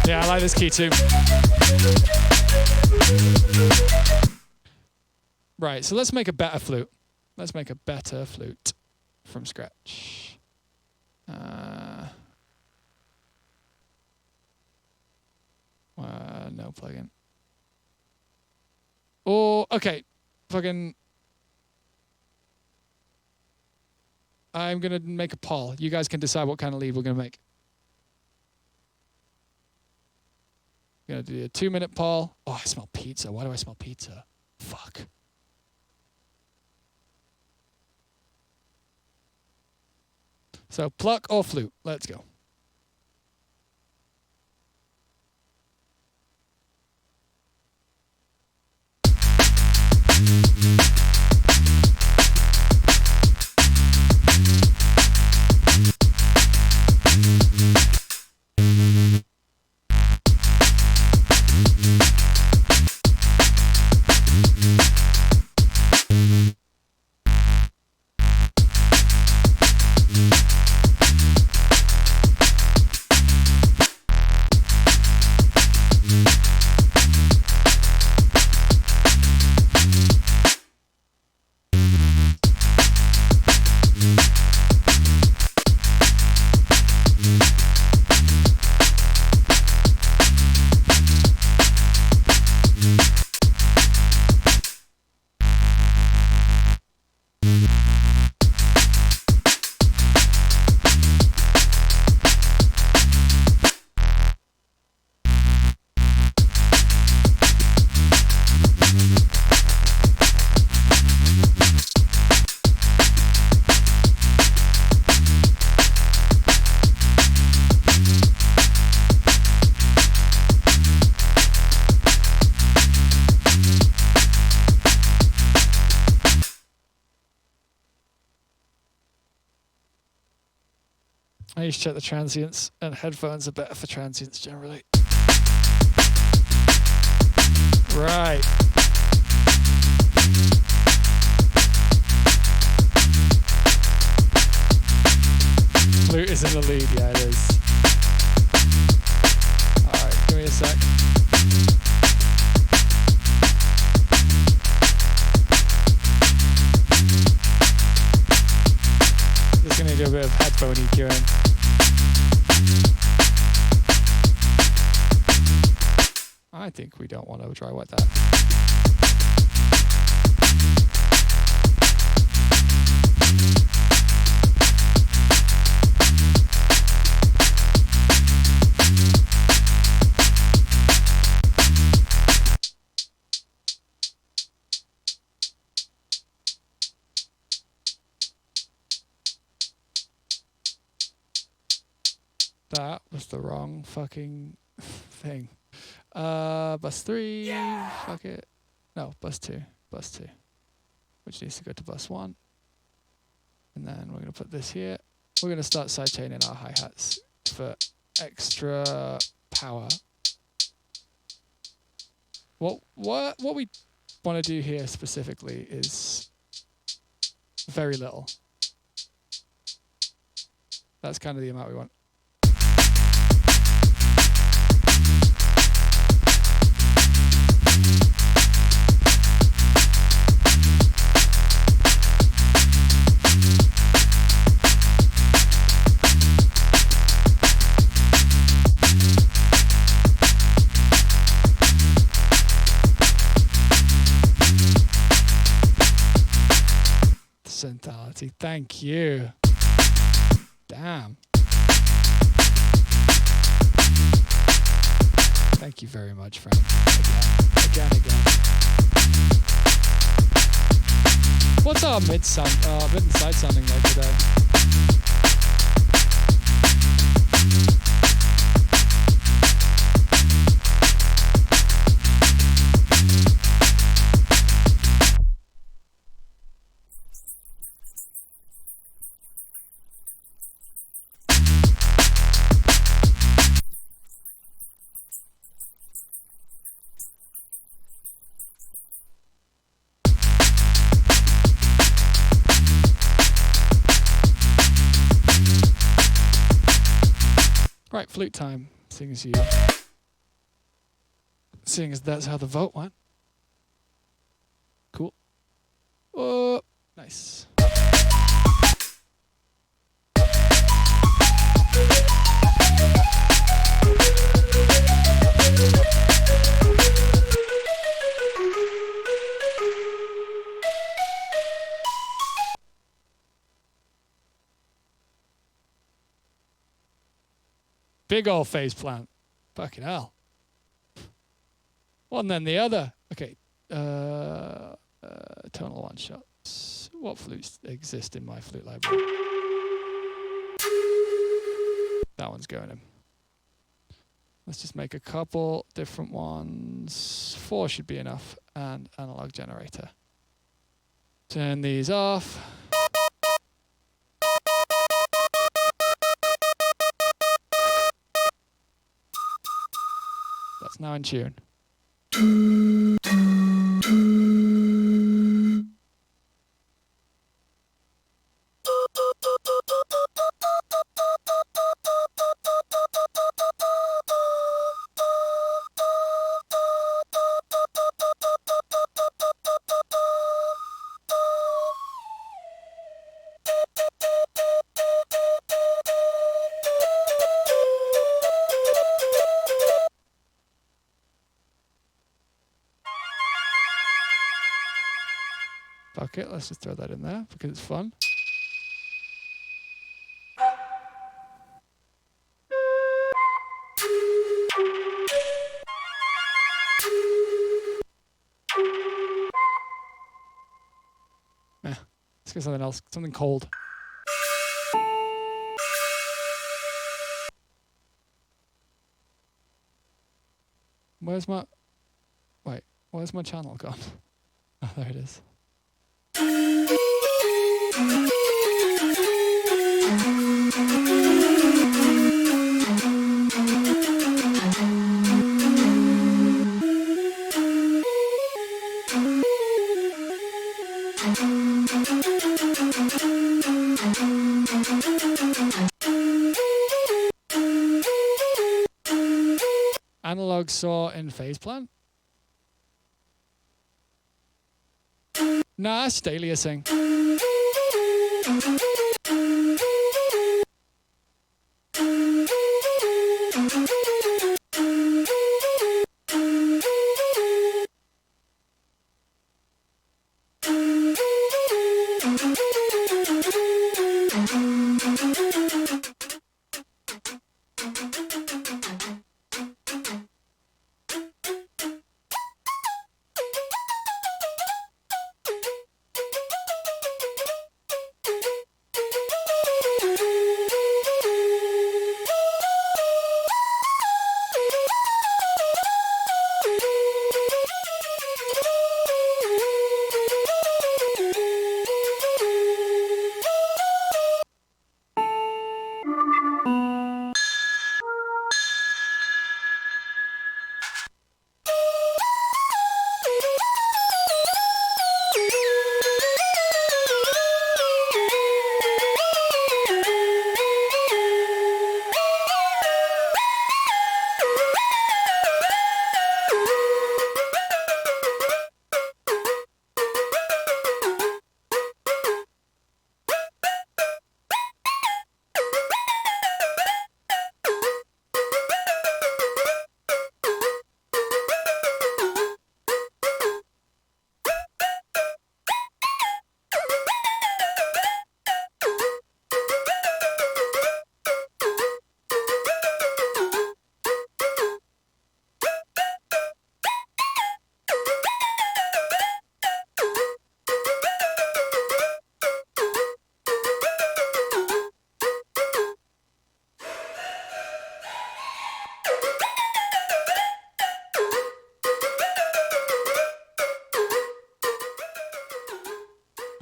Yeah, I like this key too. Right, so let's make a better flute. Let's make a better flute from scratch. No plugin. Oh, okay. Fucking. I'm going to make a poll. You guys can decide what kind of lead we're going to make. I'm going to do a 2-minute poll. Oh, I smell pizza. Why do I smell pizza? Fuck. So pluck or flute. Let's go. I need to check the transients, and headphones are better for transients generally. Right. Flute is in the lead, yeah, it is. Alright, give me a sec. Just gonna do a bit of headphone EQing. I think we don't want to dry wet that. That was the wrong fucking thing. Bus 3, fuck it. No, bus 2, which needs to go to bus 1. And then we're going to put this here. We're going to start sidechaining our hi-hats for extra power. What we want to do here specifically is very little. That's kind of the amount we want. Centality, thank you. Damn. Thank you very much, friend. Again. What's our mid and side sounding like today? Right, flute time, seeing as that's how the vote went. Cool. Oh, nice. Big old face plant. Fucking hell. One then the other. Okay. Tonal one shots. What flutes exist in my flute library? That one's going in. Let's just make a couple different ones. 4 should be enough. And analog generator. Turn these off. That's now in tune. Fuck it, let's just throw that in there because it's fun. Let's get something else, something cold. Where's my channel gone? Oh, there it is. dog saw in Faceplant? Nah, that's aliasing.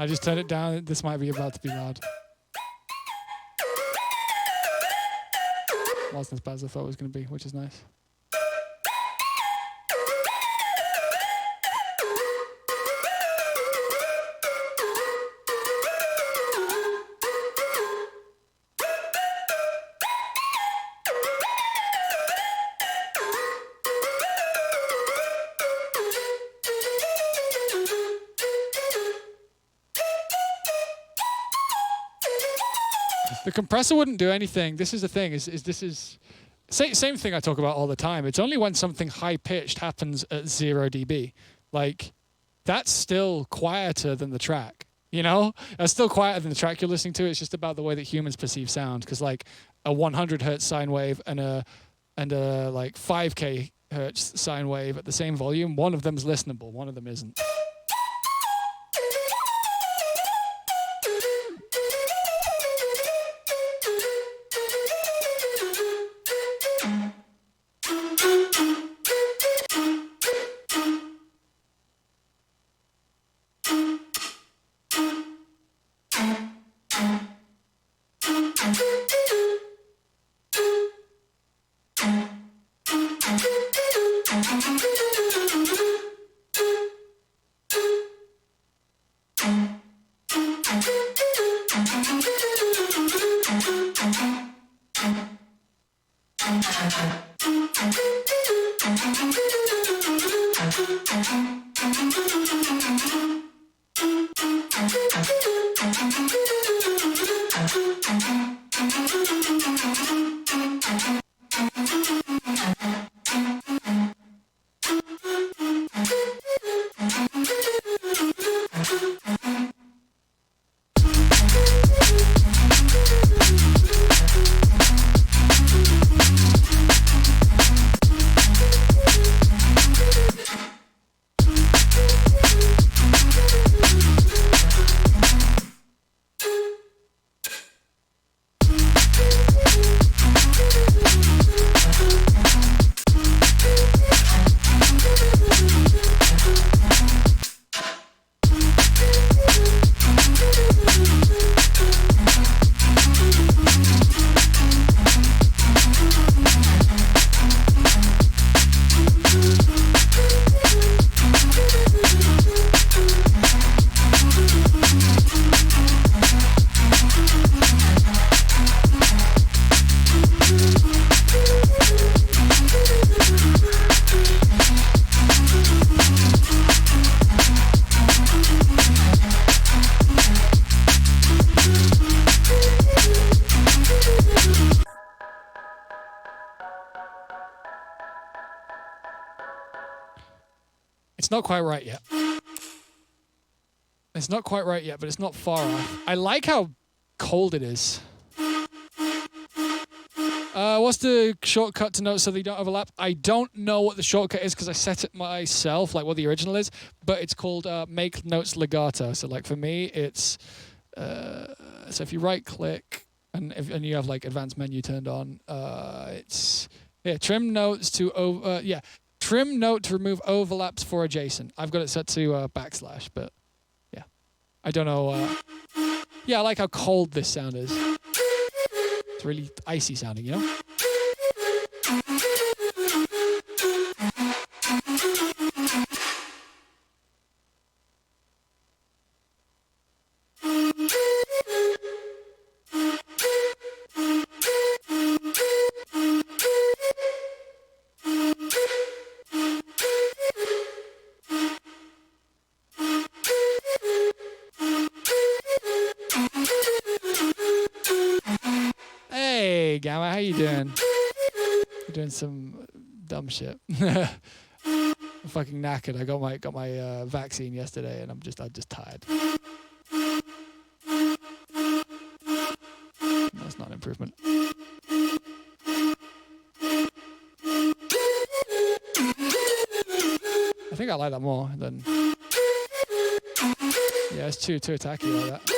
I just turned it down. This might be about to be loud. Wasn't as bad as I thought it was going to be, which is nice. The compressor wouldn't do anything. This is the thing. Same thing I talk about all the time. It's only when something high pitched happens at 0 dB. Like, that's still quieter than the track. You know, that's still quieter than the track you're listening to. It's just about the way that humans perceive sound. Because like a 100 hertz sine wave and a like 5k hertz sine wave at the same volume, one of them's listenable, one of them isn't. It's not quite right yet. It's not quite right yet, but it's not far off. I like how cold it is. What's the shortcut to notes so they don't overlap? I don't know what the shortcut is because I set it myself, like what the original is, but it's called make notes legato. So like for me, it's, so if you right click and you have like advanced menu turned on, it's, trim notes to, trim note to remove overlaps for adjacent. I've got it set to backslash, but yeah. I don't know. Yeah, I like how cold this sound is. It's really icy sounding, you know? Hey, Gamma, how you doing? You're doing some dumb shit. I'm fucking knackered. I got my vaccine yesterday, and I'm just tired. That's not an improvement. I think I like that more than. Yeah, it's too attacky like that.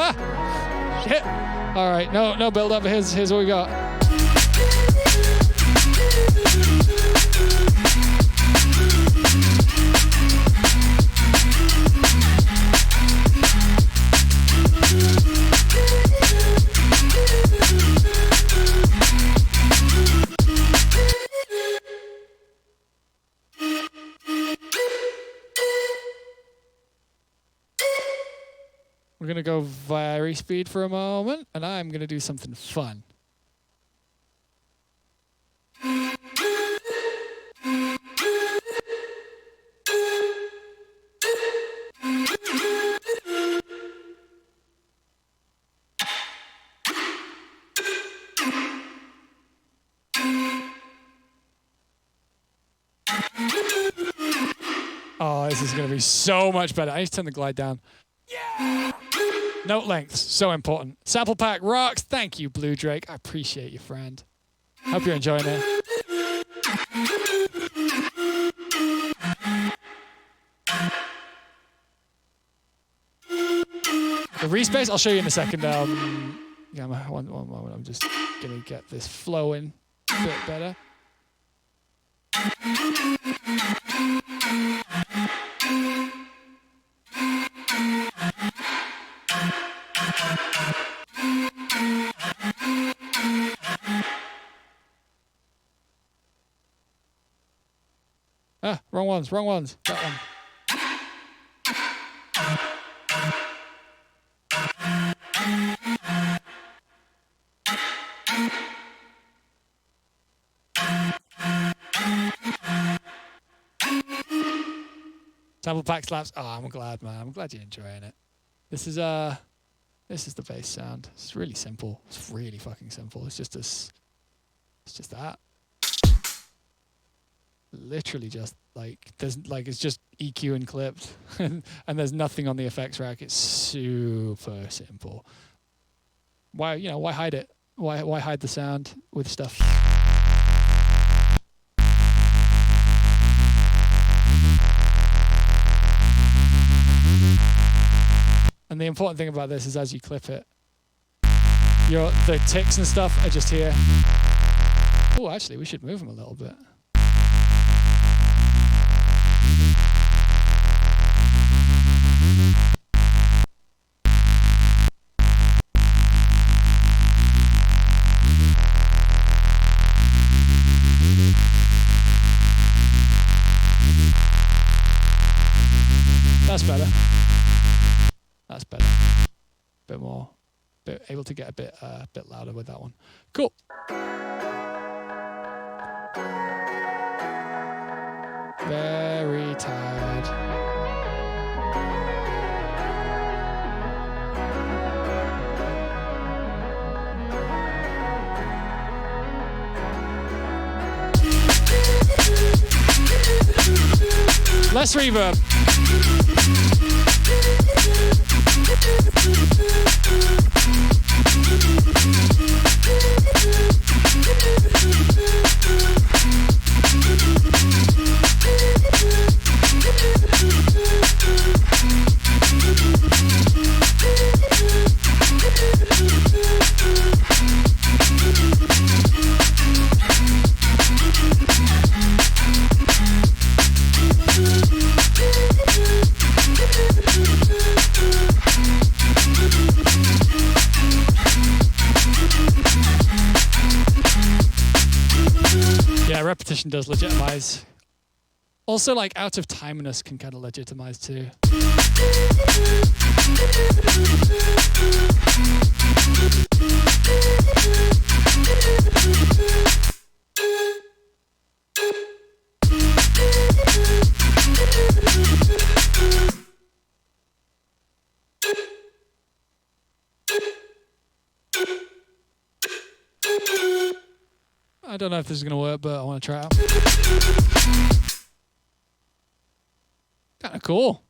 Ah! Shit! Alright, no build up. Here's what we got. We're going to go very speed for a moment, and I'm going to do something fun. Oh, this is going to be so much better. I need to turn the glide down. Yeah! Note lengths, so important. Sample pack rocks. Thank you, Blue Drake. I appreciate you, friend. Hope you're enjoying it. The respace, I'll show you in a second. Yeah, one moment. I'm just going to get this flowing a bit better. Ah, wrong ones. That one. Sample pack slaps. Oh, I'm glad, man. I'm glad you're enjoying it. This is the bass sound. It's really simple. It's really fucking simple. It's just this. It's just that. Literally just it's just EQ and clipped, and there's nothing on the effects rack. It's super simple. Why hide it? Why hide the sound with stuff? And the important thing about this is as you clip it, the ticks and stuff are just here. Oh, actually, we should move him a little bit. That's better. That's better. Bit more. Bit able to get a bit louder with that one. Cool. Very tired. Less reverb. Yeah, repetition does legitimize. Also, like, out of timeness can kind of legitimize too. I don't know if this is going to work, but I want to try it out. Kind of cool.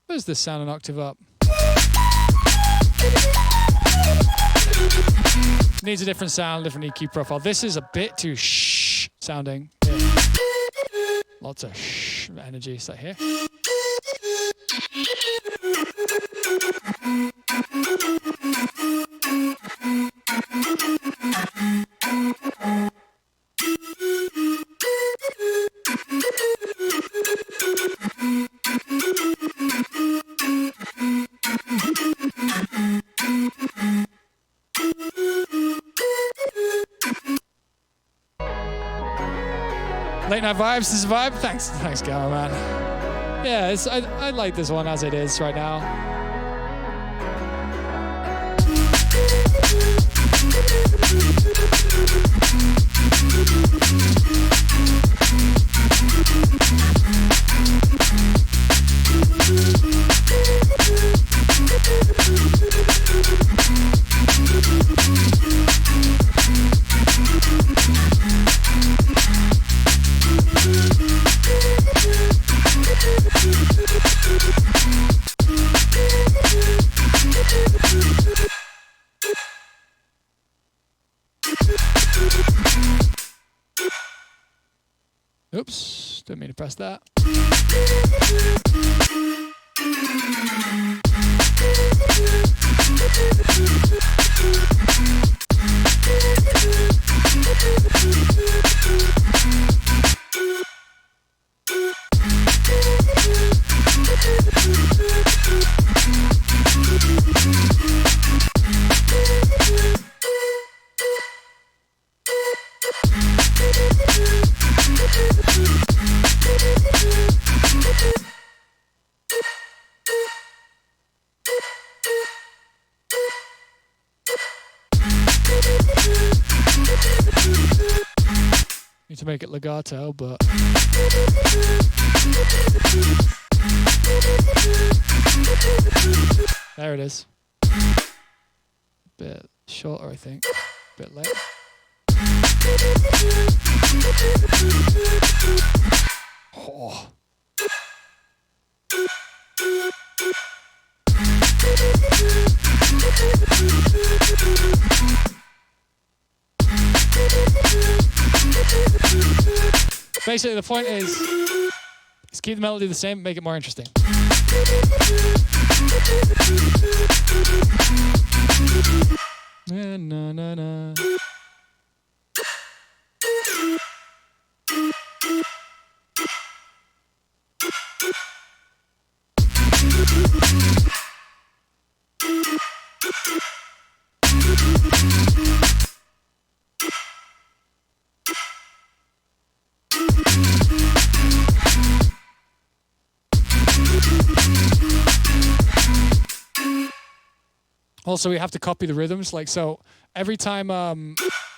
Where's this sound an octave up? Needs a different sound, different EQ profile. This is a bit too shh sounding. Yeah. Lots of shh energy. Is that here? Late night vibes, this is a vibe. Thanks, Gara, man. Yeah, I like this one as it is right now. Oops, didn't mean to press that. Need to make it legato, but there it is. Bit shorter, I think. Bit late. Oh. basically the point is keep the melody the same, make it more interesting. Na, na, na, na. Also, we have to copy the rhythms, like so. Every time,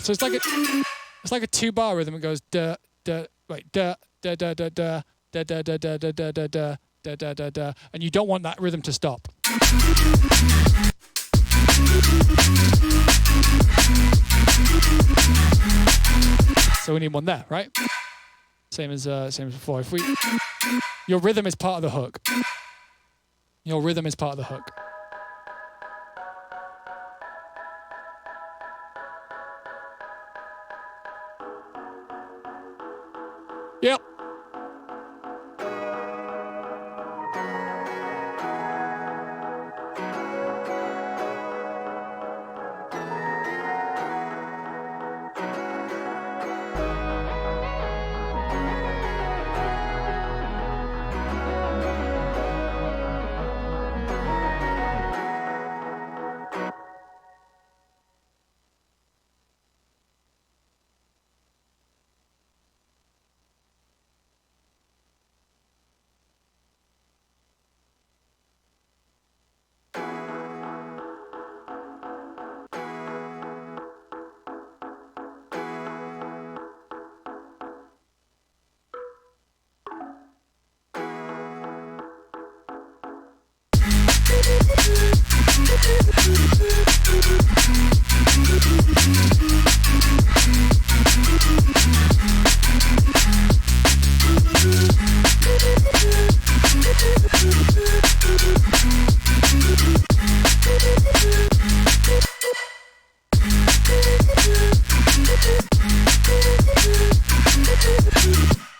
so it's like a 2-bar rhythm. It goes da da wait da da da da da da da da da da da da da da da da da, and you don't want that rhythm to stop. So we need one there, right? Same as before. If your rhythm is part of the hook. Your rhythm is part of the hook. Yep.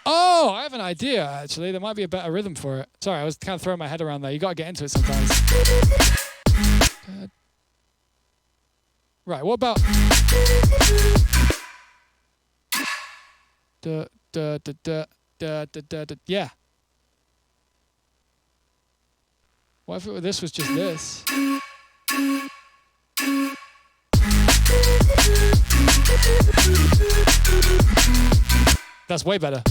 Oh, I have an idea, actually. There might be a better rhythm for it. Sorry, I was kind of throwing my head around there. You got to get into it sometimes. Right, what about... Yeah. What if this was just this? That's way better.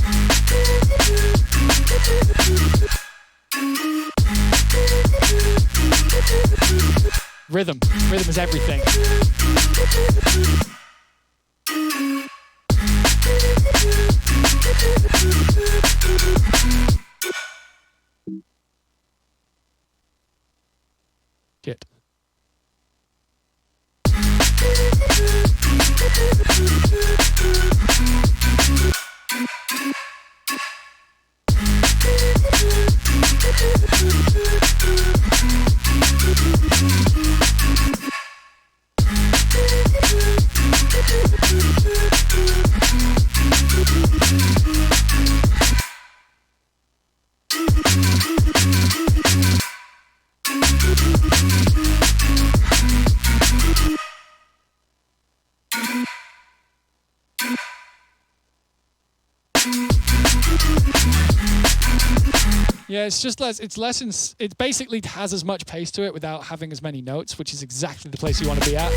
Rhythm. Rhythm is everything. Shit. Yeah, it's just less. It's less. It basically has as much pace to it without having as many notes, which is exactly the place you want to be at.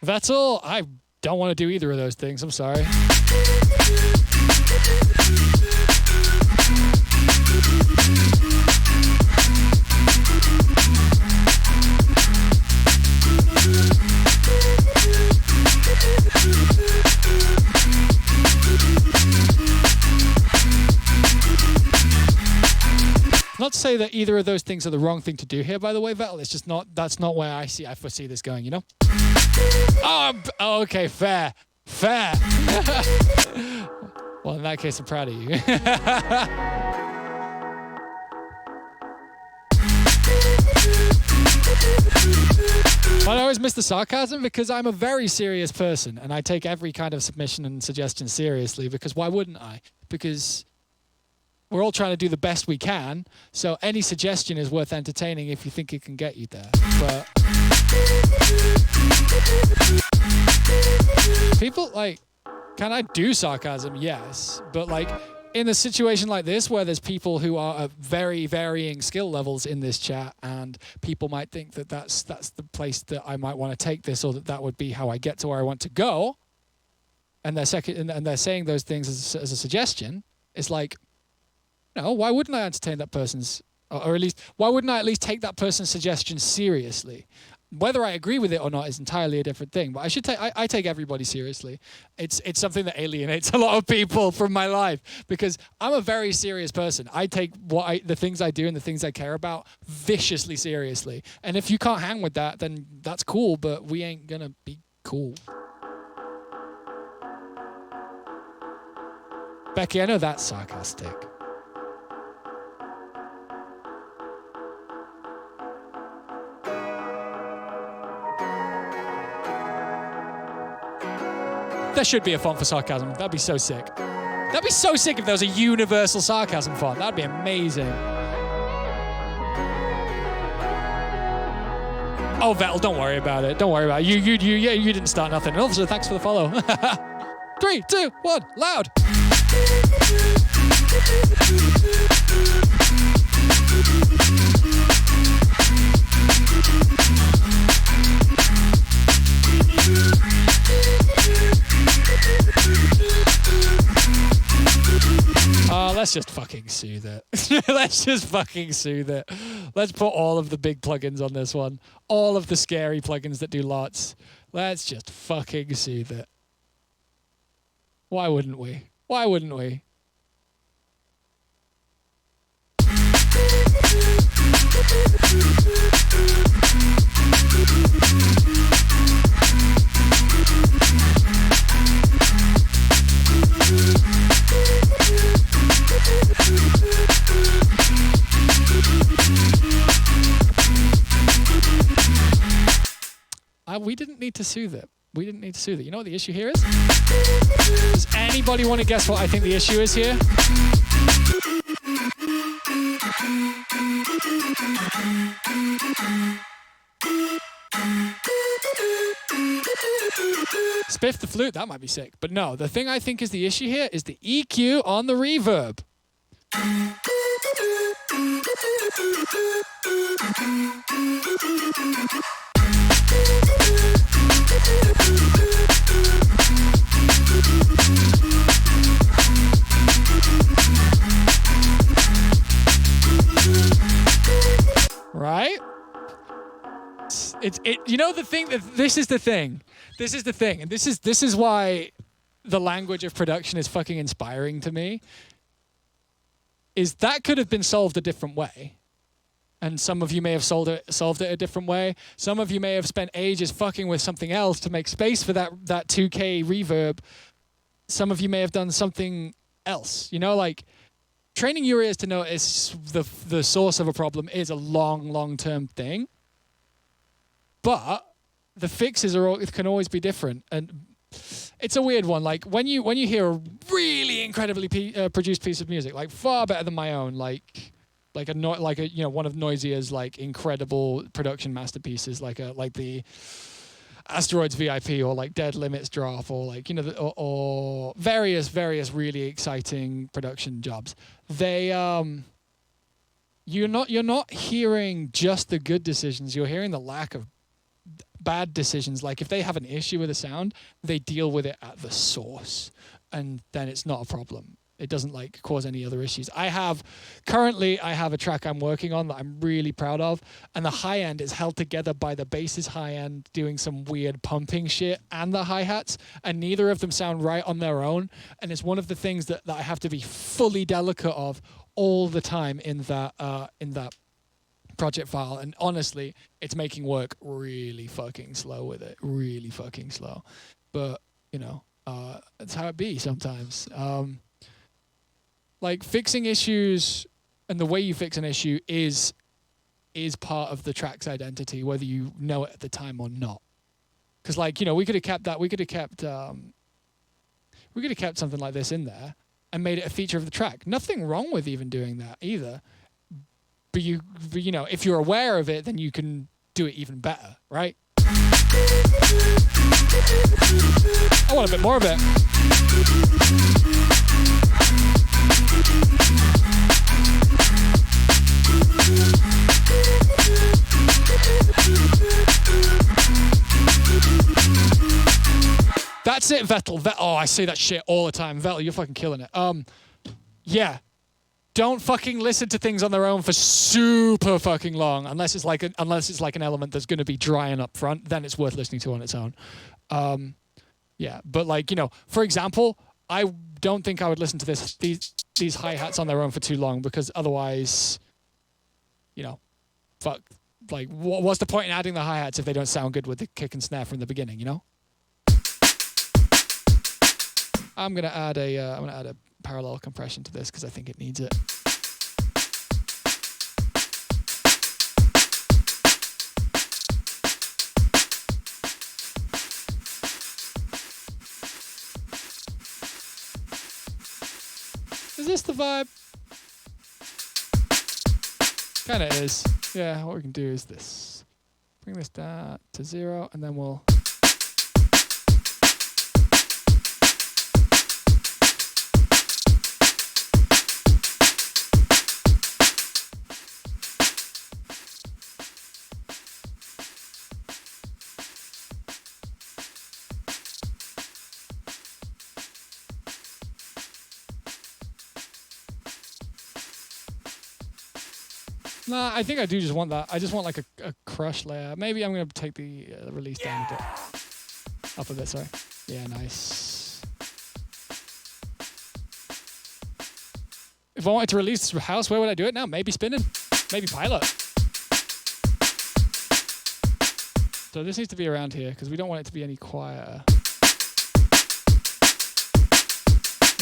That's all. I don't want to do either of those things. I'm sorry. not to say that either of those things are the wrong thing to do here, by the way, Vettel. It's just not, that's not where I foresee this going, you know? Oh, okay, fair. Well, in that case, I'm proud of you. But I always miss the sarcasm because I'm a very serious person and I take every kind of submission and suggestion seriously, because why wouldn't I? Because we're all trying to do the best we can, so any suggestion is worth entertaining if you think it can get you there. But people, like, can I do sarcasm? Yes. But, like, in a situation like this where there's people who are at very varying skill levels in this chat, and people might think that that's the place that I might want to take this, or that would be how I get to where I want to go, and they're saying those things as a suggestion, it's like, no, why wouldn't I entertain that person's, or at least, why wouldn't I at least take that person's suggestion seriously? Whether I agree with it or not is entirely a different thing. But I take everybody seriously. It's something that alienates a lot of people from my life, because I'm a very serious person. I take the things I do and the things I care about viciously seriously. And if you can't hang with that, then that's cool, but we ain't gonna be cool. Becky, I know that's sarcastic. There should be a font for sarcasm. That'd be so sick. That'd be so sick if there was a universal sarcasm font. That'd be amazing. Oh, Vettel, don't worry about it. Don't worry about it. You didn't start nothing. And officer, thanks for the follow. 3, 2, 1, loud. Let's just fucking soothe it. Let's just fucking soothe it. Let's put all of the big plugins on this one. All of the scary plugins that do lots. Let's just fucking soothe it. Why wouldn't we? Why wouldn't we? We didn't need to soothe it. We didn't need to soothe it. You know what the issue here is? Does anybody want to guess what I think the issue is here? Spiff the flute, that might be sick. But no, the thing I think is the issue here is the EQ on the reverb. Right? You know, the thing that this is the thing, and this is why the language of production is fucking inspiring to me, is that could have been solved a different way. And some of you may have solved it a different way. Some of you may have spent ages fucking with something else to make space for that 2K reverb. Some of you may have done something else. You know, like, training your ears to notice the source of a problem is a long-term thing. But the fixes can always be different. And it's a weird one. Like, when you hear a really incredibly produced piece of music, like far better than my own, like one of Noisier's like incredible production masterpieces, like the Asteroids VIP or like Dead Limits Drop, or like, you know, or various really exciting production jobs. They you're not hearing just the good decisions. You're hearing the lack of bad decisions. Like, if they have an issue with a sound, they deal with it at the source, and then it's not a problem. It doesn't like cause any other issues. Currently I have a track I'm working on that I'm really proud of, and the high end is held together by the bass's high end doing some weird pumping shit and the hi-hats, and neither of them sound right on their own. And it's one of the things that I have to be fully delicate of all the time in that project file, and honestly, it's making work really fucking slow with it. Really fucking slow. But, you know, that's how it be sometimes. Like, fixing issues and the way you fix an issue is part of the track's identity, whether you know it at the time or not. Because, like, you know, we could have kept that. We could have kept something like this in there and made it a feature of the track. Nothing wrong with even doing that either. But you know, if you're aware of it, then you can do it even better, right? I want a bit more of it. That's it, Vettel. Oh, I say that shit all the time. Vettel, you're fucking killing it. Yeah. Don't fucking listen to things on their own for super fucking long, unless it's like an element that's going to be drying up front. Then it's worth listening to on its own. Yeah, but like, you know, for example, I don't think I would listen to these hi-hats on their own for too long, because otherwise, you know, fuck. Like, what's the point in adding the hi-hats if they don't sound good with the kick and snare from the beginning? You know. I'm gonna add a parallel compression to this because I think it needs it. Is this the vibe? Kinda is. Yeah, what we can do is this. Bring this down to 0, and then we'll... Nah, I think I do just want that. I just want like a crush layer. Maybe I'm going to take the release down a bit. Up a bit, sorry. Yeah, nice. If I wanted to release this house, where would I do it now? Maybe spinning. Maybe pilot. So this needs to be around here because we don't want it to be any quieter.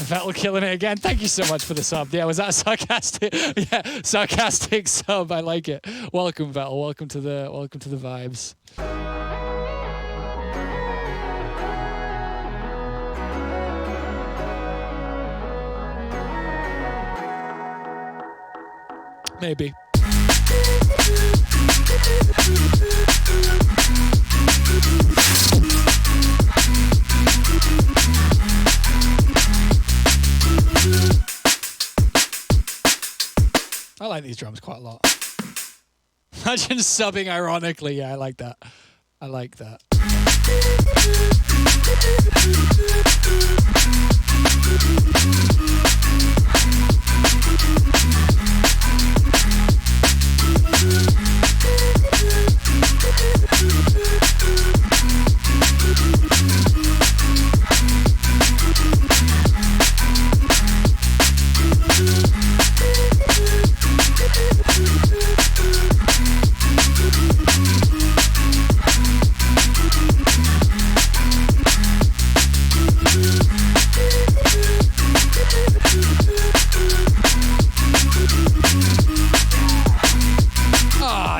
Vettel killing it again. Thank you so much for the sub. Yeah, was that sarcastic? Yeah, sarcastic sub. I like it. Welcome, Vettel. Welcome to the vibes. Maybe. I like these drums quite a lot. Imagine subbing ironically. Yeah, I like that. I like that.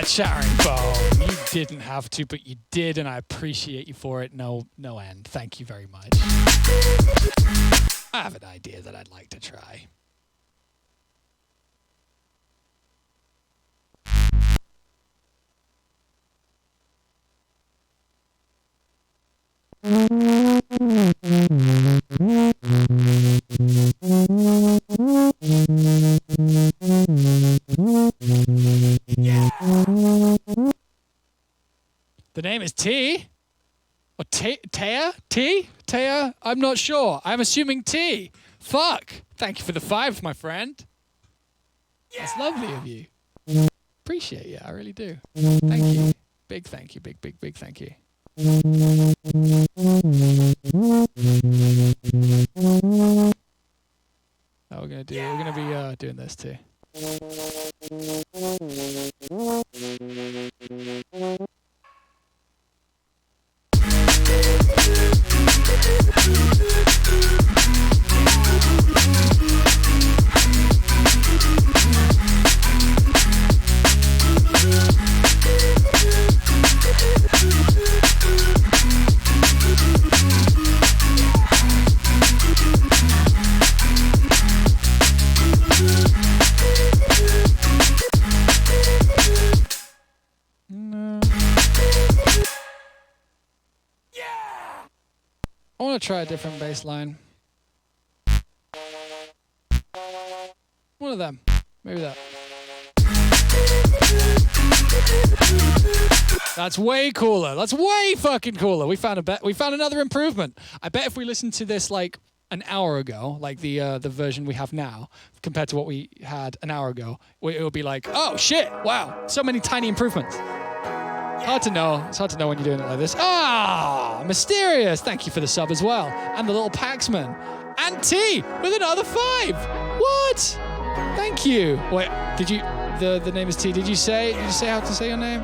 Sharon Bone, you didn't have to, but you did, and I appreciate you for it. No end. Thank you very much. I have an idea that I'd like to try. The name is T? Or Taya? T? Taya? I'm not sure. I'm assuming T. Fuck. Thank you for the 5, my friend. That's lovely of you. Appreciate it. I really do. Thank you. Big thank you. Big thank you. we're gonna do. We're gonna be doing this too. I want to try a different bass line. One of them. Maybe that. That's way cooler. That's way fucking cooler. We found another improvement. I bet if we listened to this like an hour ago, like the version we have now, compared to what we had an hour ago, it would be like, oh shit, wow, so many tiny improvements. Hard to know. It's hard to know when you're doing it like this. Ah, Mysterious. Thank you for the sub as well. And the little Paxman. And T with another 5. What? Thank you. Wait, did you, the name is T. Did you say how to say your name?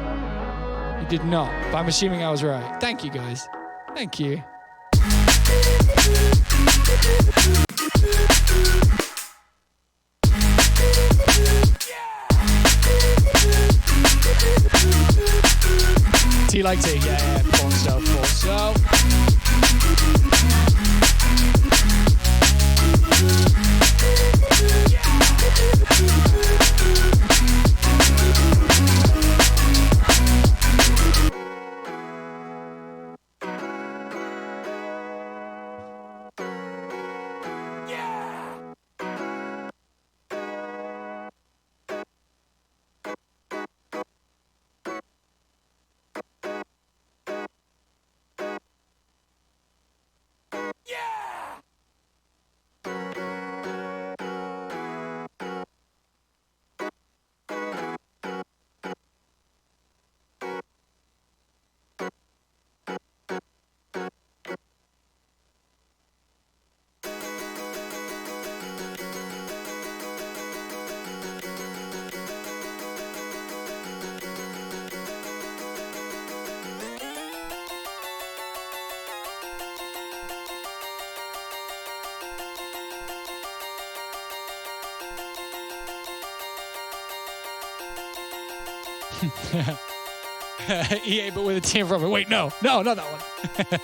You did not, but I'm assuming I was right. Thank you guys. Thank you. T like T, yeah, thought so. EA, but with a team from it. Wait, no, not that one.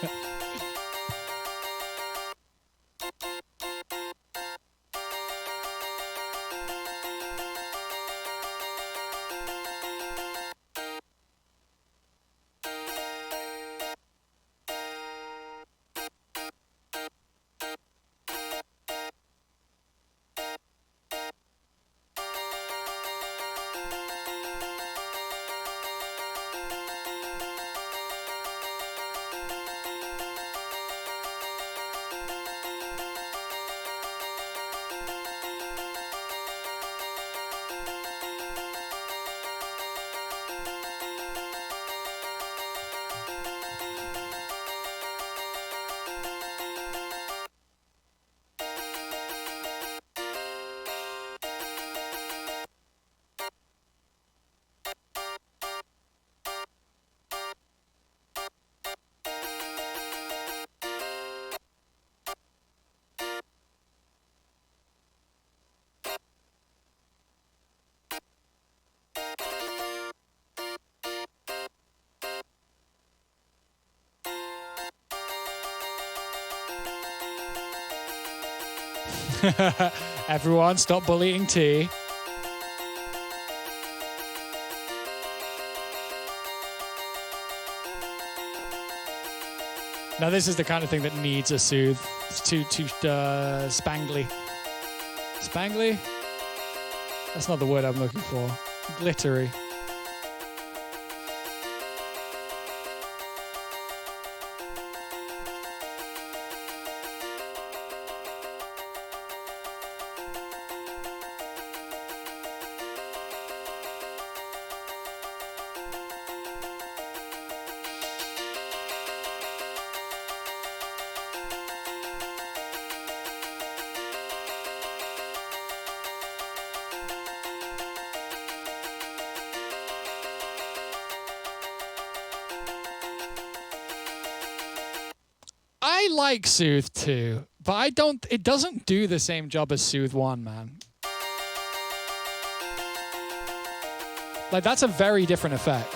Everyone, stop bullying T. Now this is the kind of thing that needs a soothe. It's too spangly. Spangly? That's not the word I'm looking for. Glittery. like Soothe 2, but I don't. It doesn't do the same job as Soothe 1, man. Like, that's a very different effect.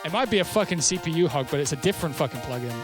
It might be a fucking CPU hog, but it's a different fucking plugin.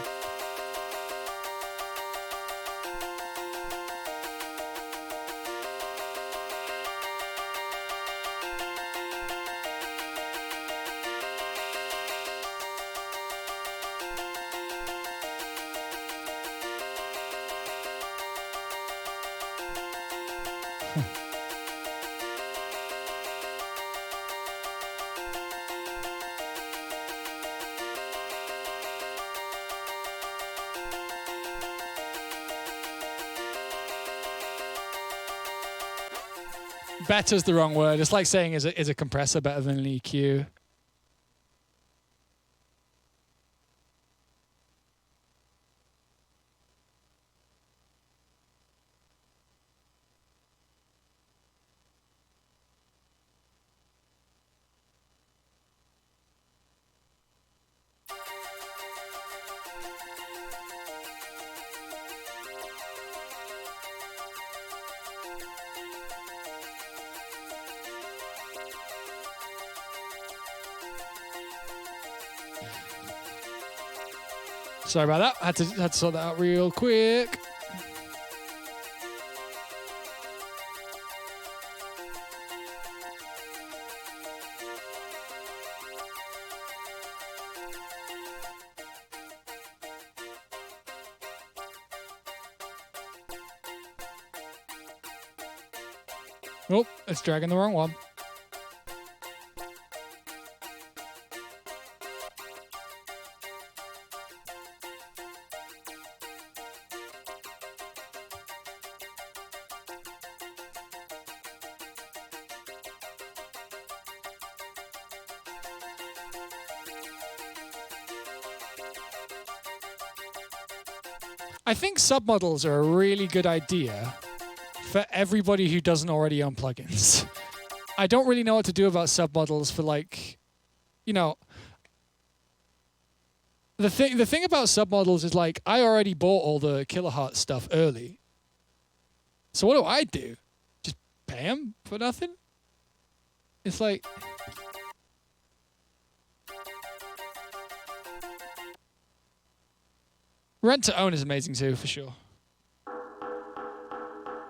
Better's the wrong word. It's like saying is a compressor better than an EQ? Sorry about that. Had to sort that out real quick. Oh, it's dragging the wrong one. I think submodels are a really good idea for everybody who doesn't already own plugins. I don't really know what to do about submodels for, like, you know, the thing about submodels is, like, I already bought all the kilohertz stuff early. So what do? Just pay them for nothing? It's like... Rent to own is amazing too, for sure.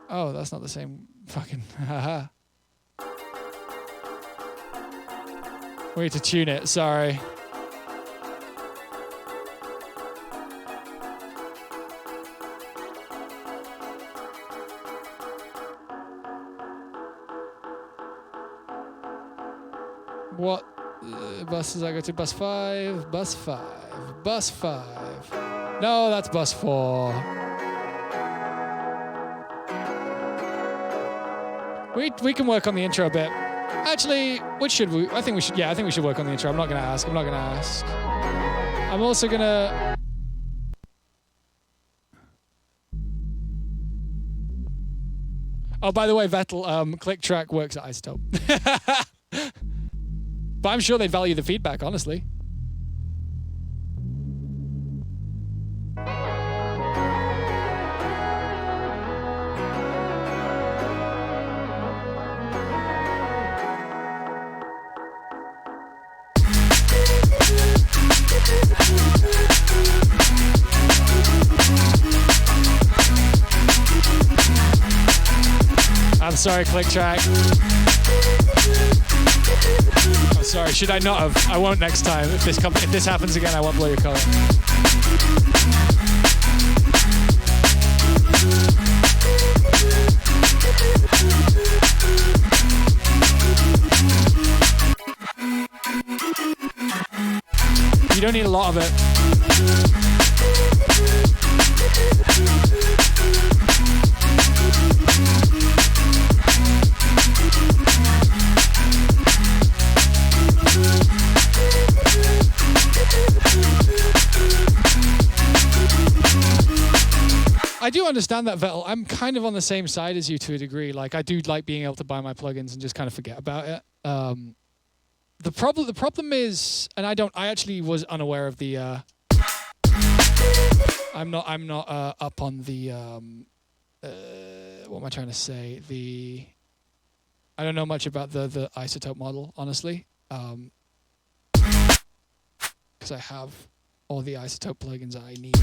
Oh, that's not the same fucking... Haha. We need to tune it, sorry. What buses I go to? Bus 5, bus 5, bus 5. No, that's bus 4. We can work on the intro a bit. Actually, which should we? I think we should. Yeah, I think we should work on the intro. I'm not gonna ask. I'm also gonna. Oh, by the way, Vettel, click track works at Isotope. But I'm sure they'd value the feedback, honestly. I'm sorry, click track. I'm sorry, should I not have? I won't next time. If this happens again, I won't blow your cover. You don't need a lot of it. I do understand that, Vettel. I'm kind of on the same side as you to a degree. Like, I do like being able to buy my plugins and just kind of forget about it. The problem is, and I actually was unaware of the I'm not up on the what am I trying to say? I don't know much about the isotope model, honestly. Because I have all the isotope plugins I need.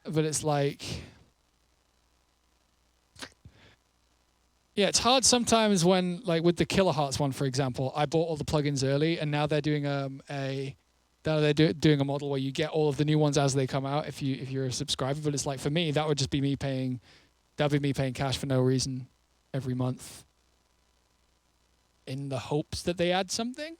But it's like, yeah, it's hard sometimes when, like with the Kilohertz one, for example, I bought all the plugins early, and now they're doing doing a model where you get all of the new ones as they come out if you're a subscriber. But it's like, for me, that would just be me paying cash for no reason every month in the hopes that they add something.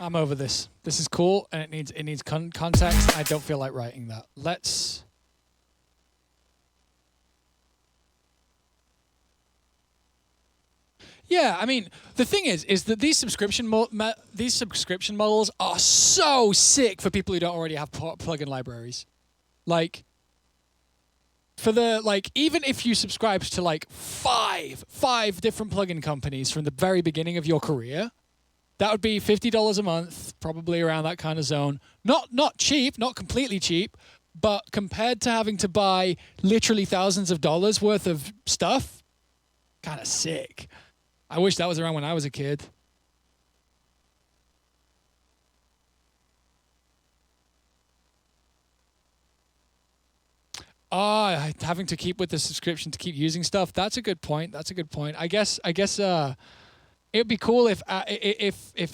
I'm over this. This is cool, and it needs context. I don't feel like writing that. Let's. Yeah, I mean, the thing is that these subscription models are so sick for people who don't already have plugin libraries. Like, even if you subscribe to like five different plugin companies from the very beginning of your career, that would be $50 a month, probably around that kind of zone. Not cheap, not completely cheap, but compared to having to buy literally thousands of dollars worth of stuff, kind of sick. I wish that was around when I was a kid. Having to keep with the subscription to keep using stuff. That's a good point. I guess it would be cool if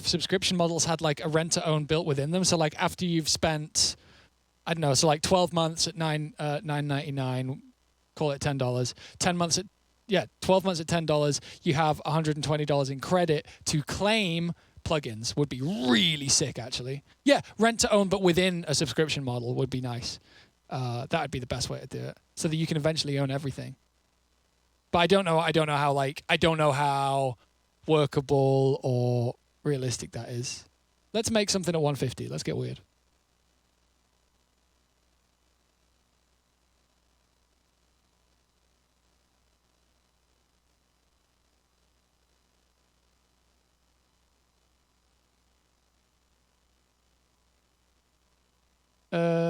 subscription models had like a rent to own built within them. So like after you've spent, I don't know, so like 12 months at $9.99, call it $10. 10 months at 12 months at $10, you have $120 in credit to claim plugins. Would be really sick, actually. Yeah, rent to own, but within a subscription model would be nice. That would be the best way to do it, so that you can eventually own everything. But I don't know how workable or realistic that is. Let's make something at 150. Let's get weird.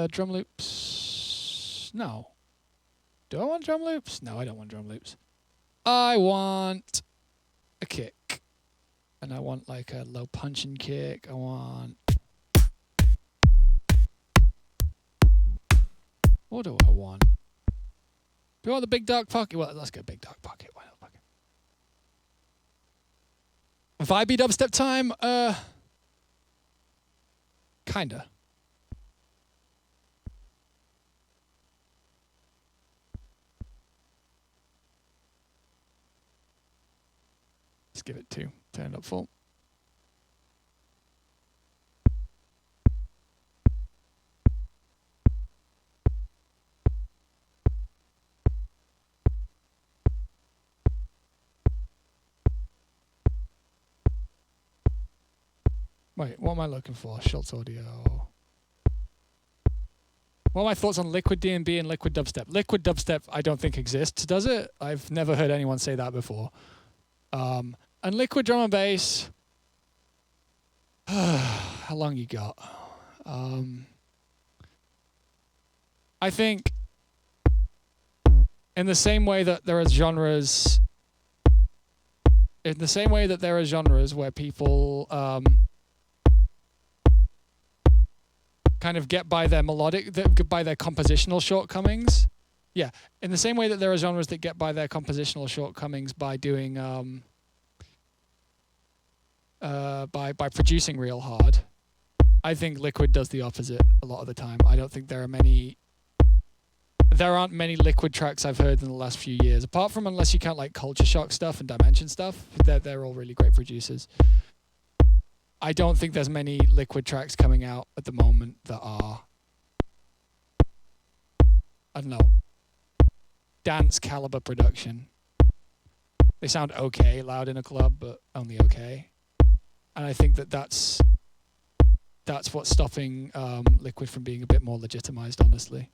Drum loops. No. Do I want drum loops? No, I don't want drum loops. I want a kick. And I want like a low punching kick. I want... What do I want? Do I want the big dark pocket? Well, let's go big dark pocket. Why not pocket? Vibey dubstep time? Kinda. Let's give it 2. Turn it up full. Wait, what am I looking for? Schultz audio. What are my thoughts on liquid D&B and liquid dubstep? Liquid dubstep I don't think exists, does it? I've never heard anyone say that before. And liquid drum and bass, how long you got? I think in the same way that there are genres, where people kind of get by their compositional shortcomings. Yeah, in the same way that there are genres that get by their compositional shortcomings by doing by producing real hard. I think Liquid does the opposite a lot of the time. I don't think there aren't many Liquid tracks I've heard in the last few years, apart from, unless you count like Culture Shock stuff and Dimension stuff. They're all really great producers. I don't think there's many Liquid tracks coming out at the moment that are I don't know, dance caliber production. They sound okay loud in a club, but only okay. And I think that's what's stopping Liquid from being a bit more legitimized, honestly.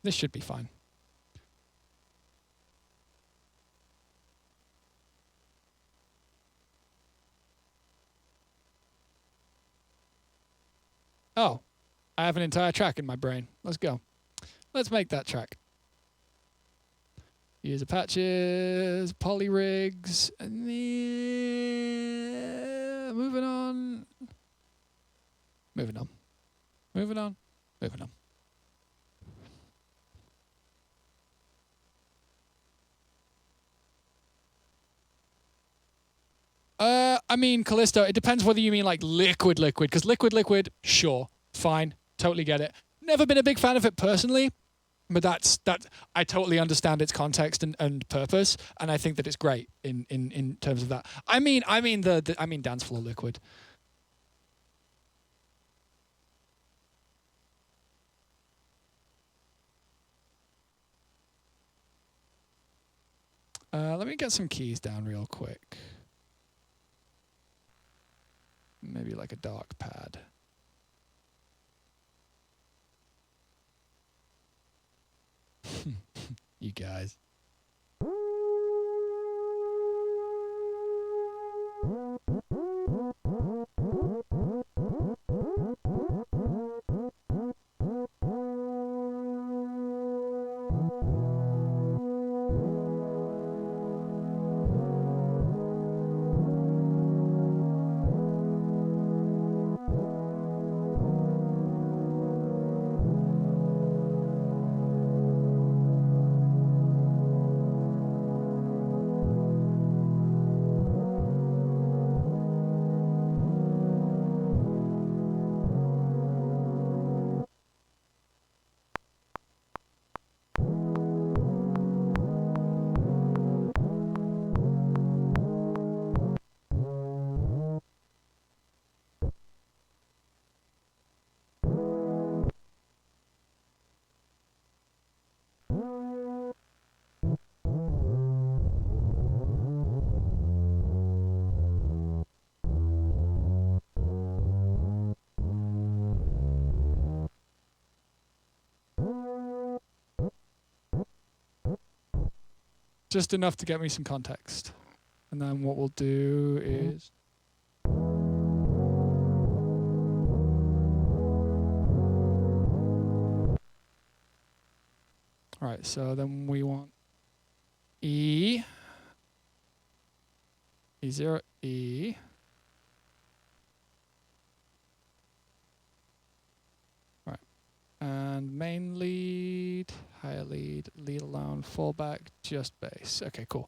This should be fine. Oh, I have an entire track in my brain. Let's go. Let's make that track. User patches, polyrigs, and moving on. Moving on. Moving on. Moving on. I mean, Callisto, it depends whether you mean like liquid, because liquid, sure, fine, totally get it. Never been a big fan of it personally, but that's I totally understand its context and purpose, and I think that it's great in terms of that. I mean dance floor liquid. Let me get some keys down real quick. Maybe like a dark pad. You guys. Just enough to get me some context. And then what we'll do is... Alright, so then we want E, E0, E. Right. And main lead, higher lead, lead alone, fallback, just bass. Okay, cool.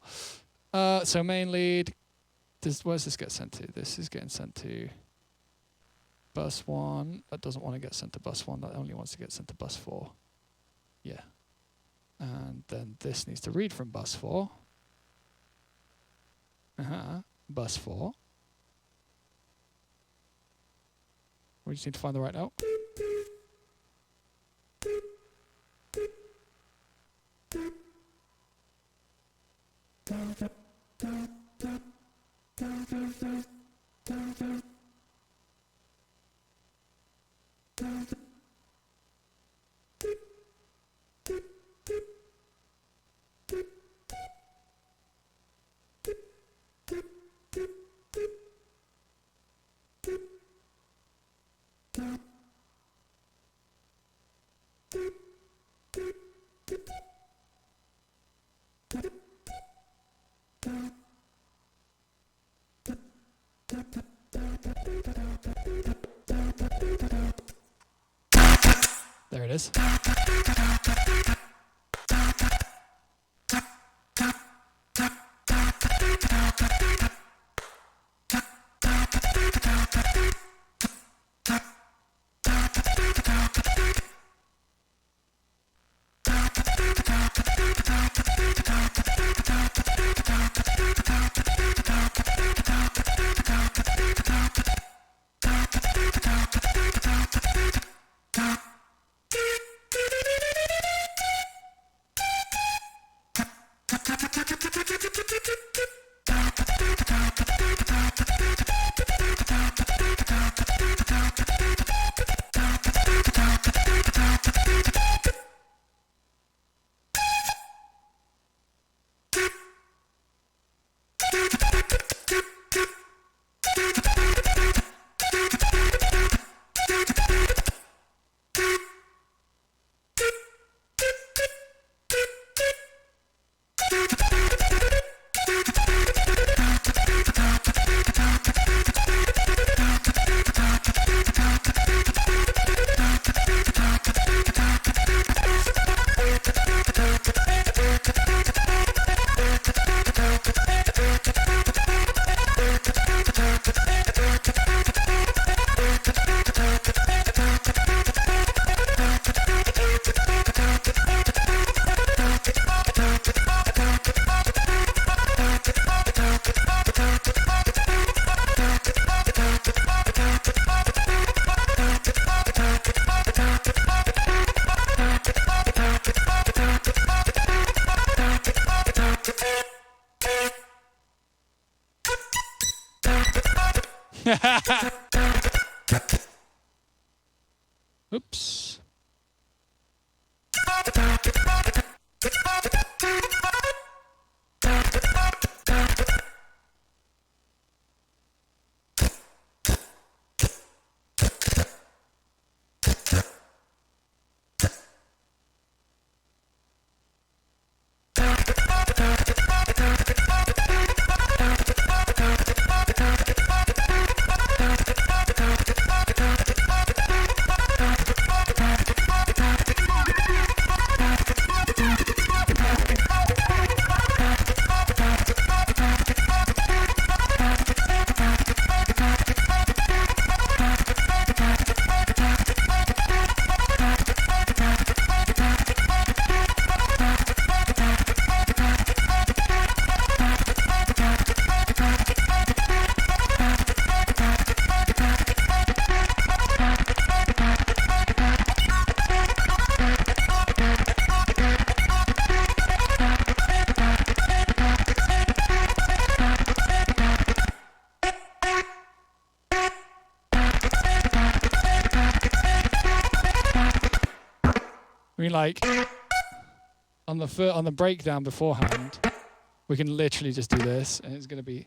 So main lead, where's this get sent to? This is getting sent to bus 1. That doesn't want to get sent to bus 1. That only wants to get sent to bus 4. Yeah. And then this needs to read from bus 4. Bus 4. We just need to find the right note. There it is. Oops. I mean, like, on the breakdown beforehand, we can literally just do this, and it's going to be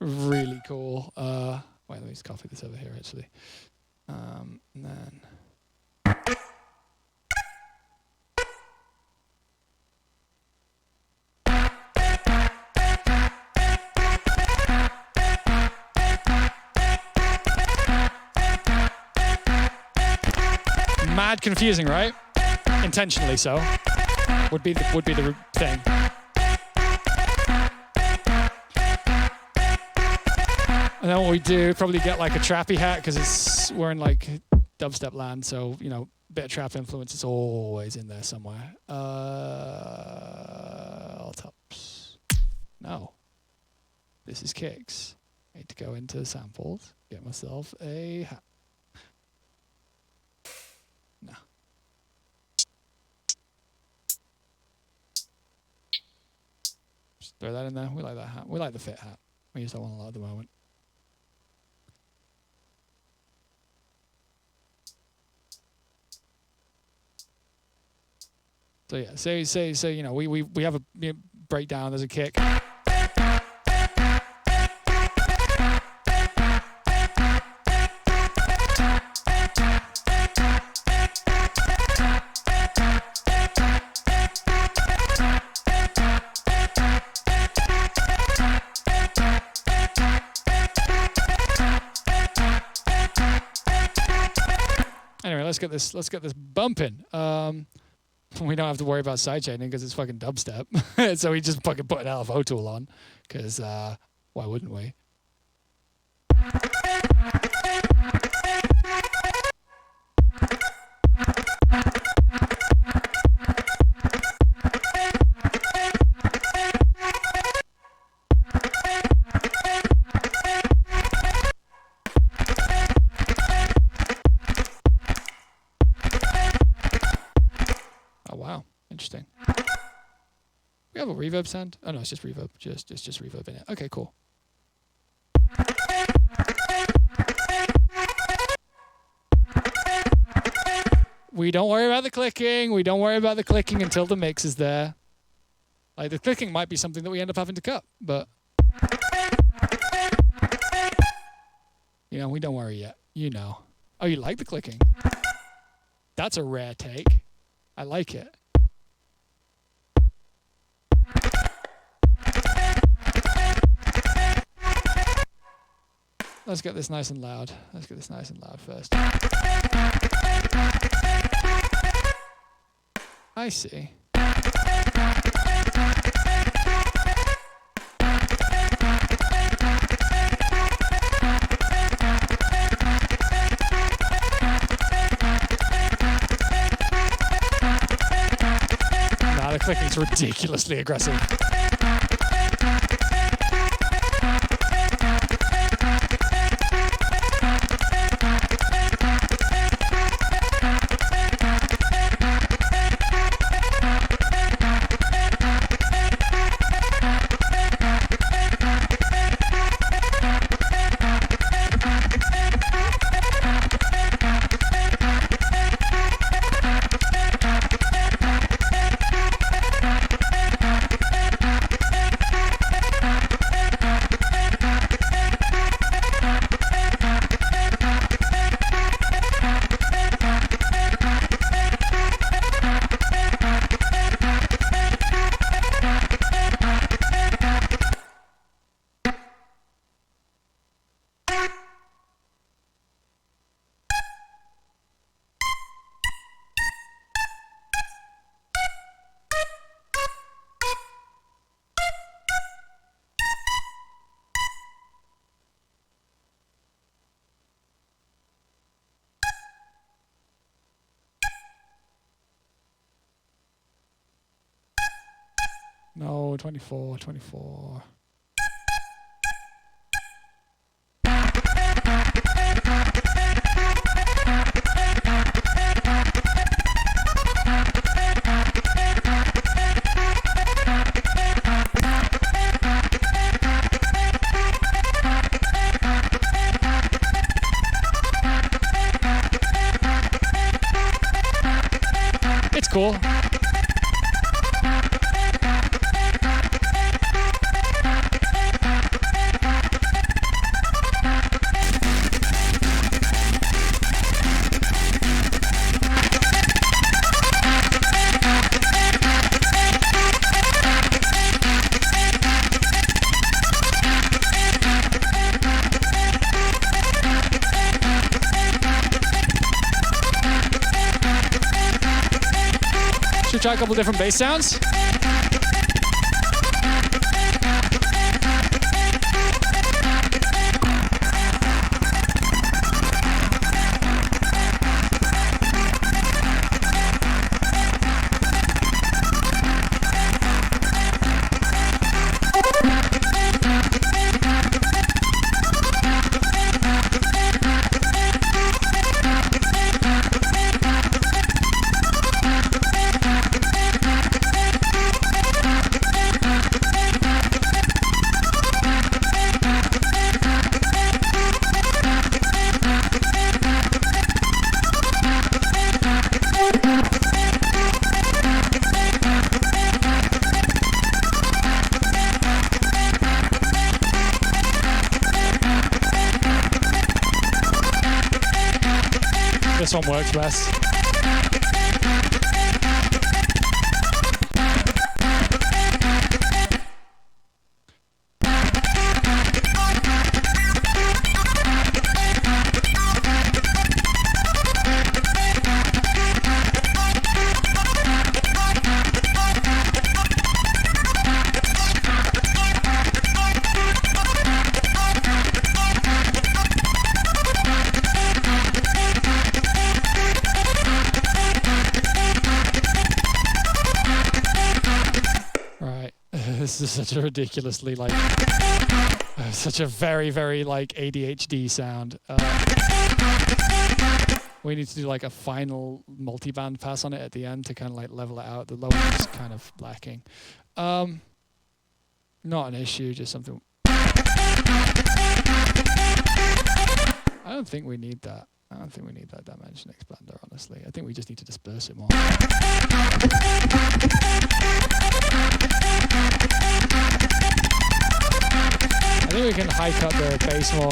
really cool. Wait, let me just copy this over here, actually. And then... Mad confusing, right? Intentionally so. Would be the thing. And then what we do, probably get like a trappy hat, because we're in like dubstep land, so you know, bit of trap influence is always in there somewhere. All tops. No. This is kicks. I need to go into samples, get myself a hat. No. Just throw that in there. We like that hat. We like the fit hat. We use that one a lot at the moment. So yeah, say you know, we have a breakdown, there's a kick. Anyway, let's get this bumping. We don't have to worry about sidechaining because it's fucking dubstep. So we just fucking put an LFO tool on, because why wouldn't we? have a reverb sound? Oh no, it's just reverb. Just reverb in it. Okay, cool. We don't worry about the clicking. We don't worry about the clicking until the mix is there. Like, the clicking might be something that we end up having to cut, but you know, we don't worry yet. You know. Oh, you like the clicking? That's a rare take. I like it. Let's get this nice and loud. Let's get this nice and loud first. I see. Nah, the clicking's ridiculously aggressive. No, 24, 24. It's cool. Try a couple different bass sounds. This one works best. This is such a ridiculously such a very, very ADHD sound. We need to do a final multi-band pass on it at the end to kind of level it out. The low end is kind of lacking. Not an issue, just something. I don't think we need that. I don't think we need that dimension expander, honestly. I think we just need to disperse it more. I think we can hike up the bass more.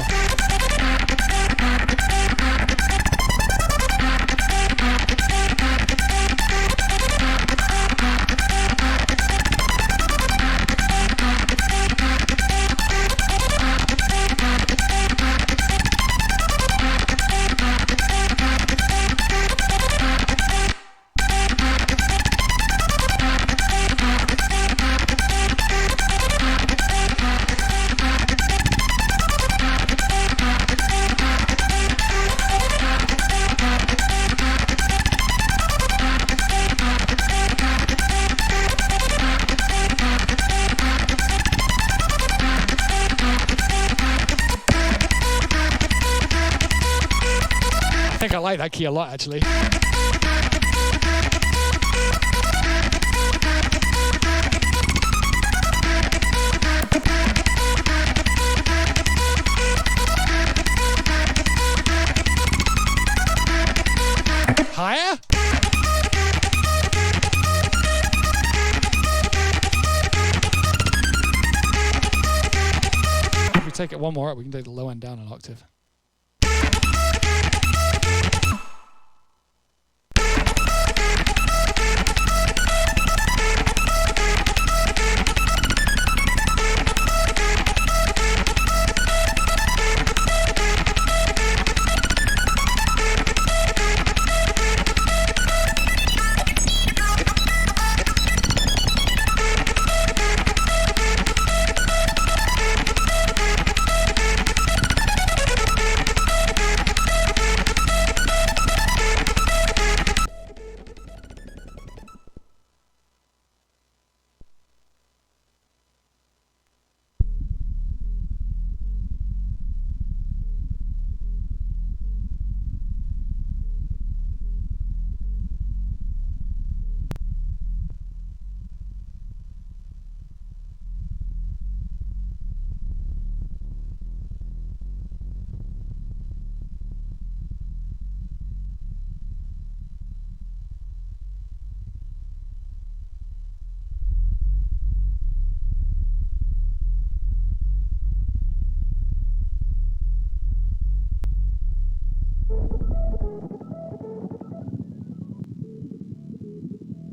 I like that key a lot, actually. Higher? If we take it one more up, we can take the low end down an octave.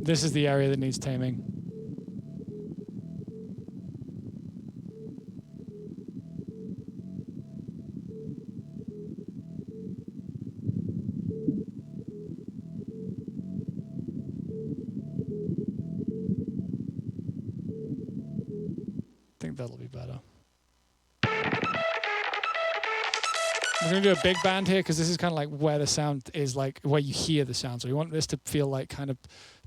This is the area that needs taming. I think that'll be better. We're going to do a big band here because this is kind of like where the sound is, like where you hear the sound. So we want this to feel like kind of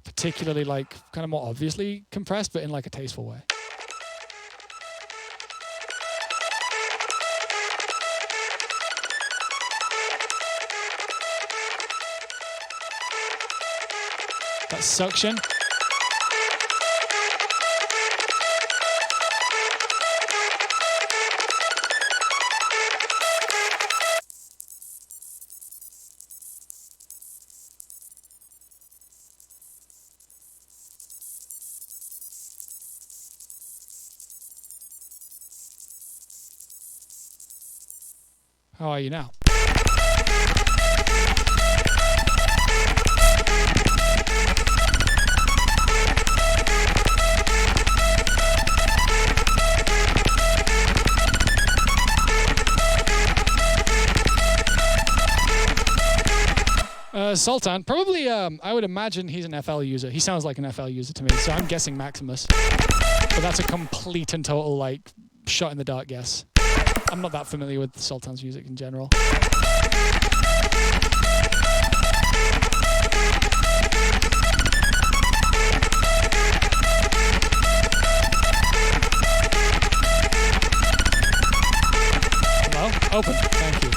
particularly like kind of more obviously compressed, but in like a tasteful way. That's suction. How are you now? Sultan, probably, I would imagine he's an FL user. He sounds like an FL user to me, so I'm guessing Maximus. But that's a complete and total, like, shot in the dark guess. I'm not that familiar with Sultan's music in general. Hello? Open. Thank you.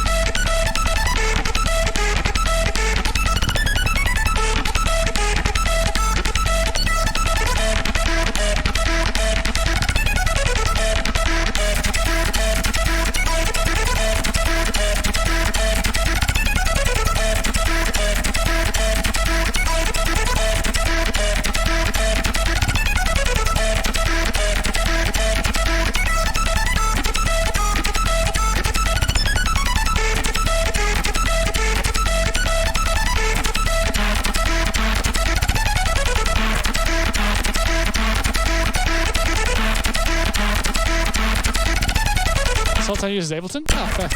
Sultan uses Ableton? Oh, fair.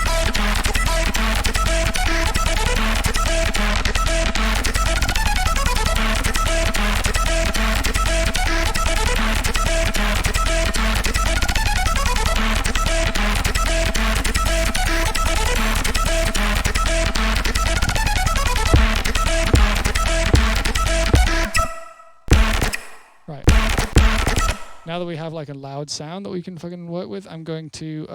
Right. Now that we have like a loud sound that we can fucking work with, I'm going to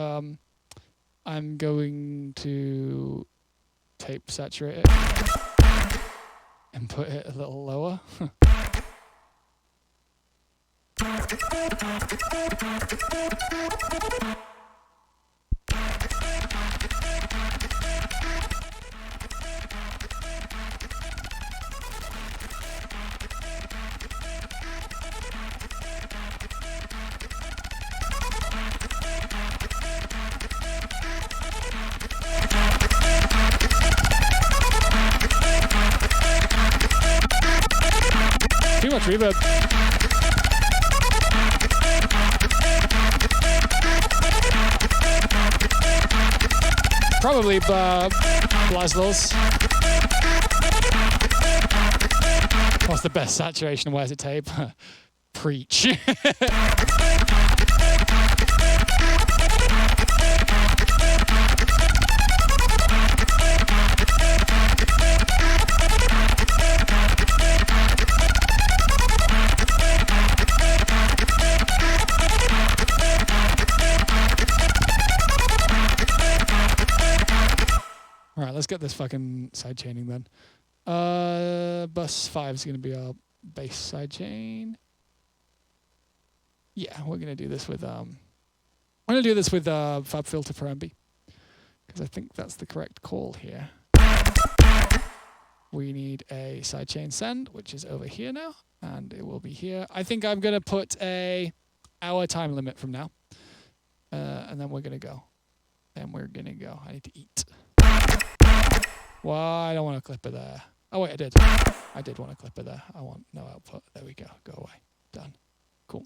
tape saturate it and put it a little lower. Too much reverb. Probably Blaslow's. What's the best saturation? Where's it tape? Preach. Alright, let's get this fucking side chaining then. Bus 5 is going to be our bass side chain. Yeah, we're going to do this with Fab Filter for MB, because I think that's the correct call here. We need a sidechain send, which is over here now, and it will be here. I think I'm going to put a hour time limit from now, and then we're going to go. Then we're going to go. I need to eat. Well, I don't want a clipper there. Oh wait, I did. I did want a clipper there. I want no output. There we go. Go away. Done. Cool.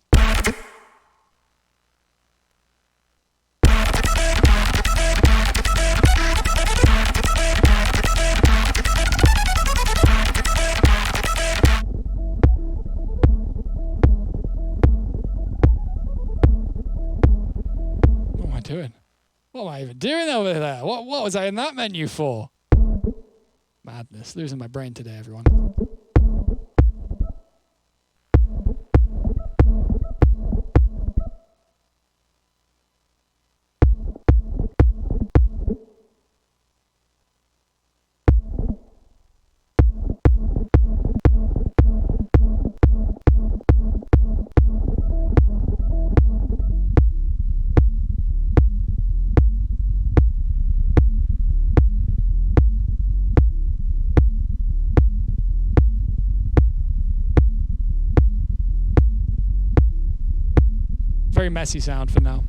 What am I doing? What am I even doing over there? What was I in that menu for? Madness. Losing my brain today, everyone. Very messy sound for now.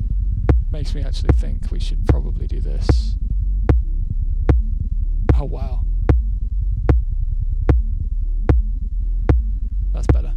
Makes me actually think we should probably do this. Oh wow. That's better.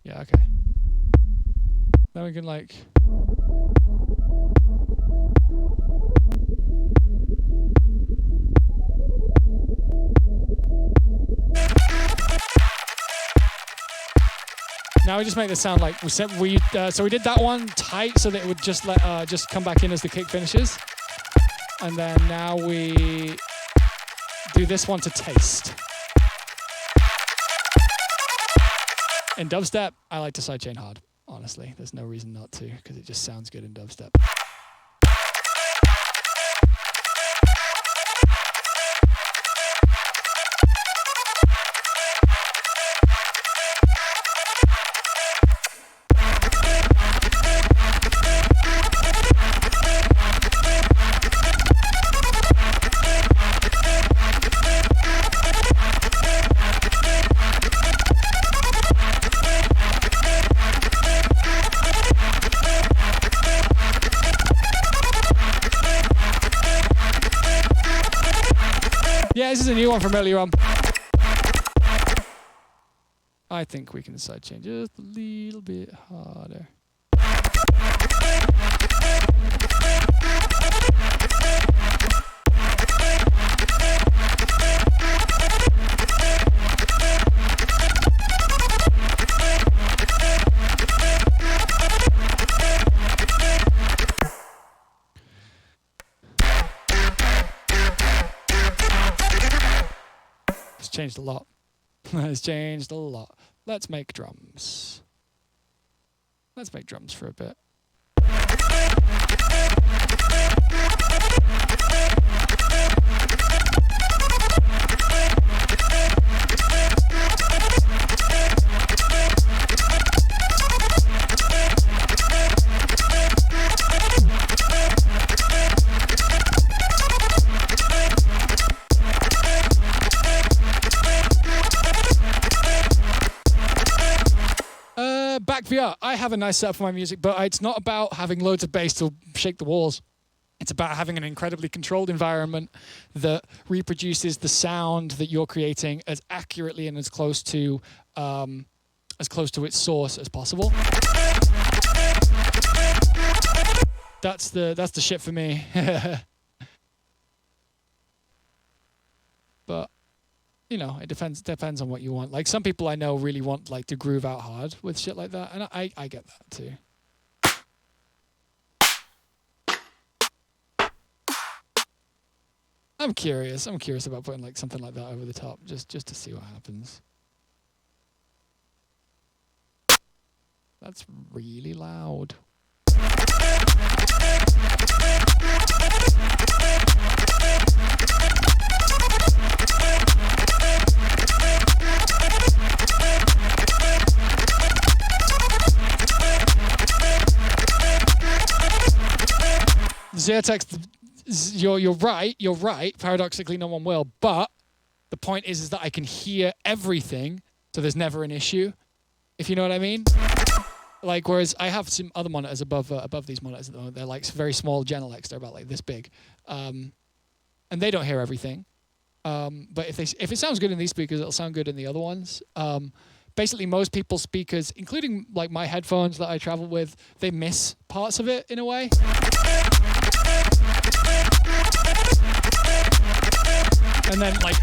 Yeah, okay. Then we can like... Now we just make this sound like so we did that one tight so that it would just just come back in as the kick finishes, and then now we do this one to taste. In dubstep, I like to sidechain hard. Honestly, there's no reason not to, because it just sounds good in dubstep. This is a new one from earlier on. I think we can side chain just a little bit harder. It's changed a lot. It's changed a lot. Let's make drums. Let's make drums for a bit. Back VR. I have a nice setup for my music, but it's not about having loads of bass to shake the walls. It's about having an incredibly controlled environment that reproduces the sound that you're creating as accurately and as close to its source as possible. That's the shit for me. But you know, it depends on what you want. Like some people I know really want like to groove out hard with shit like that, and I get that too. I'm curious about putting like something like that over the top, just to see what happens. That's really loud. Zertex, you're right. Paradoxically, no one will. But the point is that I can hear everything, so there's never an issue. If you know what I mean. Like, whereas I have some other monitors above these monitors at the moment. They're like very small Genelecs. They're about like this big, and they don't hear everything. But if it sounds good in these speakers, it'll sound good in the other ones. Basically, most people's speakers, including like my headphones that I travel with, they miss parts of it in a way. And then, like,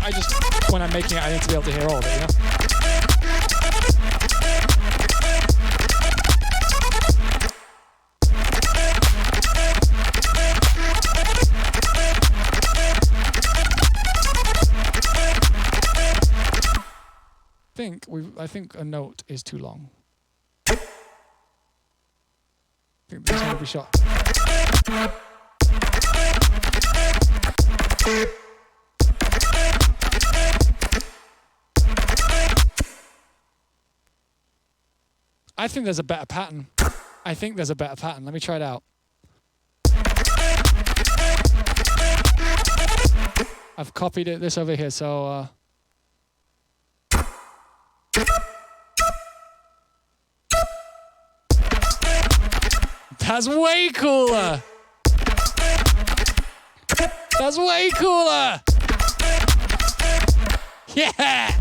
when I'm making it, I need to be able to hear all of it, you know? I think a note is too long. I think this one will be shot. I think there's a better pattern. Let me try it out. I've copied this over here, so... That's way cooler! That's way cooler! Yeah!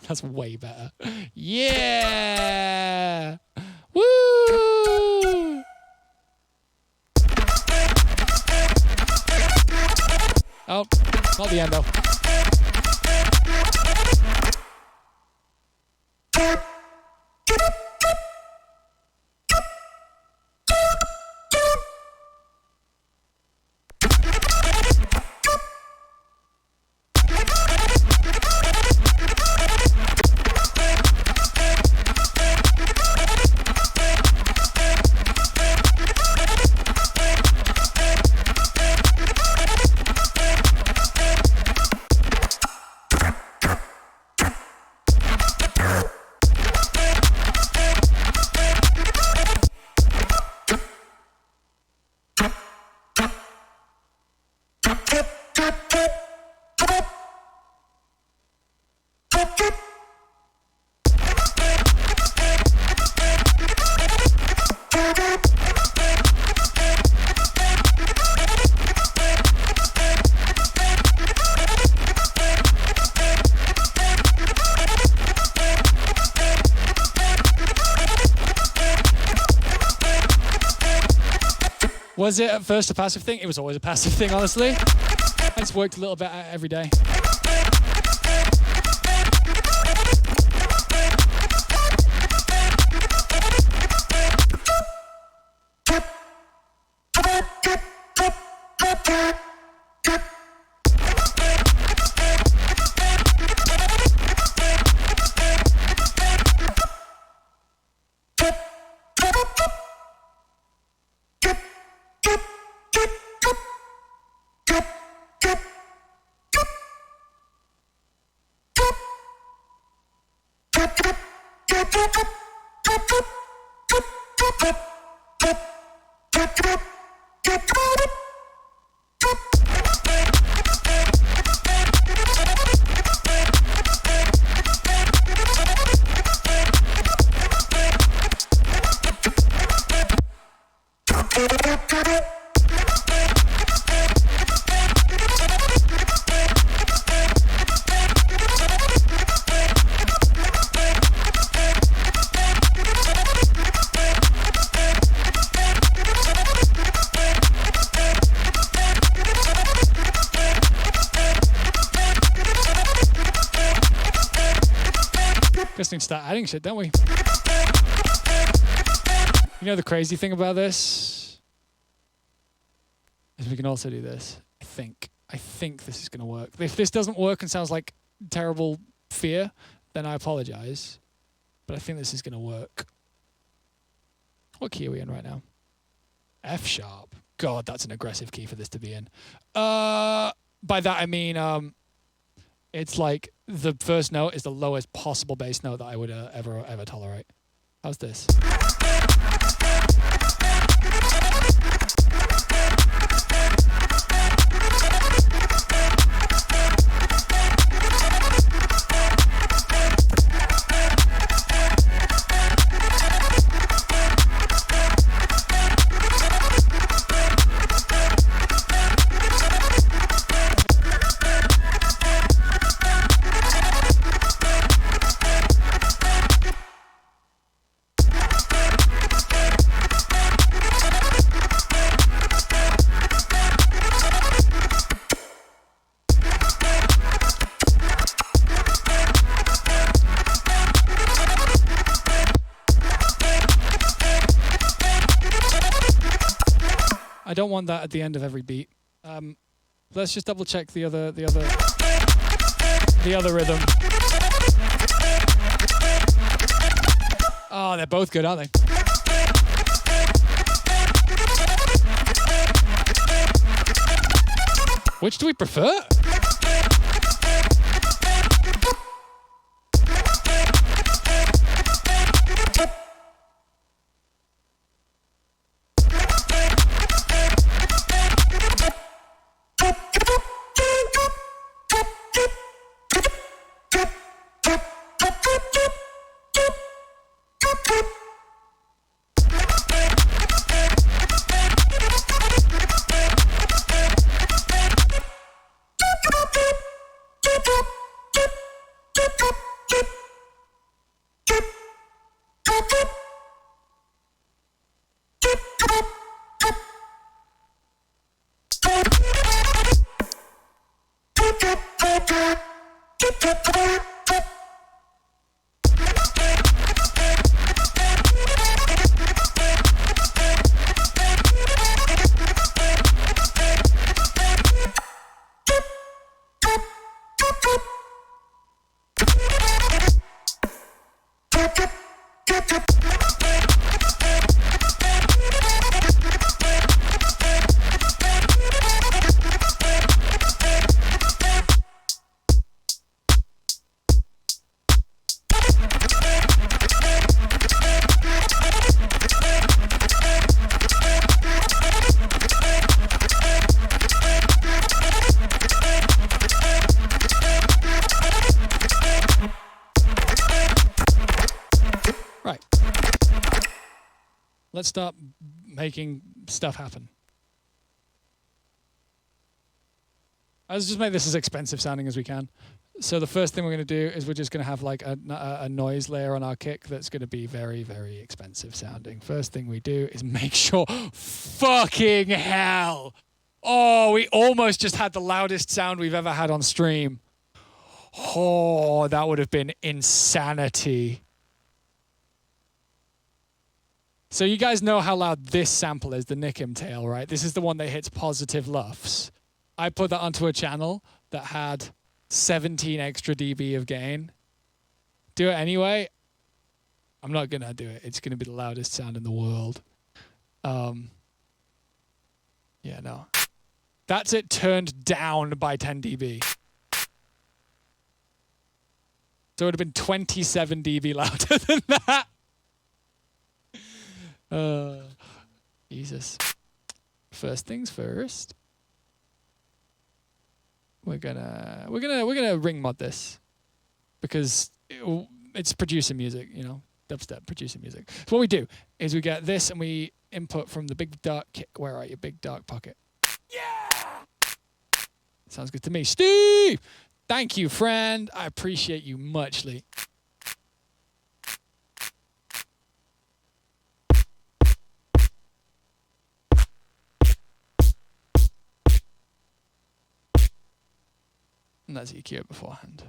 That's way better. Yeah! Woo! Oh, not the end though. Was it at first a passive thing? It was always a passive thing, honestly. I just worked a little bit at it every day. Just need to start adding shit, don't we? You know the crazy thing about this is we can also do this. I think this is going to work. If this doesn't work and sounds like terrible fear, then I apologize. But I think this is going to work. What key are we in right now? F sharp. God, that's an aggressive key for this to be in. By that I mean it's like the first note is the lowest possible bass note that I would ever tolerate. How's this? I don't want that at the end of every beat. Let's just double check the other rhythm. Oh, they're both good, aren't they? Which do we prefer? Let's start making stuff happen. Let's just make this as expensive sounding as we can. So the first thing we're going to do is we're just going to have like a noise layer on our kick that's going to be very, very expensive sounding. First thing we do is make sure, fucking hell. Oh, we almost just had the loudest sound we've ever had on stream. Oh, that would have been insanity. So you guys know how loud this sample is, the Nickum tail, right? This is the one that hits positive luffs. I put that onto a channel that had 17 extra dB of gain. Do it anyway. I'm not going to do it. It's going to be the loudest sound in the world. Yeah, no. That's it turned down by 10 dB. So it would have been 27 dB louder than that. Jesus. First things first. We're gonna ring mod this because it's producer music, you know, dubstep producer music. So what we do is we get this and we input from the big dark kick. Where are you, big dark pocket? Yeah. Sounds good to me, Steve. Thank you, friend. I appreciate you muchly. And that's EQ beforehand.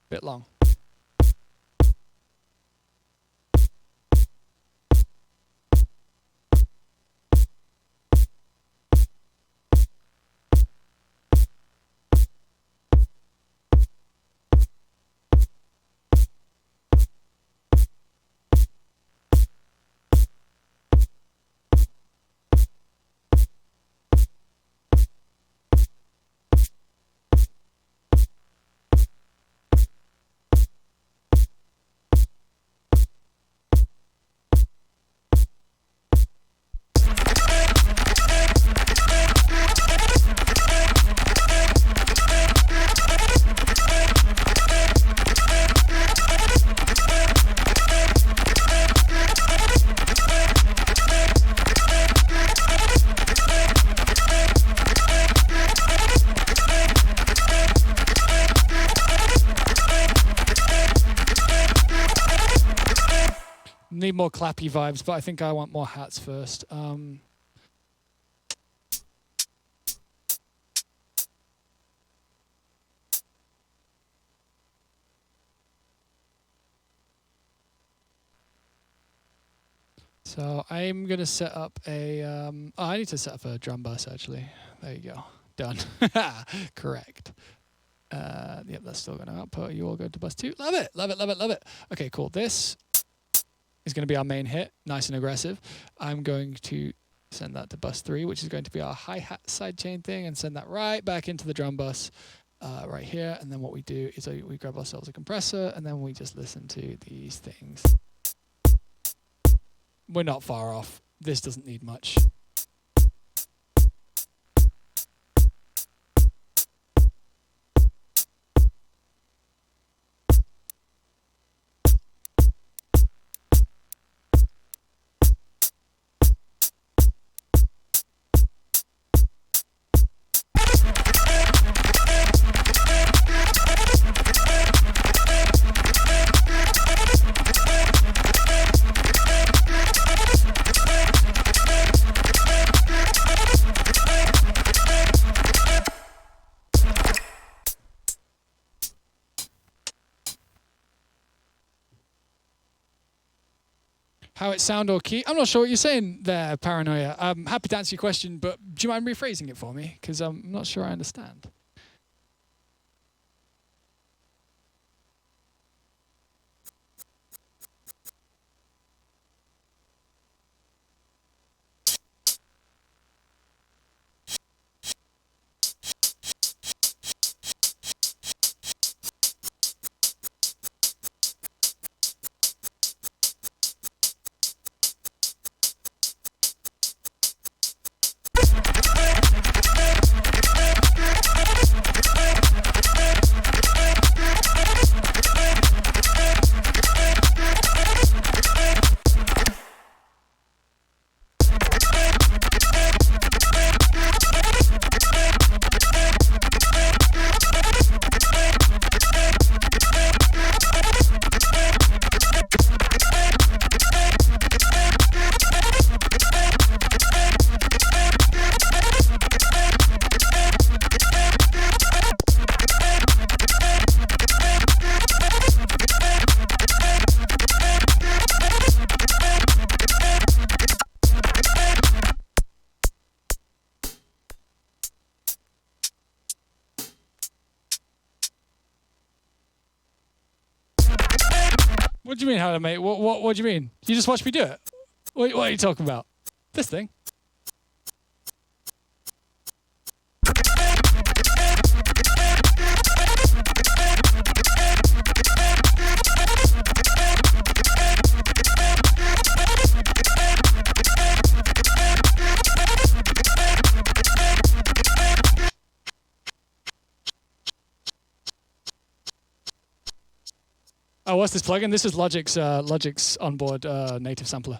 Bit long. Need more clappy vibes, but I think I want more hats first. So I'm gonna set up a. I need to set up a drum bus actually. There you go. Done. Correct. Yep, that's still gonna output. You all go to bus 2. Love it. Love it. Love it. Love it. Okay, cool. This is going to be our main hit, nice and aggressive. I'm going to send that to bus 3, which is going to be our hi-hat sidechain thing, and send that right back into the drum bus right here. And then what we do is we grab ourselves a compressor, and then we just listen to these things. We're not far off. This doesn't need much. How it sound or key? I'm not sure what you're saying there, Paranoia. I'm happy to answer your question, but do you mind rephrasing it for me? Because I'm not sure I understand. What do you mean how to make? What do you mean? You just watch me do it. What are you talking about? This thing. Oh, what's this plugin? This is Logic's onboard native sampler.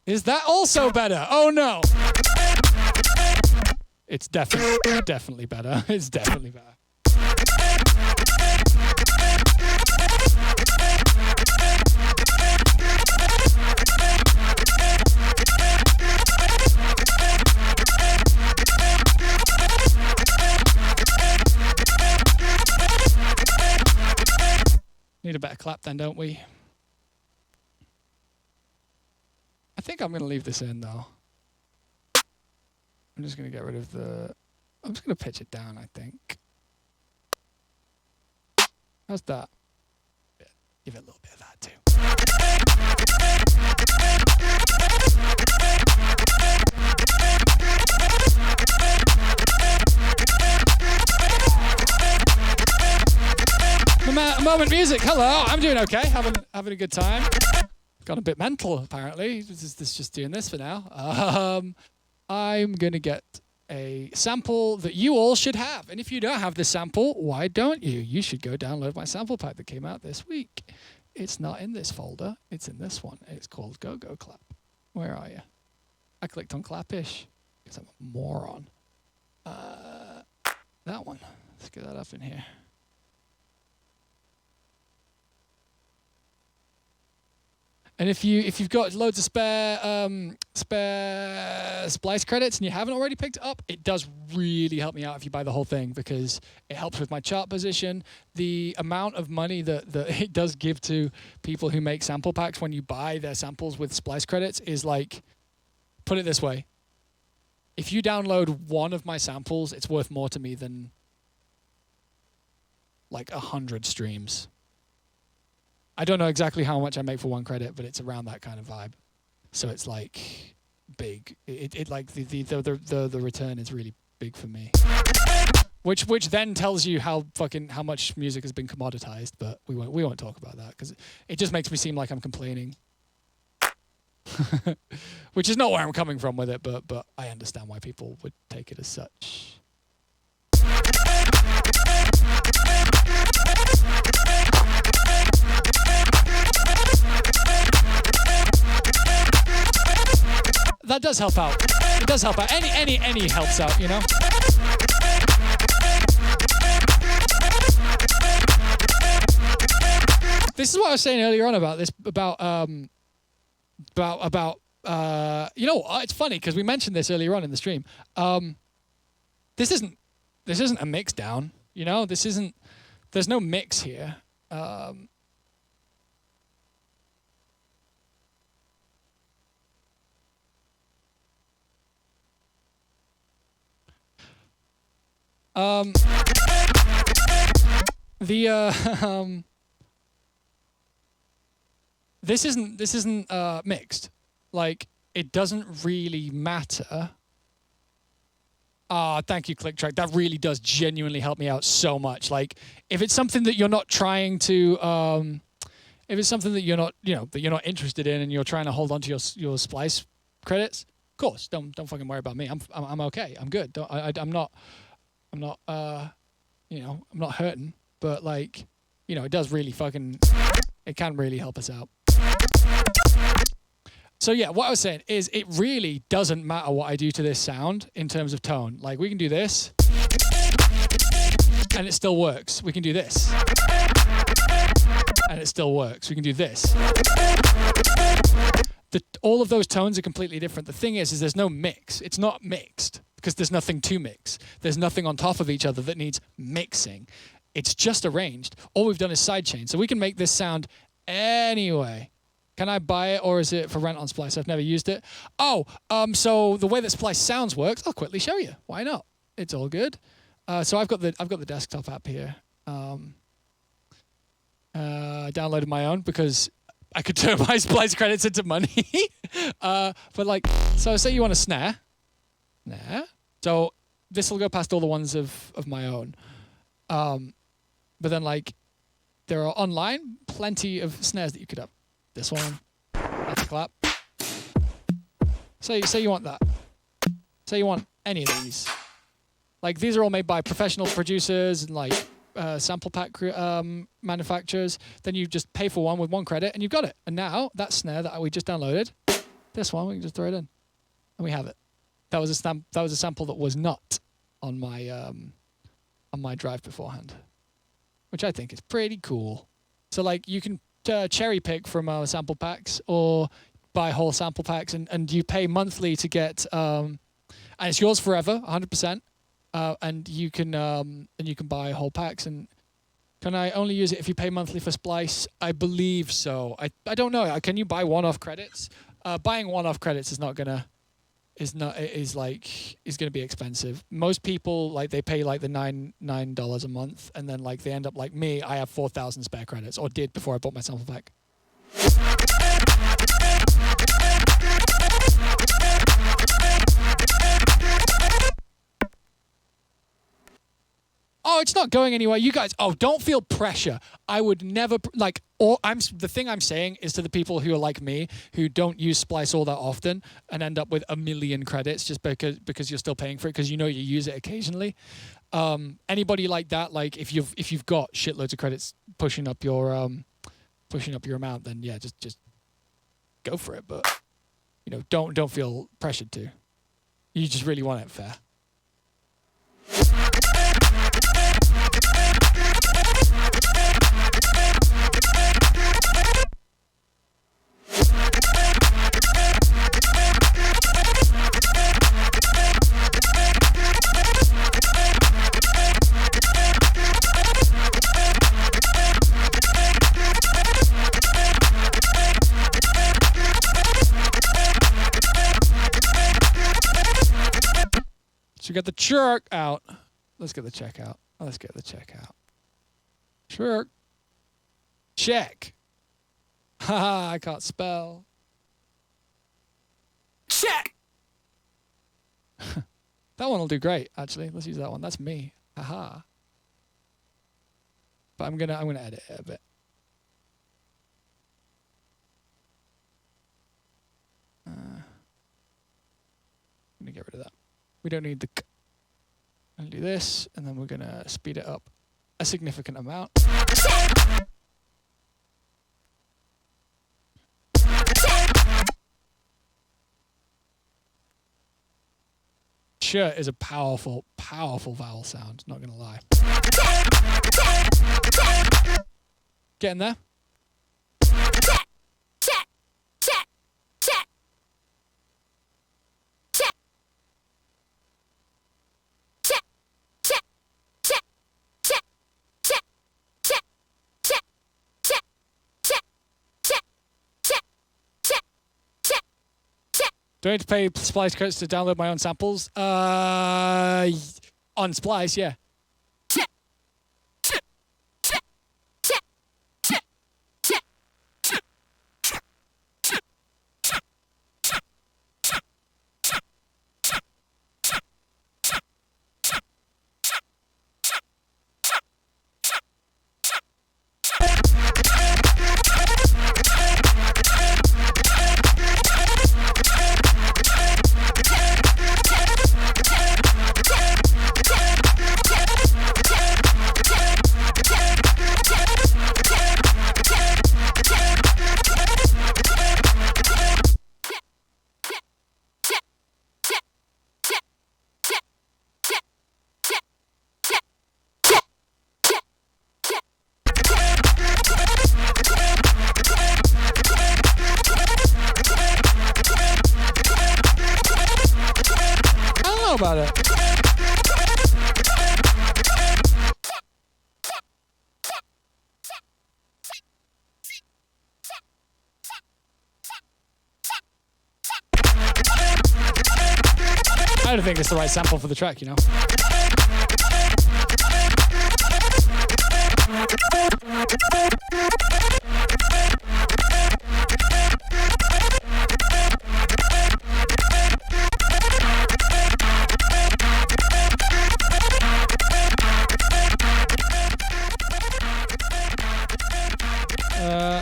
Is that also better? Oh no! It's definitely better. It's definitely better. Need a better clap then, don't we? I think I'm going to leave this in, though. I'm just going to get rid of the... I'm just going to pitch it down, I think. How's that? Yeah, give it a little bit of that, too. Moment music. Hello, I'm doing okay. Having a good time. Got a bit mental, apparently. This is just doing this for now. I'm going to get a sample that you all should have. And if you don't have this sample, why don't you? You should go download my sample pack that came out this week. It's not in this folder. It's in this one. It's called Go Go Clap. Where are you? I clicked on Clappish because I'm a moron. That one. Let's get that up in here. And if you've got loads of spare splice credits and you haven't already picked it up, it does really help me out if you buy the whole thing because it helps with my chart position. The amount of money that it does give to people who make sample packs when you buy their samples with splice credits is like, put it this way. If you download one of my samples, it's worth more to me than like 100 streams. I don't know exactly how much I make for one credit, but it's around that kind of vibe. So it's like big. It like the return is really big for me. Which then tells you how much music has been commoditized, but we won't talk about that because it just makes me seem like I'm complaining. Which is not where I'm coming from with it, but I understand why people would take it as such. That does help out. It does help out. Any helps out, you know? This is what I was saying earlier on about this, about you know, it's funny because we mentioned this earlier on in the stream. This isn't a mix down, you know? There's no mix here. This isn't mixed. Like, it doesn't really matter. Thank you, ClickTrack. That really does genuinely help me out so much. Like, if it's something that you're not trying to, if it's something that you're not, that you're not interested in, and you're trying to hold on to your splice credits, of course, don't fucking worry about me. I'm okay. I'm good. I'm not hurting. But like, it does really it can really help us out. So yeah, what I was saying is it really doesn't matter what I do to this sound in terms of tone. Like, we can do this. and it still works. We can do this. And it still works. We can do this. All of those tones are completely different. The thing is there's no mix. It's not mixed because there's nothing to mix. There's nothing on top of each other that needs mixing. It's just arranged. All we've done is sidechain. So we can make this sound anyway. Can I buy it or is it for rent on Splice? I've never used it. So the way that Splice Sounds works, I'll quickly show you. Why not? It's all good. So I've got the desktop app here. I downloaded my own because I could turn my Splice credits into money. So say you want a snare. So this will go past all the ones of my own. But then there are online plenty of snares that you could have. This one, that's a clap. Say you want that. Say you want any of these. These are all made by professional producers and sample pack manufacturers. Then you just pay for one with 1 credit and you've got it. And now that snare that we just downloaded, this one, we can just throw it in and we have it. That was a sample that was not on my drive beforehand, which I think is pretty cool. So you can cherry pick from sample packs or buy whole sample packs and you pay monthly to get and it's yours forever, 100%. And you can buy whole packs. And can I only use it if you pay monthly for Splice? I believe so. I don't know. Can you buy one-off credits? Buying one-off credits is gonna be expensive. Most people they pay the $9 a month, and then they end up like me. I have 4,000 spare credits, or did before I bought my sample pack. Oh, it's not going anywhere. You guys, don't feel pressure. I would never the thing I'm saying is to the people who are like me, who don't use Splice all that often and end up with 1 million credits just because you're still paying for it because you use it occasionally. Anybody like that, if you've got shitloads of credits pushing up your amount, then yeah, just go for it. But don't feel pressured to. You just really want it fair. So we got the chirk out. Let's get the check out. Chirk. Check. Haha, I can't spell. Check! That one will do great, actually. Let's use that one. That's me. Haha. But I'm gonna edit it a bit. I'm gonna get rid of that. We don't need the k. I'm gonna do this, and then we're gonna speed it up a significant amount. Sure is a powerful, powerful vowel sound, not gonna lie. Getting there? Do I need to pay Splice credits to download my own samples? On Splice, yeah. about it. I don't think it's the right sample for the track, you know.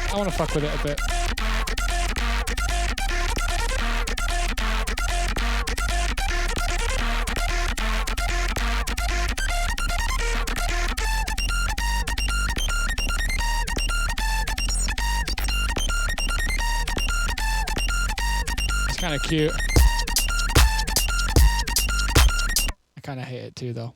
I want to fuck with it a bit. It's kind of cute. I kind of hate it too, though.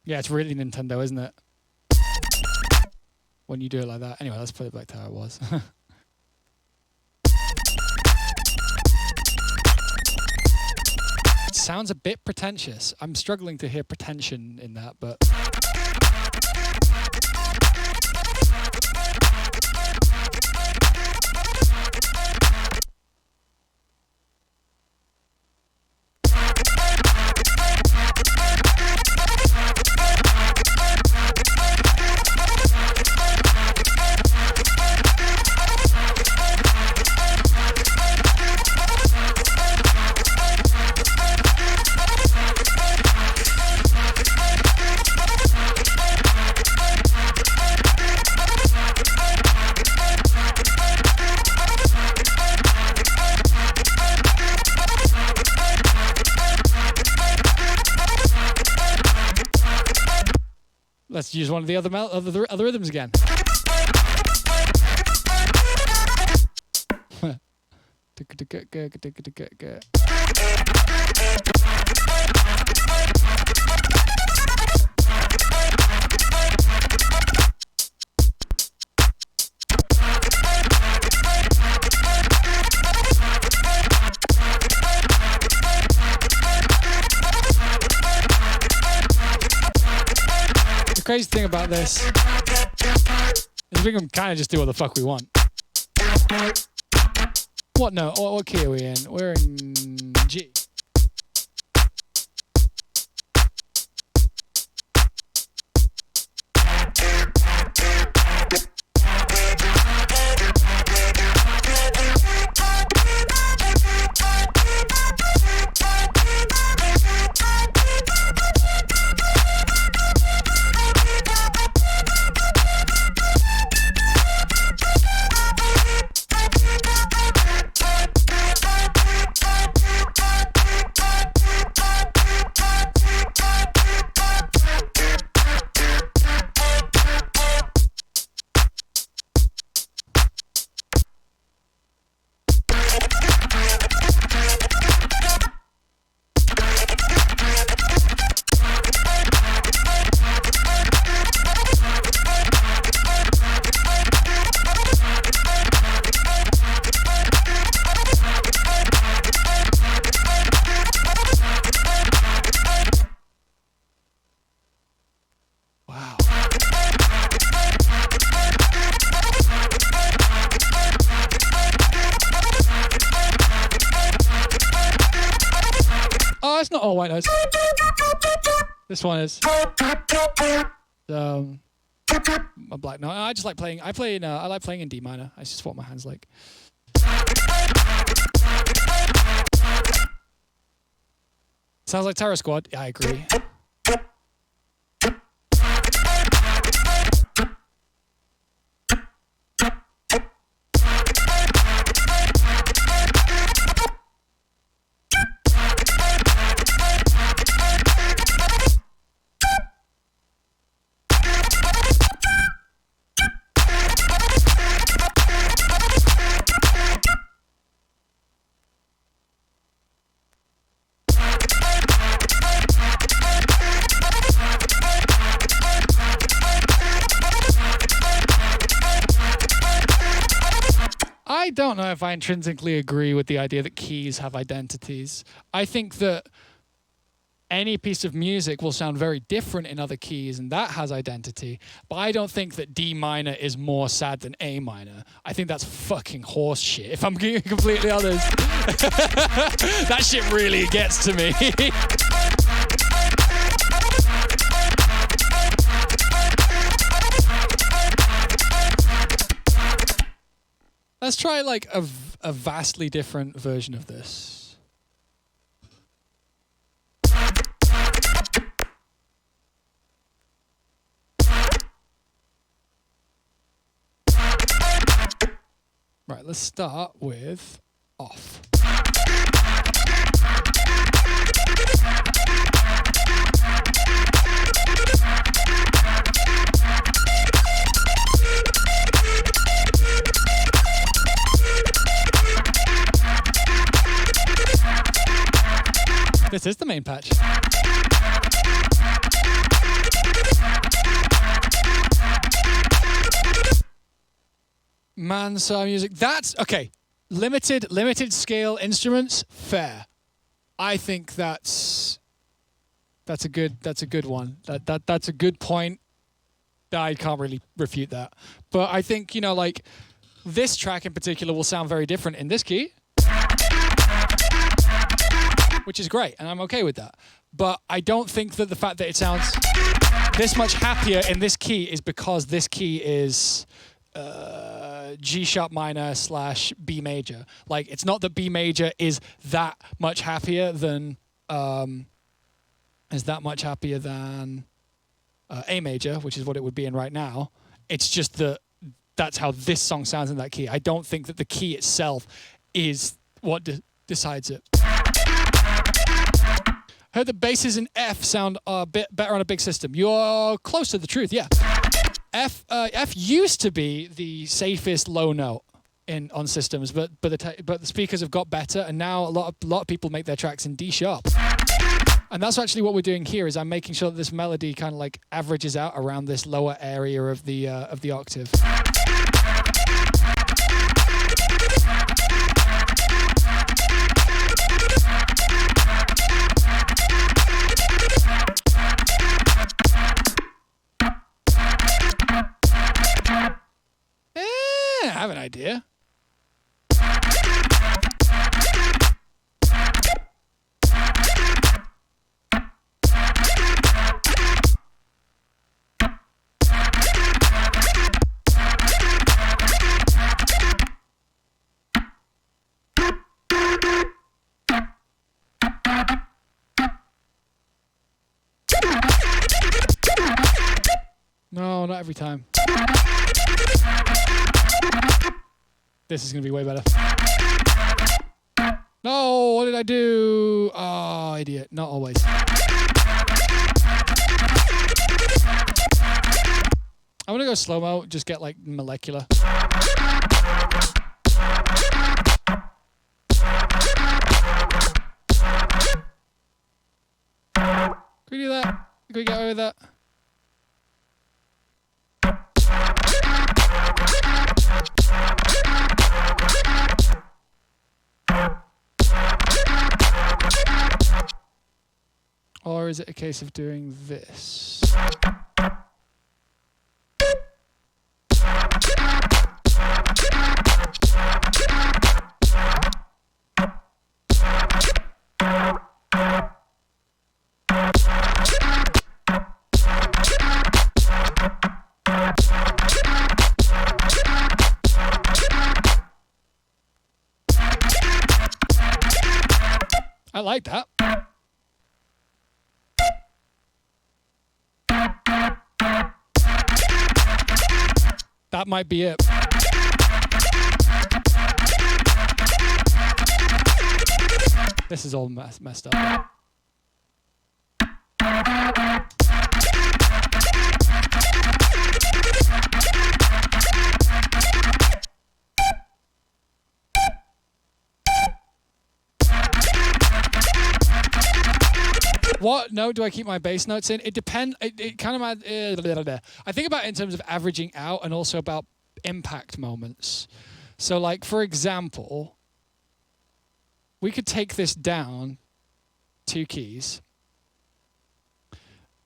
Yeah, it's really Nintendo, isn't it? When you do it like that. Anyway, let's put it back to how it was. It sounds a bit pretentious. I'm struggling to hear pretension in that, but... Let's use one of the other rhythms again. The crazy thing about this is we can kind of just do what the fuck we want. What note? What key are we in? We're in G. It's not all white notes. This one is a black note. I just like playing. I like playing in D minor. That's just what my hands like. Sounds like Terror Squad. Yeah, I agree. I don't know if I intrinsically agree with the idea that keys have identities. I think that any piece of music will sound very different in other keys, and that has identity. But I don't think that D minor is more sad than A minor. I think that's fucking horse shit, if I'm being completely honest. That shit really gets to me. Let's try like a vastly different version of this. Right, let's start with off. This is the main patch. Mansard music. That's okay. Limited scale instruments. Fair. I think that's a good one. That's a good point. I can't really refute that. But I think, you know, like this track in particular will sound very different in this key, which is great, and I'm okay with that. But I don't think that the fact that it sounds this much happier in this key is because this key is G sharp minor / B major. Like, it's not that B major is that much happier than A major, which is what it would be in right now. It's just that that's how this song sounds in that key. I don't think that the key itself is what decides it. Heard the basses in F sound a bit better on a big system. You're close to the truth, yeah. F used to be the safest low note on systems, but the speakers have got better, and now a lot of people make their tracks in D sharp. And that's actually what we're doing here. Is I'm making sure that this melody kind of like averages out around this lower area of the octave. I have an idea. No, not every time. This is going to be way better. No, what did I do? Oh, idiot. Not always. I'm going to go slow-mo, just get like molecular. Can we do that? Can we get away with that? Or is it a case of doing this? I like that. That might be it. This is all messed up. What note do I keep my bass notes in? It depends. It kind of. I think about it in terms of averaging out and also about impact moments. So like, for example, we could take this down 2 keys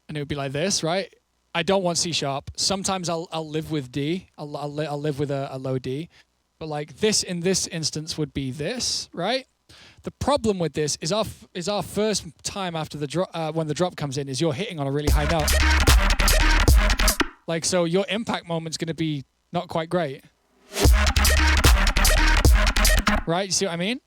and it would be like this, right? I don't want C sharp. Sometimes I'll live with D. I'll live with a low D. But like this in this instance would be this, right? The problem with this is our first time after the drop when the drop comes in is you're hitting on a really high note. Like, so your impact moment's going to be not quite great. Right? You see what I mean?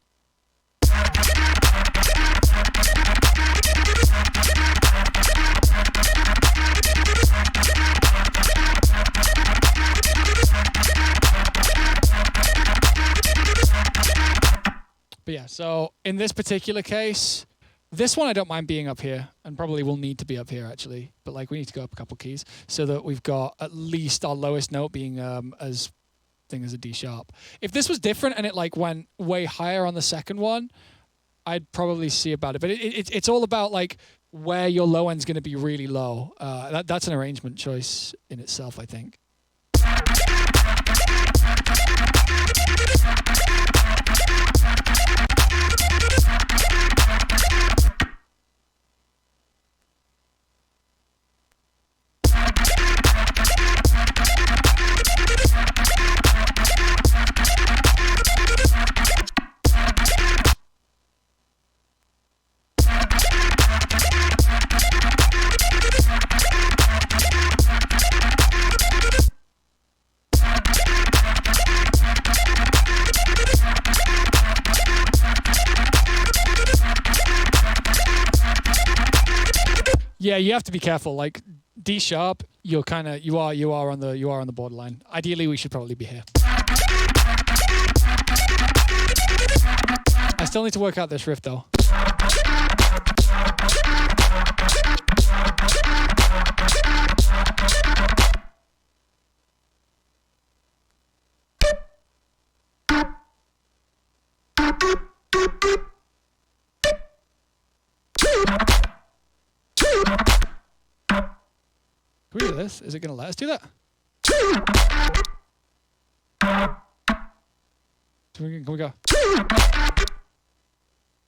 But yeah, so in this particular case, this one I don't mind being up here, and probably will need to be up here actually. But like, we need to go up a couple keys so that we've got at least our lowest note being as thing as a D sharp. If this was different and it like went way higher on the second one, I'd probably see about it. But it's all about like where your low end's going to be really low. That's an arrangement choice in itself, I think. Yeah, you have to be careful. Like D sharp, you are on the borderline. Ideally, we should probably be here. I still need to work out this riff though. Can we do this? Is it going to let us do that? Can we go?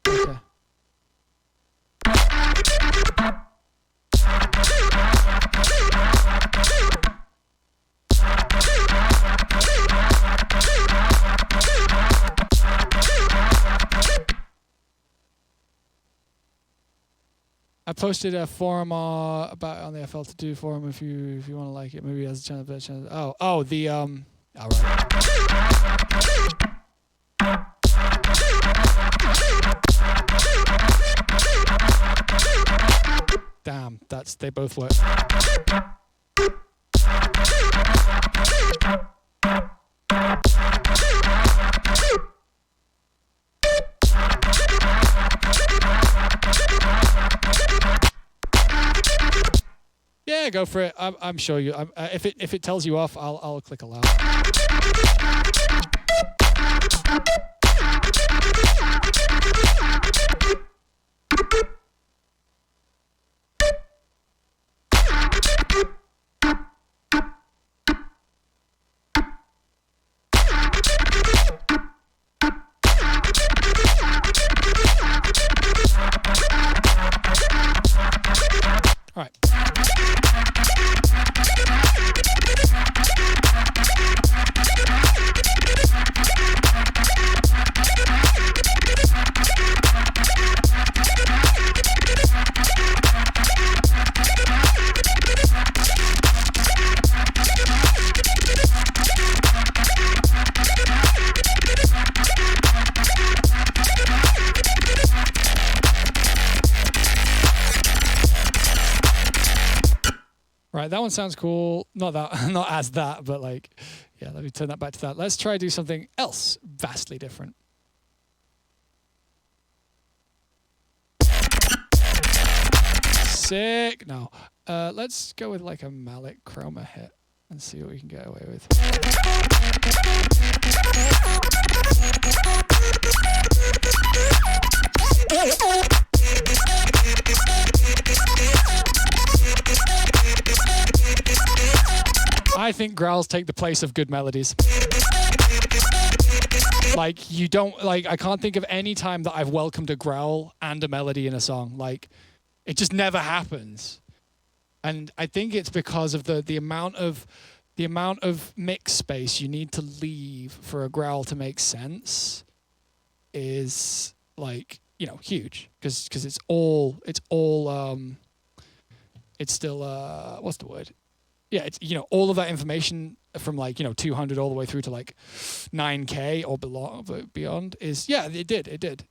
Okay. I posted a forum about on the FL to do forum if you want to like it. Maybe it has a chance, better chance. Oh, the all right. Damn, they both work. Yeah, go for it. I'm sure you. If it tells you off, I'll click allow. All right. Right, that one sounds cool. Not as that, but like, yeah, let me turn that back to that. Let's try to do something else vastly different. Sick. No. Let's go with like a mallet chroma hit and see what we can get away with. I think growls take the place of good melodies. Like, you don't, like, I can't think of any time that I've welcomed a growl and a melody in a song. Like, it just never happens. And I think it's because of the amount of mix space you need to leave for a growl to make sense is, like, you know, huge. Because it's still what's the word? Yeah, it's, you know, all of that information from, like, you know, 200 all the way through to like 9K or beyond is, yeah, it did.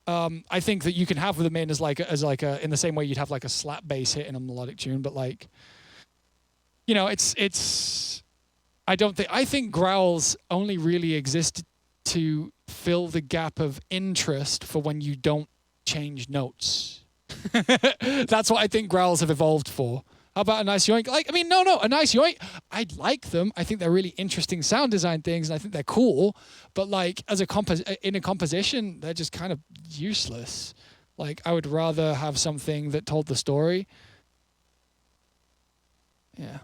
I think that you can have them in as like a in the same way you'd have like a slap bass hit in a melodic tune, but, like, you know, I think growls only really exist to fill the gap of interest for when you don't change notes. That's what I think growls have evolved for. How about a nice yoink? Like, I mean, no, a nice yoink. I like them. I think they're really interesting sound design things, and I think they're cool. But, like, as in a composition, they're just kind of useless. Like, I would rather have something that told the story. Yeah.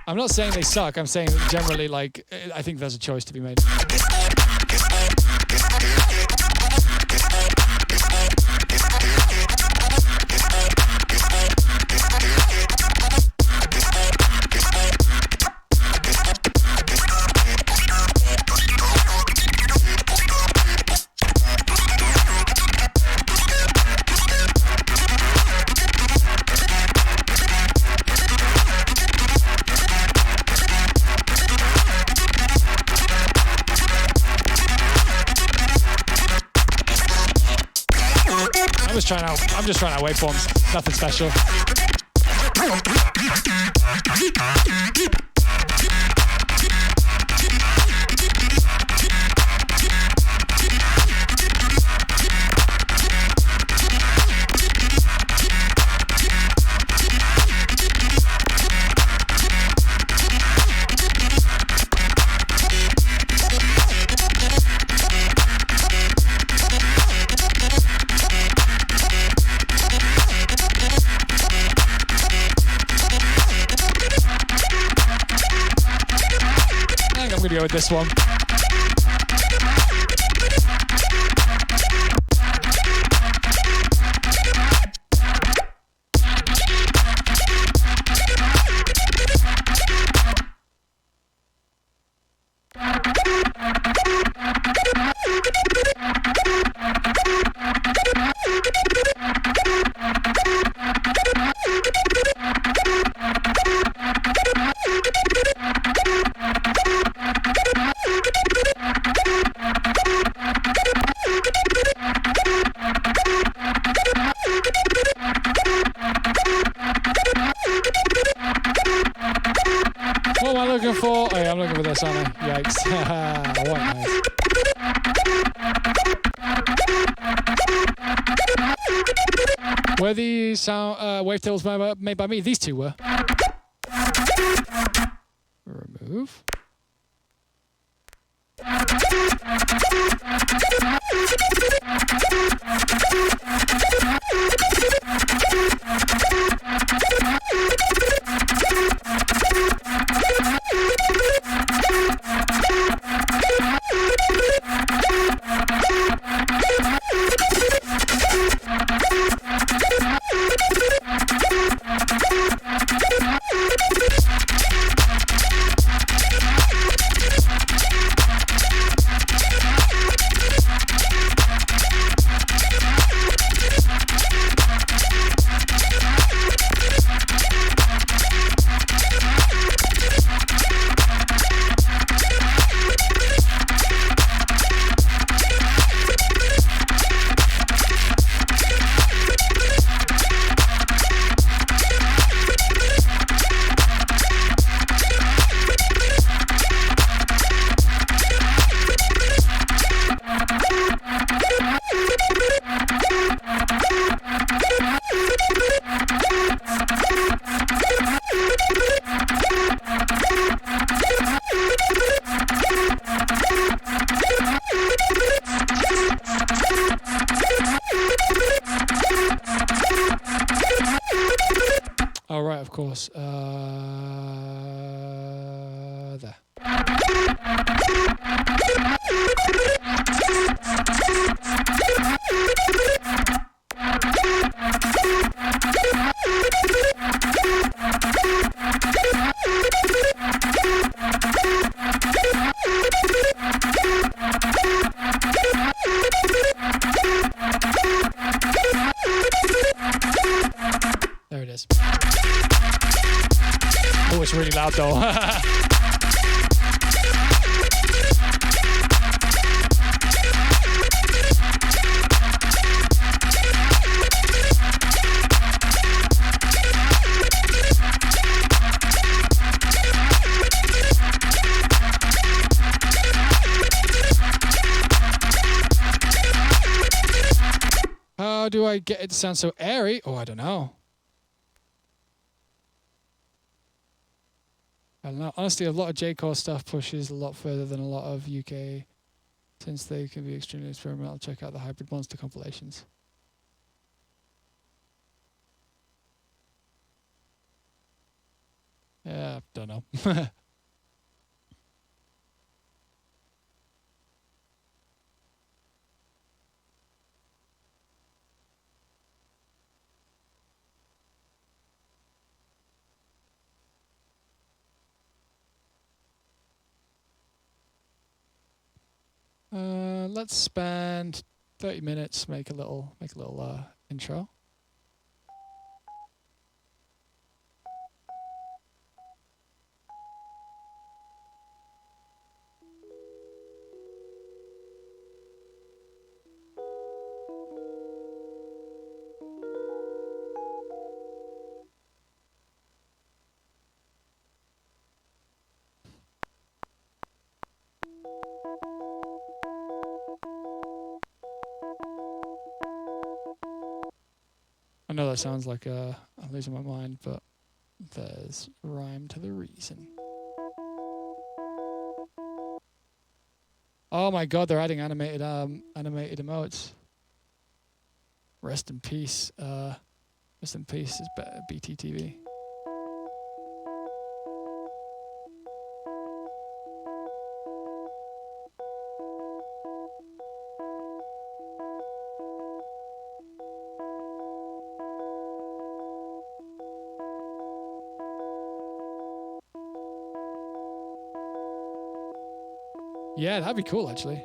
I'm not saying they suck. I'm saying that generally, like, I think there's a choice to be made. I'm just trying out waveforms. Nothing special. Go with this one. I'm looking for this, aren't I? Yikes. White noise. Were these wavetails made by me? These two were. Remove. Oh, right, of course. There. There it is. Oh, it's really loud though. How do I get it to sound so airy? Oh, I don't know. I don't know. Honestly, a lot of J-Core stuff pushes a lot further than a lot of UK, since they can be extremely experimental. Check out the Hybrid Monster compilations. Yeah, don't know. Let's spend 30 minutes, make a little intro. I know that sounds like I'm losing my mind, but there's rhyme to the reason. Oh my god, they're adding animated emotes. Rest in peace. Rest in peace is BTTV. Yeah, that'd be cool actually.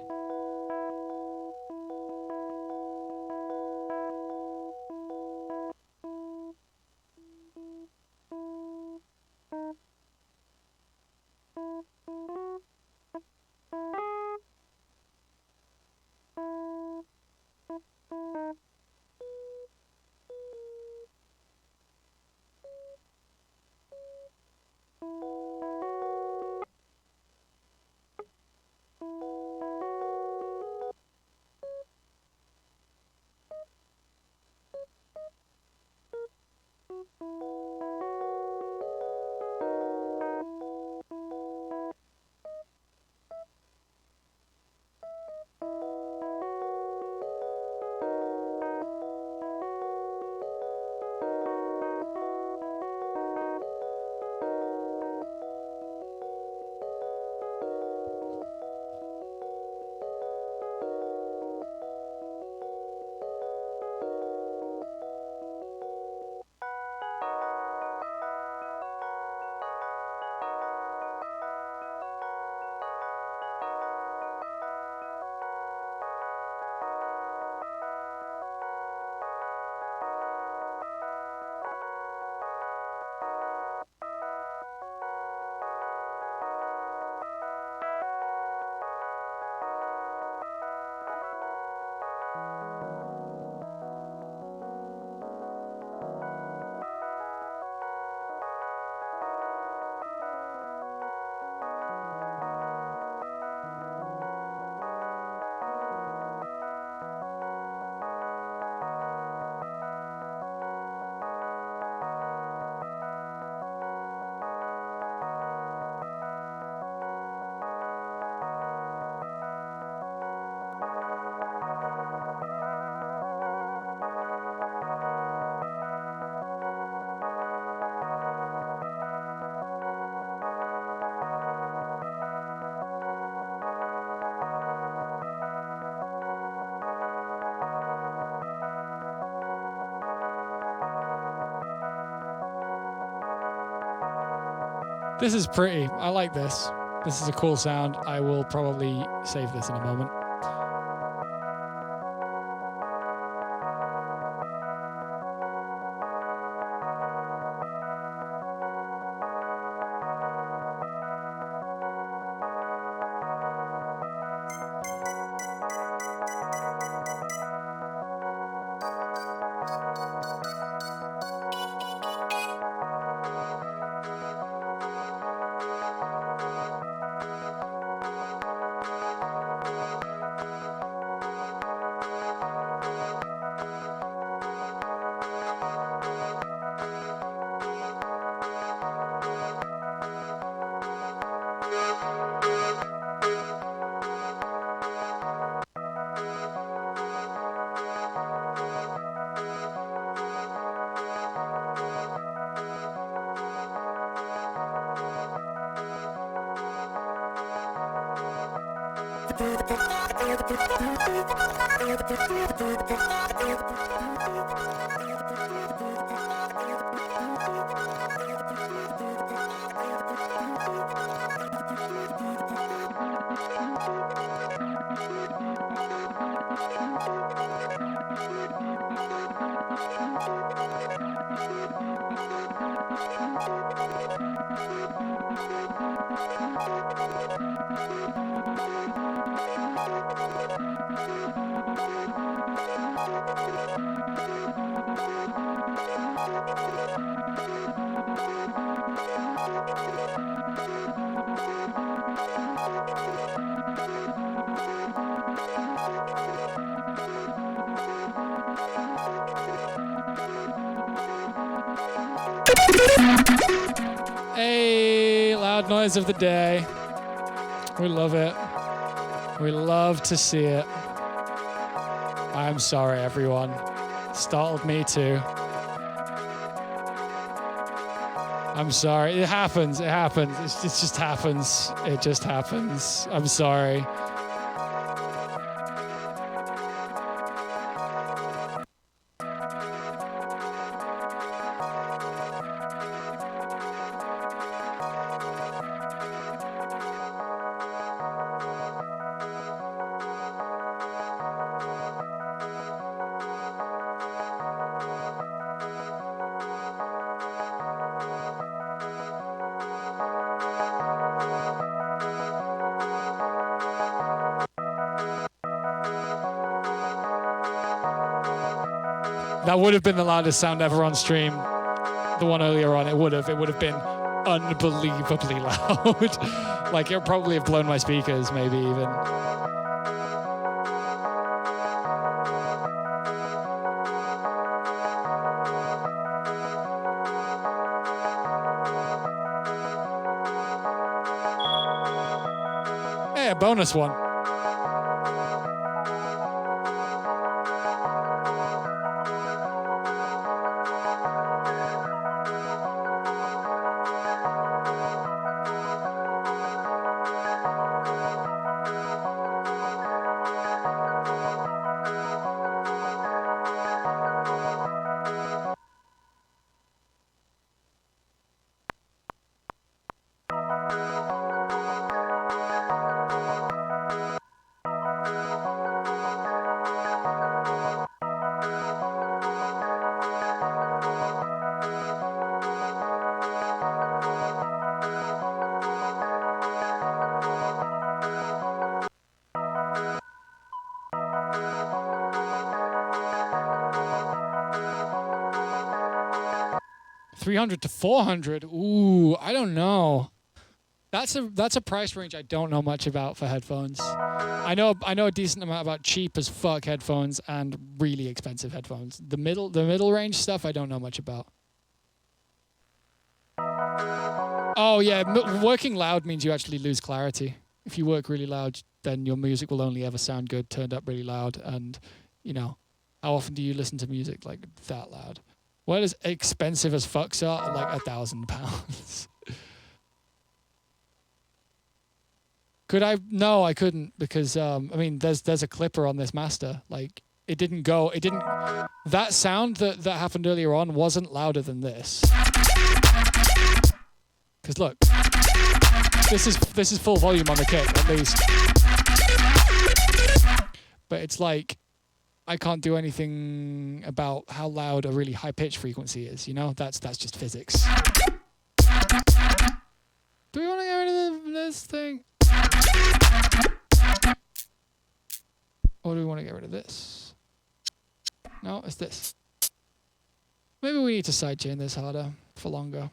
This is pretty. I like this. This is a cool sound. I will probably save this in a moment. Hey, loud noise of the day. We love it. We love to see it. I'm sorry, everyone. Startled me too. I'm sorry. It happens. It happens. It just happens. It just happens. I'm sorry. That would have been the loudest sound ever on stream. The one earlier on, it would have been unbelievably loud. Like, it would probably have blown my speakers, maybe even. Hey, a bonus one. $300 to $400. Ooh, I don't know. That's a price range I don't know much about for headphones. I know a decent amount about cheap as fuck headphones and really expensive headphones. The middle range stuff I don't know much about. Oh yeah, working loud means you actually lose clarity. If you work really loud, then your music will only ever sound good turned up really loud. And you know, how often do you listen to music like that loud? What is expensive as fuck are like £1,000? Could I? No, I couldn't because I mean, there's a clipper on this master. Like it didn't. That sound that happened earlier on wasn't louder than this. Because look, this is full volume on the kit at least, but it's like I can't do anything about how loud a really high pitch frequency is. You know, that's just physics. Do we want to get rid of this thing? Or do we want to get rid of this? No, it's this. Maybe we need to sidechain this harder for longer.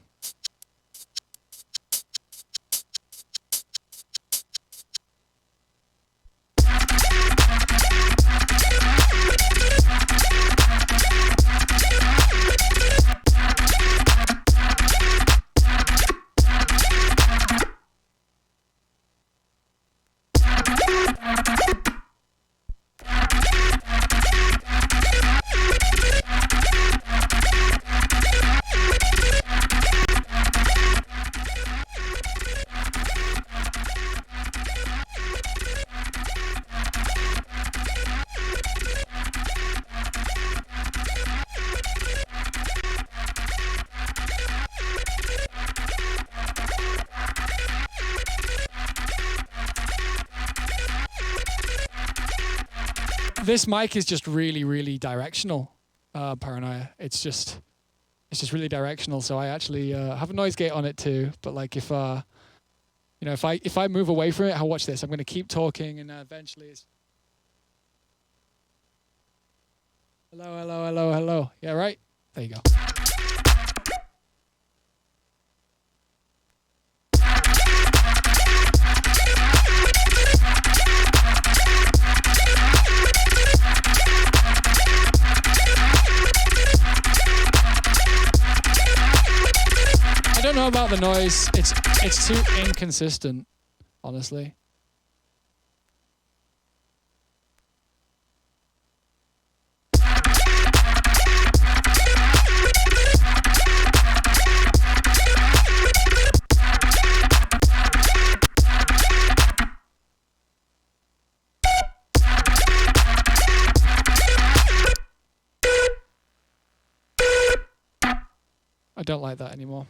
This mic is just really, really directional, Paranoia. It's just really directional. So I actually have a noise gate on it too. But like if if I move away from it, I'll watch this. I'm going to keep talking, and eventually it's hello, hello, hello, hello. Yeah, right. There you go. I don't know about the noise. It's too inconsistent, honestly. I don't like that anymore.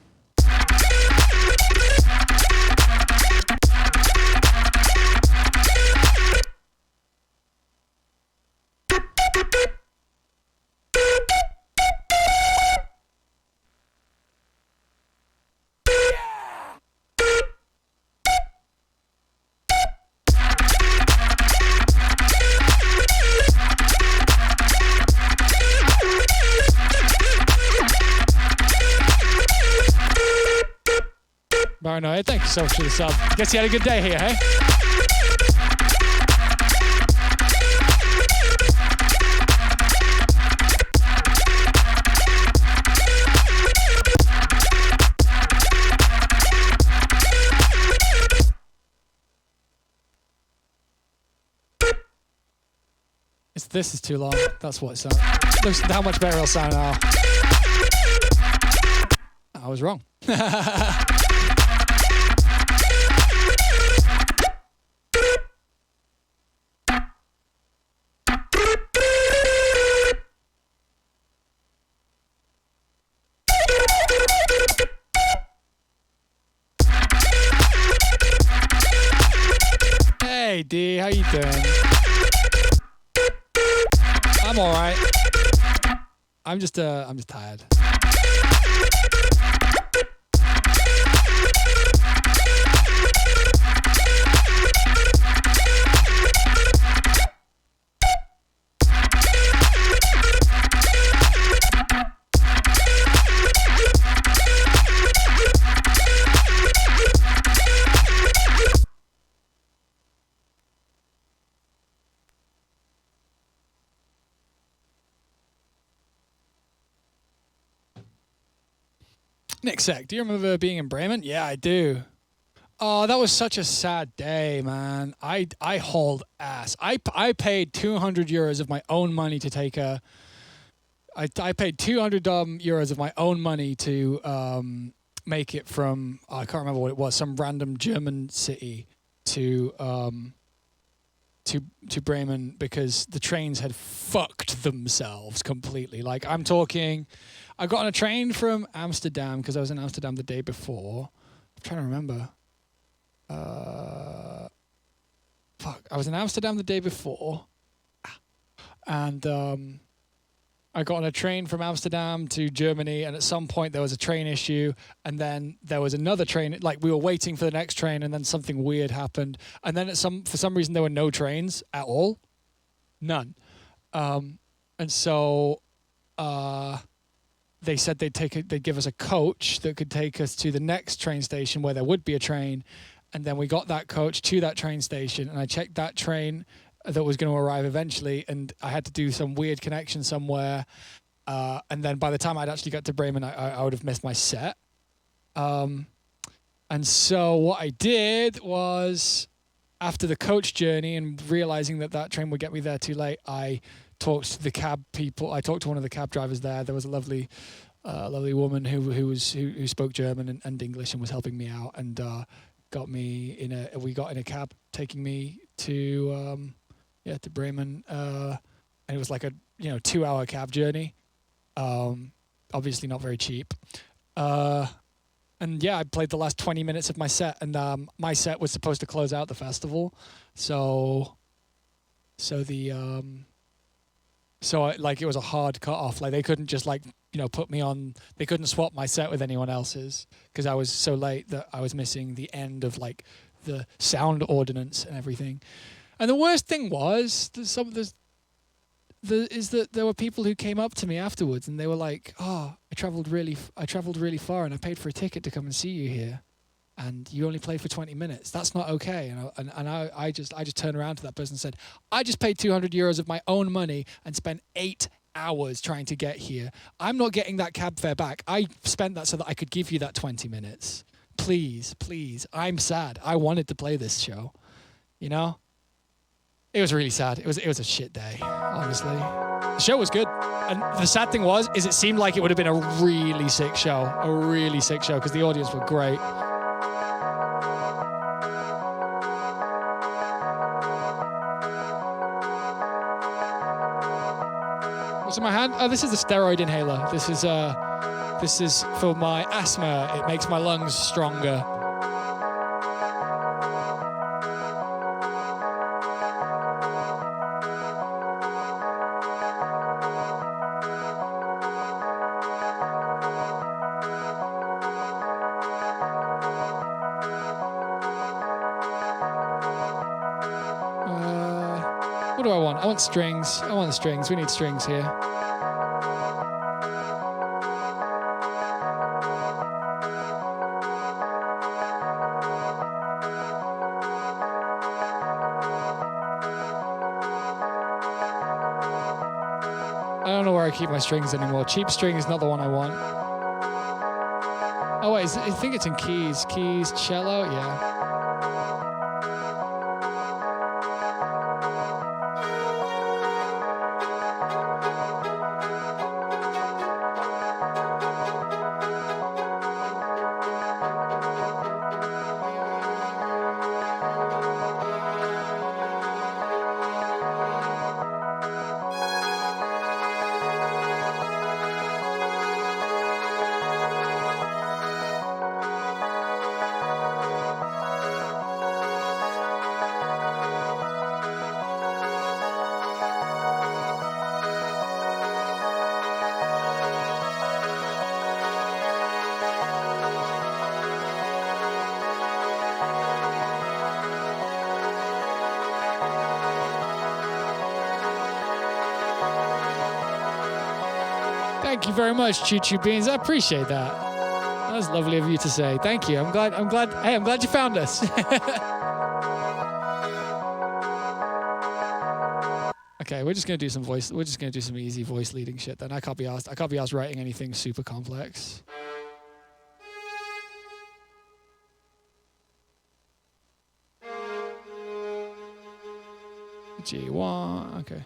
Paranoia, thank you so much for the sub. Guess you had a good day here, hey? This is too long. That's what it sounds. Looks how much better it'll sound now. I was wrong. Hey D, how you doing? I'm all right. I'm just tired. Nick Sec, do you remember being in Bremen? Yeah, I do. Oh, that was such a sad day, man. I hauled ass. I paid 200 euros of my own money to take a... I paid 200 euros of my own money to make it from... I can't remember what it was. Some random German city to Bremen because the trains had fucked themselves completely. Like, I'm talking... I got on a train from Amsterdam because I was in Amsterdam the day before. trying to remember. I was in Amsterdam the day before, and I got on a train from Amsterdam to Germany, and at some point there was a train issue, and then there was another train. Like, we were waiting for the next train, and then something weird happened, and then for some reason there were no trains at all, none, and so they said they'd give us a coach that could take us to the next train station where there would be a train. And then we got that coach to that train station, and I checked that train that was going to arrive eventually, and I had to do some weird connection somewhere. And then by the time I'd actually got to Bremen, I would have missed my set. And so what I did was, after the coach journey and realizing that train would get me there too late, I talked to the cab people. I talked to one of the cab drivers there. There was a lovely woman who spoke German and English and was helping me out, and we got in a cab taking me to Bremen, and it was like a 2-hour cab journey, obviously not very cheap, and I played the last 20 minutes of my set, and my set was supposed to close out the festival, so it was a hard cut off. Like, they couldn't just put me on. They couldn't swap my set with anyone else's because I was so late that I was missing the end of the sound ordinance and everything. And the worst thing was that there were people who came up to me afterwards and they were like, "Oh, I traveled really far and I paid for a ticket to come and see you here, and you only played for 20 minutes. That's not okay." And I just turned around to that person and said, "I just paid 200 euros of my own money and spent 8 hours trying to get here. I'm not getting that cab fare back. I spent that so that I could give you that 20 minutes. Please, I'm sad. I wanted to play this show." It was really sad. It was a shit day, honestly. The show was good. And the sad thing is it seemed like it would have been a really sick show because the audience were great. What's in my hand? Oh, this is a steroid inhaler. This is for my asthma. It makes my lungs stronger. What do I want? I want strings. I want strings. We need strings here. I don't know where I keep my strings anymore. Cheap string is not the one I want. Oh wait, I think it's in keys. Keys, cello, yeah. Thank you very much, Choo Choo Beans. I appreciate that. That was lovely of you to say. Thank you. I'm glad. Hey, I'm glad you found us. Okay, we're just gonna do some voice. We're just gonna do some easy voice leading shit. Then I can't be asked writing anything super complex. G1. Okay.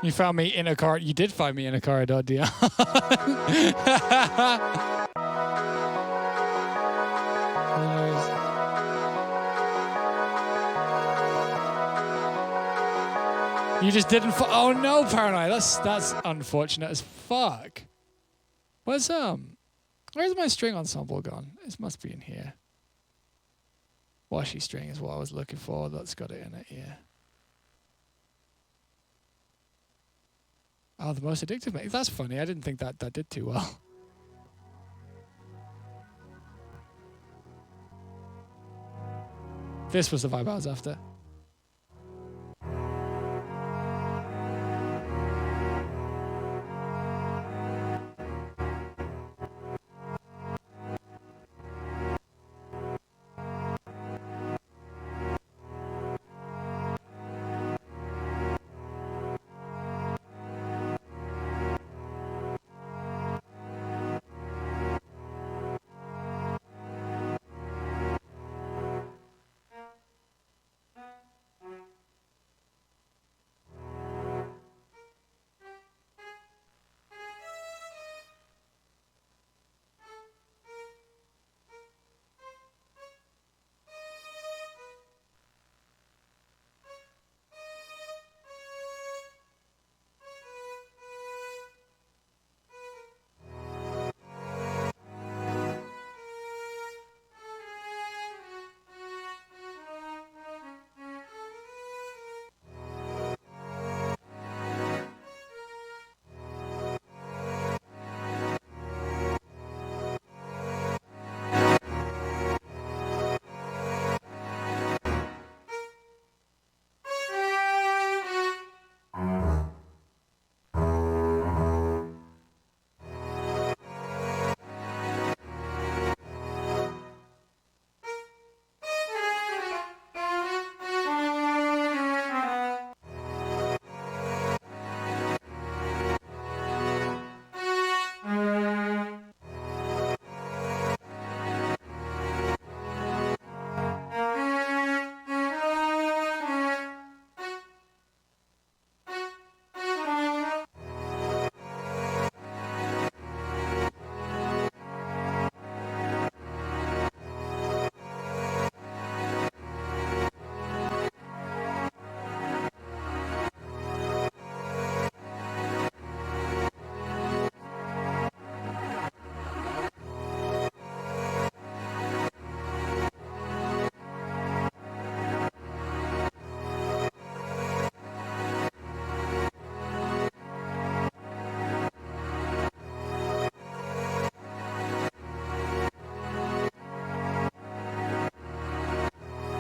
You found me in a car. You did find me in a corridor, Dion. You just didn't. Oh no, paranoid. That's unfortunate as fuck. Where's my string ensemble gone? It must be in here. Washi string is what I was looking for. That's got it in it. Yeah. Oh, the most addictive mate. That's funny. I didn't think that did too well. This was the vibe I was after.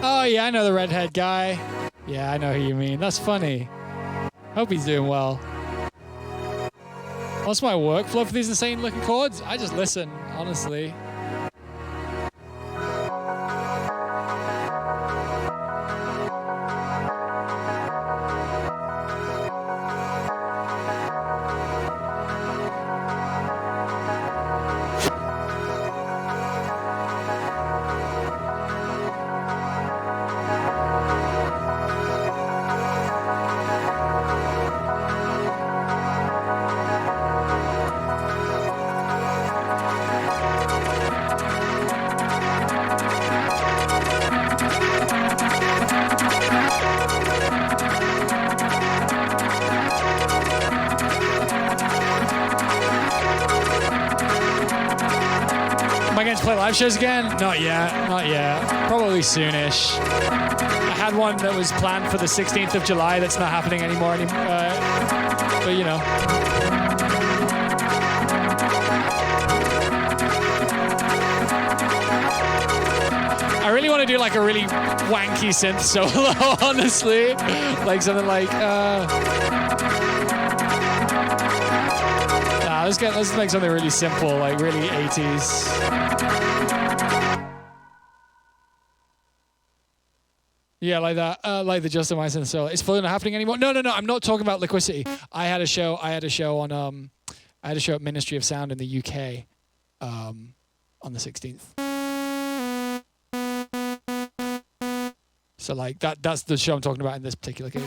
Oh, yeah, I know the redhead guy. Yeah, I know who you mean. That's funny. Hope he's doing well. What's my workflow for these insane-looking chords? I just listen, honestly. Play live shows again? Not yet, not yet. Probably soonish. I had one that was planned for the 16th of July that's not happening anymore, but you know. I really want to do like a really wanky synth solo, honestly. Like something like, let's make something really simple, like really 80s. Yeah, like that. Like the Justin Weiss so it's fully not happening anymore. No. I'm not talking about Liquidity. I had a show on I had a show at Ministry of Sound in the UK on the 16th. So like that's the show I'm talking about in this particular case.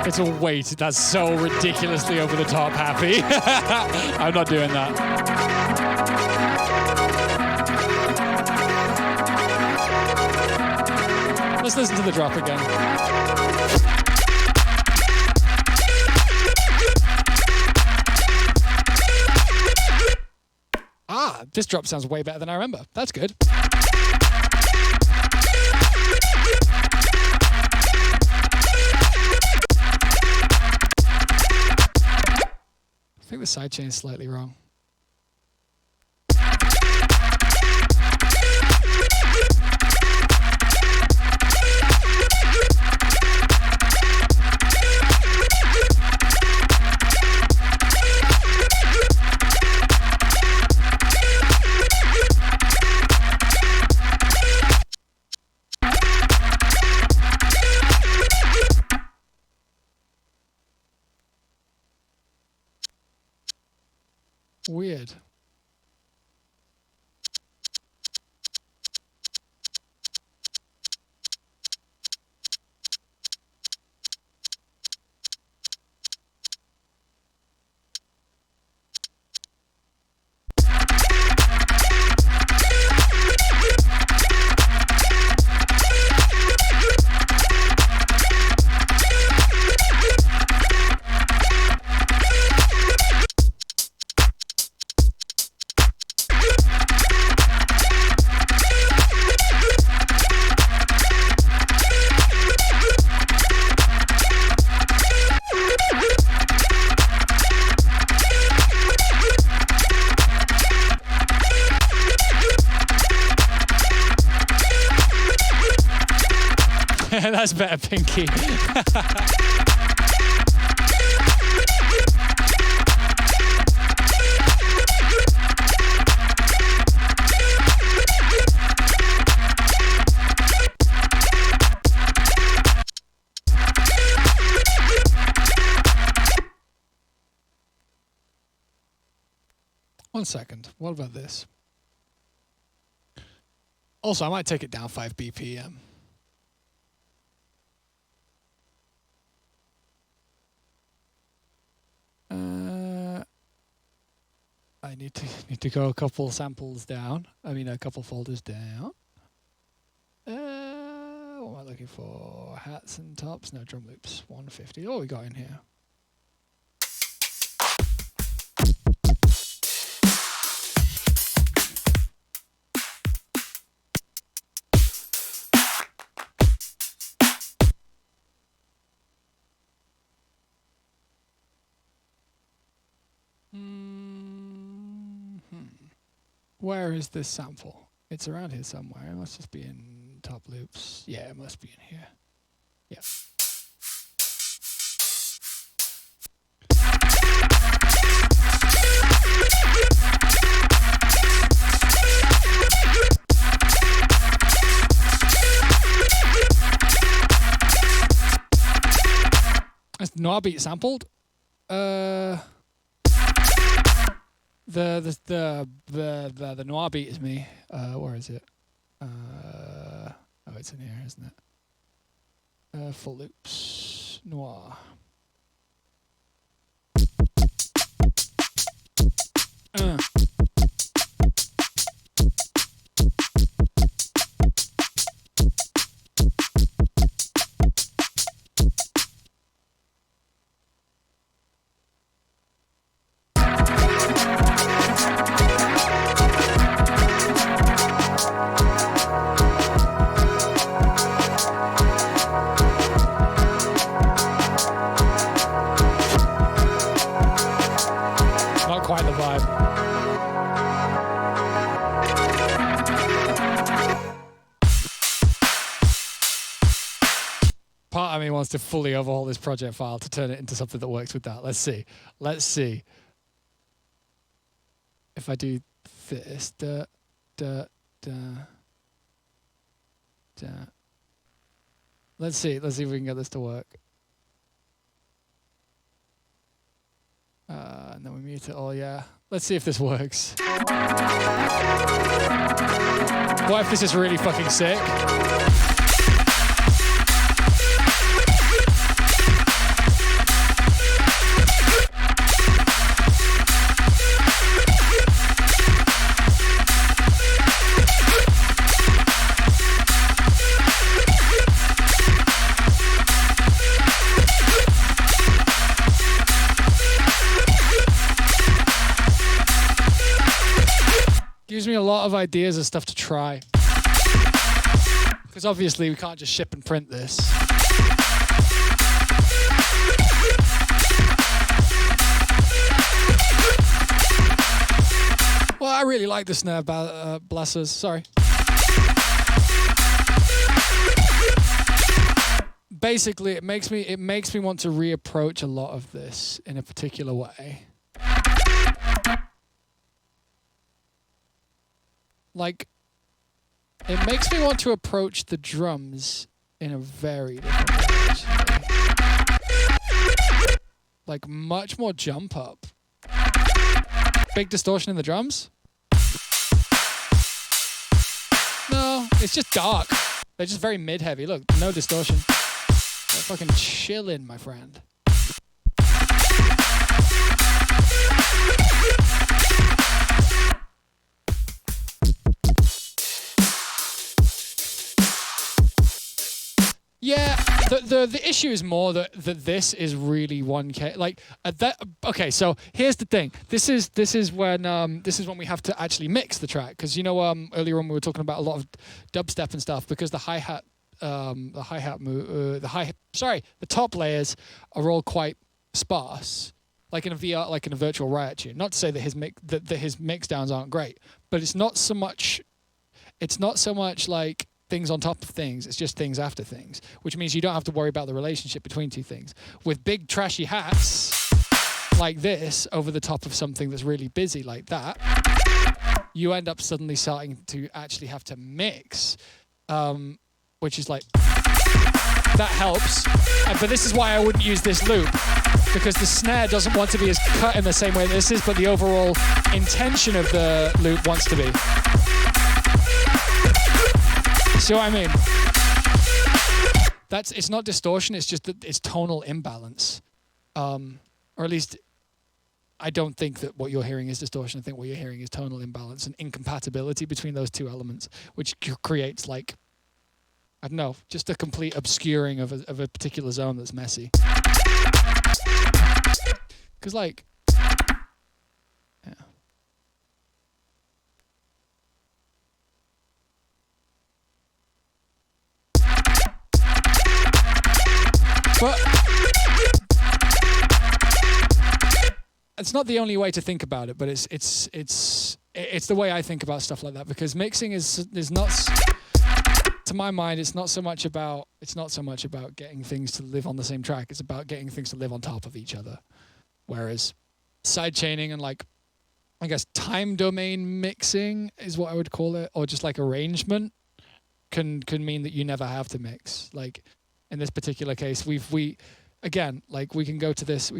It's a wait. That's so ridiculously over the top happy. I'm not doing that. Let's listen to the drop again. Ah, this drop sounds way better than I remember. That's good. I think the sidechain is slightly wrong. Weird. That's better, Pinky. One second. What about this? Also, I might take it down 5 BPM. I need to go a couple samples down. I mean, a couple folders down. What am I looking for? Hats and tops. No, drum loops. 150. Oh, we got in here. Where is this sample? It's around here somewhere. It must just be in top loops. Yeah, it must be in here. Yeah. Is Noir beat sampled? The Noir beat is me. Where is it? Oh, it's in here, isn't it? Full loops. Noir. Not quite the vibe. Part of me wants to fully overhaul this project file to turn it into something that works with that. Let's see. Let's see. If I do this, Let's see if we can get this to work. And then we mute it all, yeah. Let's see if this works. What if this is really fucking sick? Gives me a lot of ideas of stuff to try. Because obviously we can't just ship and print this. Well, I really like the snare blasters, sorry. Basically, it makes me want to reapproach a lot of this in a particular way. Like, it makes me want to approach the drums in a very different way, actually. Like, much more jump up. Big distortion in the drums? No, it's just dark. They're just very mid-heavy. Look, no distortion. They're fucking chillin', my friend. Yeah, the issue is more that this is really 1K. Like that. Okay, so here's the thing. This is when we have to actually mix the track, because you know earlier on we were talking about a lot of dubstep and stuff, because the top layers are all quite sparse, like in a VR, like in a virtual riot tune. Not to say that his mix downs aren't great, but it's not so much like things on top of things, it's just things after things, which means you don't have to worry about the relationship between two things. With big trashy hats like this over the top of something that's really busy like that, you end up suddenly starting to actually have to mix, which is like, that helps. But this is why I wouldn't use this loop, because the snare doesn't want to be as cut in the same way this is, but the overall intention of the loop wants to be. See what I mean? It's not distortion, it's just that it's tonal imbalance. Or at least I don't think that what you're hearing is distortion. I think what you're hearing is tonal imbalance and incompatibility between those two elements, which creates like, I don't know, just a complete obscuring of a particular zone that's messy. Because like, yeah. But it's not the only way to think about it, but it's the way I think about stuff like that, because mixing is not, to my mind, it's not so much about getting things to live on the same track. It's about getting things to live on top of each other. Whereas side chaining and like, I guess time domain mixing is what I would call it, or just like arrangement can mean that you never have to mix. Like in this particular case, we again, like we can go to this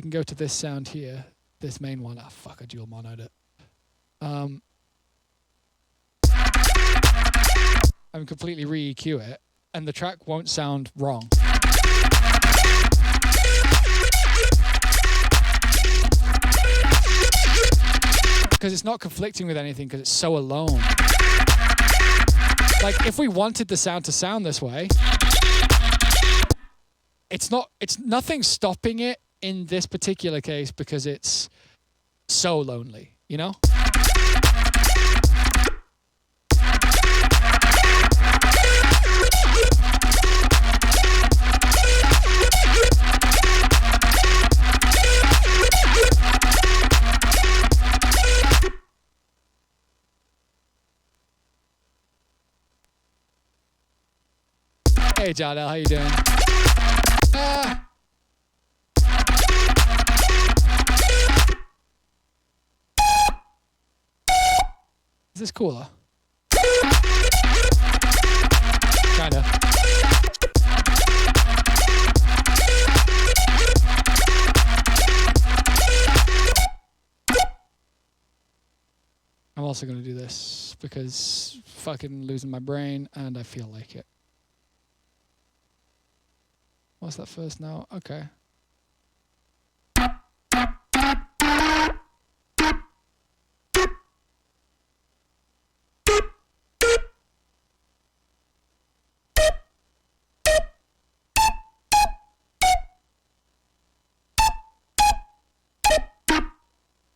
sound here, this main one. Ah, fuck, I dual monoed it. I'm completely re-EQ it, and the track won't sound wrong. Because it's not conflicting with anything, because it's so alone. Like, if we wanted the sound to sound this way, it's nothing stopping it in this particular case, because it's so lonely, you know? Hey, Jardel, how you doing? Is this cooler? Kinda. I'm also gonna do this because fucking losing my brain and I feel like it. What's that first note? Okay.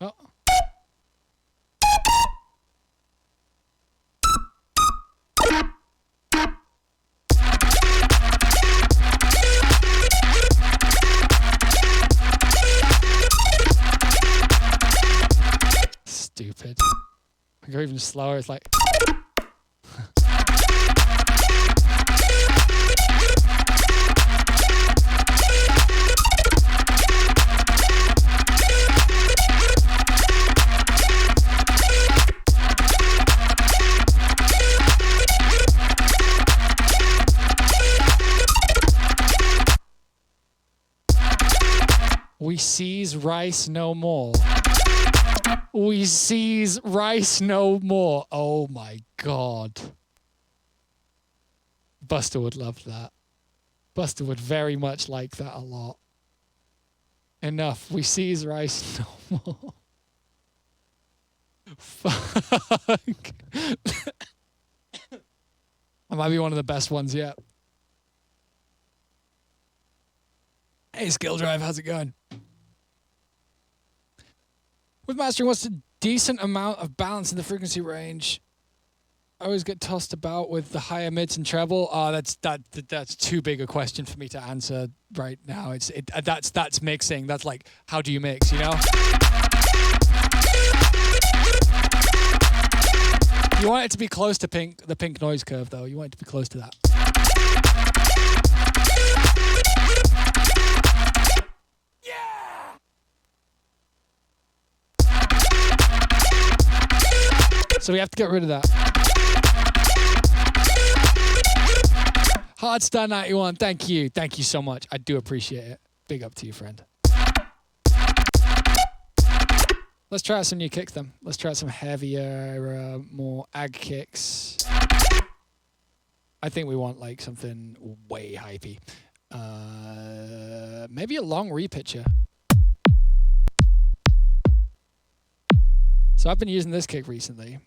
Oh. Stupid. I go even slower, it's like... We seize rice no more. We seize rice no more. Oh my God. Buster would love that. Buster would very much like that a lot. Enough. We seize rice no more. Fuck. That might be one of the best ones yet. Hey, Skill Drive, how's it going? With mastering, what's the decent amount of balance in the frequency range? I always get tossed about with the higher mids and treble. Oh, that's too big a question for me to answer right now. That's mixing. That's like, how do you mix? You know. You want it to be close to the pink noise curve, though. You want it to be close to that. So we have to get rid of that. Hardstar 91, thank you. Thank you so much. I do appreciate it. Big up to you, friend. Let's try out some new kicks then. Let's try out some heavier, more ag kicks. I think we want like something way hypey. Maybe a long repitcher. So I've been using this kick recently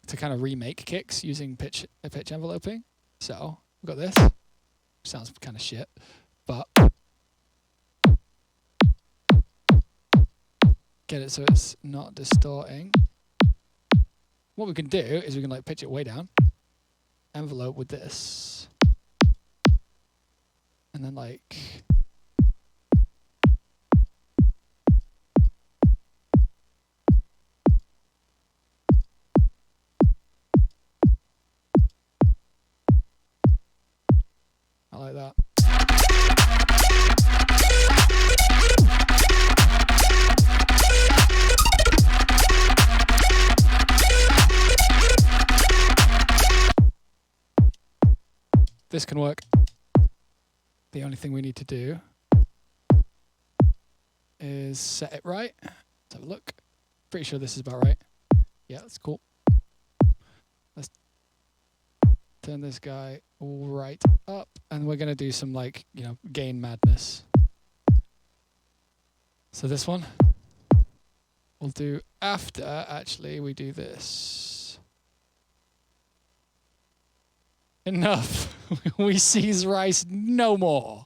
to kind of remake kicks using pitch enveloping. So we've got this. Sounds kind of shit, but get it so it's not distorting. What we can do is we can like pitch it way down, envelope with this, and then like I like that. This can work. The only thing we need to do is set it right. Let's have a look. Pretty sure this is about right. Yeah, that's cool. Let's turn this guy right up, and we're gonna do some like, you know, gain madness. So this one we'll do after actually we do this. Enough. We seize rice no more.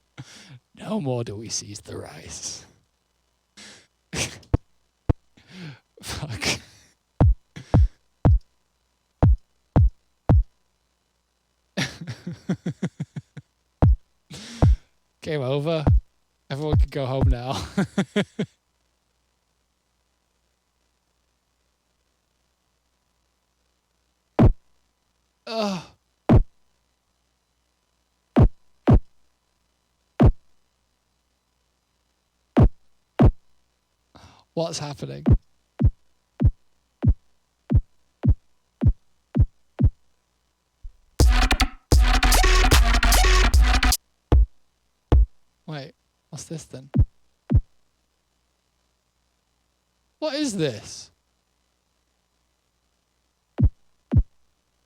No more do we seize the rice. Fuck. Game over. Everyone can go home now. Ugh. What's happening? Wait, what's this then? What is this?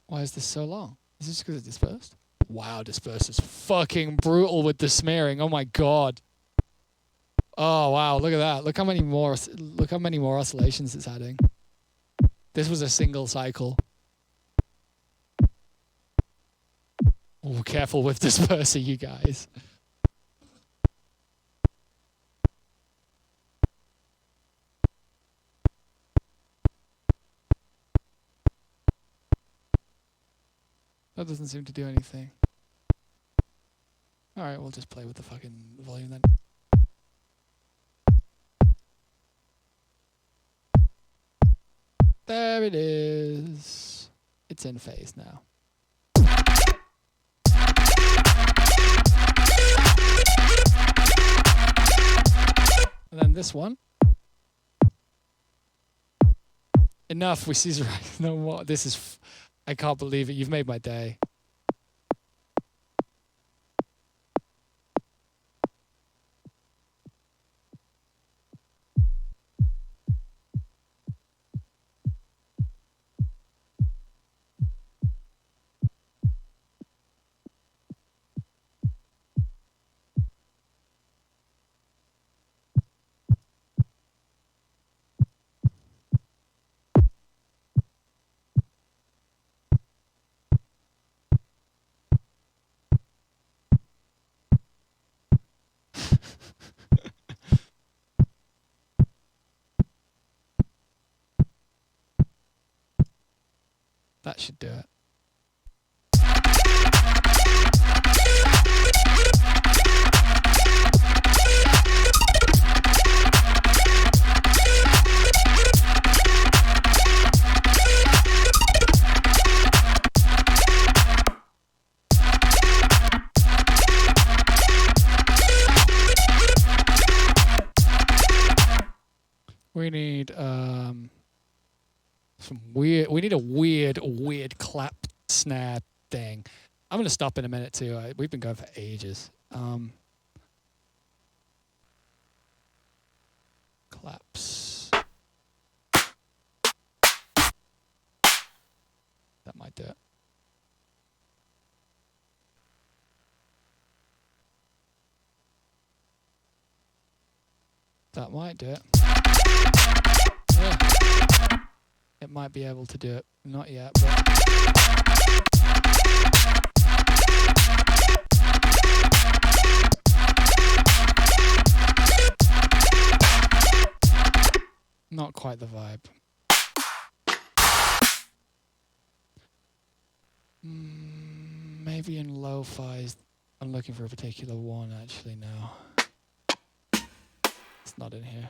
Why is this so long? Is this because it's dispersed? Wow, dispersed is fucking brutal with the smearing. Oh my god. Oh wow, look at that. Look how many more oscillations it's adding. This was a single cycle. Oh, careful with disperser, you guys. That doesn't seem to do anything. Alright, we'll just play with the fucking volume then. There it is. It's in phase now. And then this one. Enough, we see no more. This is... I can't believe it. You've made my day. That should do it. We need we need a weird clap snare thing. I'm gonna stop in a minute too. We've been going for ages. Claps. That might do it. That might do it. Yeah. it might be able to do it. Not yet, but... Not quite the vibe. Maybe in lo-fi's. I'm looking for a particular one actually now. It's not in here.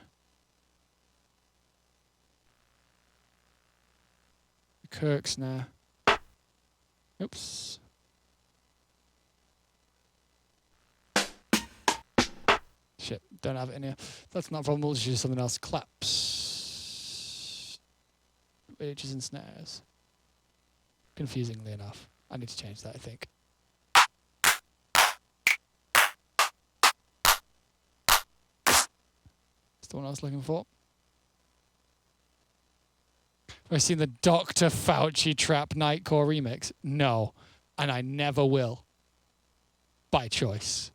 Kirk snare. Oops. Shit, don't have it in here. That's not a problem, we'll just use something else. Claps. Ridges and snares. Confusingly enough. I need to change that, I think. That's the one I was looking for. Have I seen the Dr. Fauci Trap Nightcore remix? No. And I never will. By choice.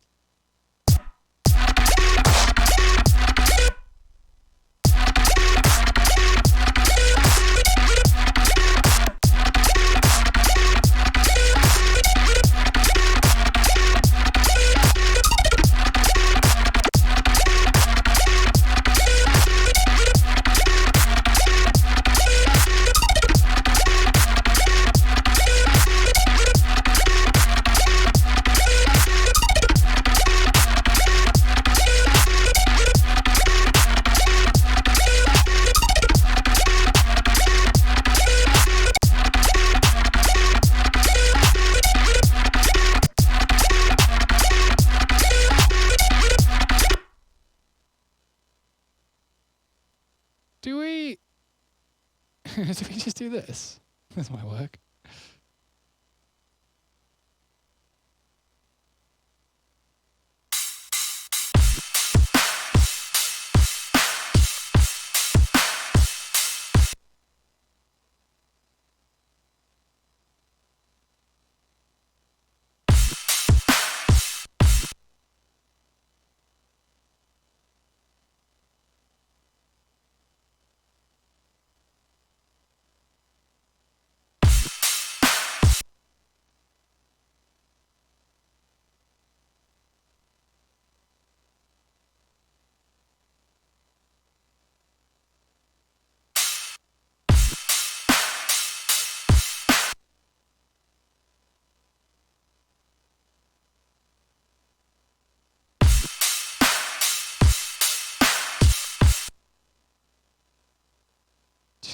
Do we just do this? This might work.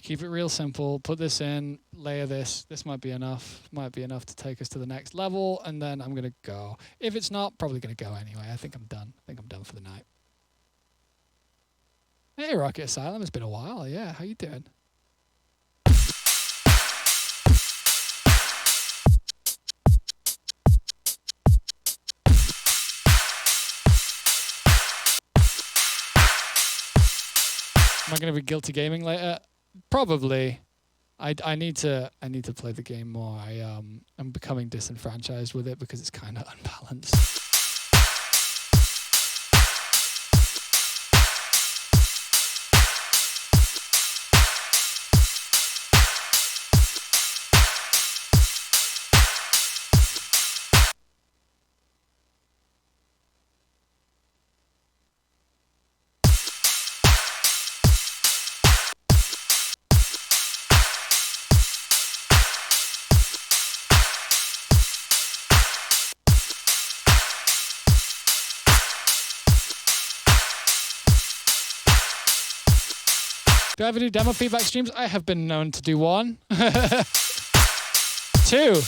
Keep it real simple. Put this in, layer this. This might be enough. Might be enough to take us to the next level, and then I'm going to go. If it's not, probably going to go anyway. I think I'm done. I think I'm done for the night. Hey, Rocket Asylum. It's been a while. Yeah, how you doing? Am I going to be guilty gaming later? Probably. I need to play the game more. I'm becoming disenfranchised with it because it's kind of unbalanced. Do I ever do demo feedback streams? I have been known to do one. 2.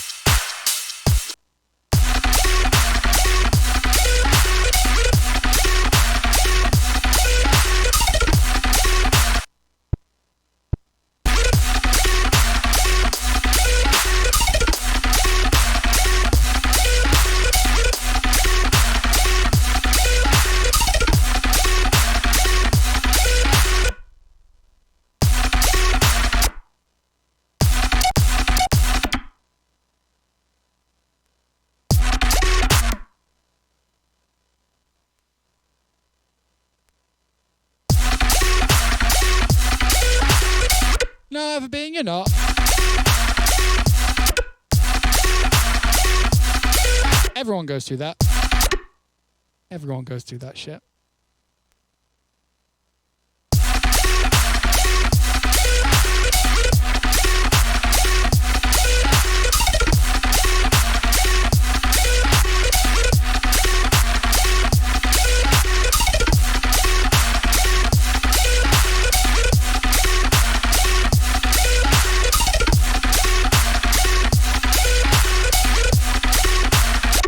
No, ever being, you're not. Everyone goes through that. Everyone goes through that shit.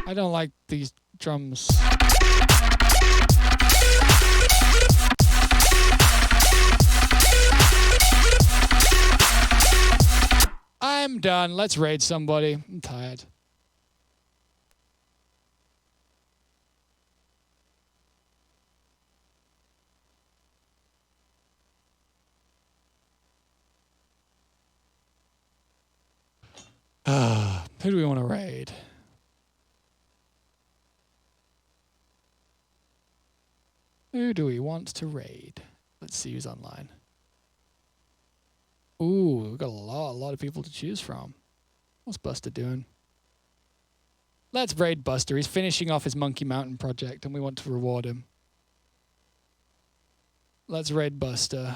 I don't like these drums. I'm done. Let's raid somebody. I'm tired. Who do we want to raid? Who do we want to raid? Let's see who's online. Ooh, we've got a lot of people to choose from. What's Buster doing? Let's raid Buster. He's finishing off his Monkey Mountain project and we want to reward him. Let's raid Buster.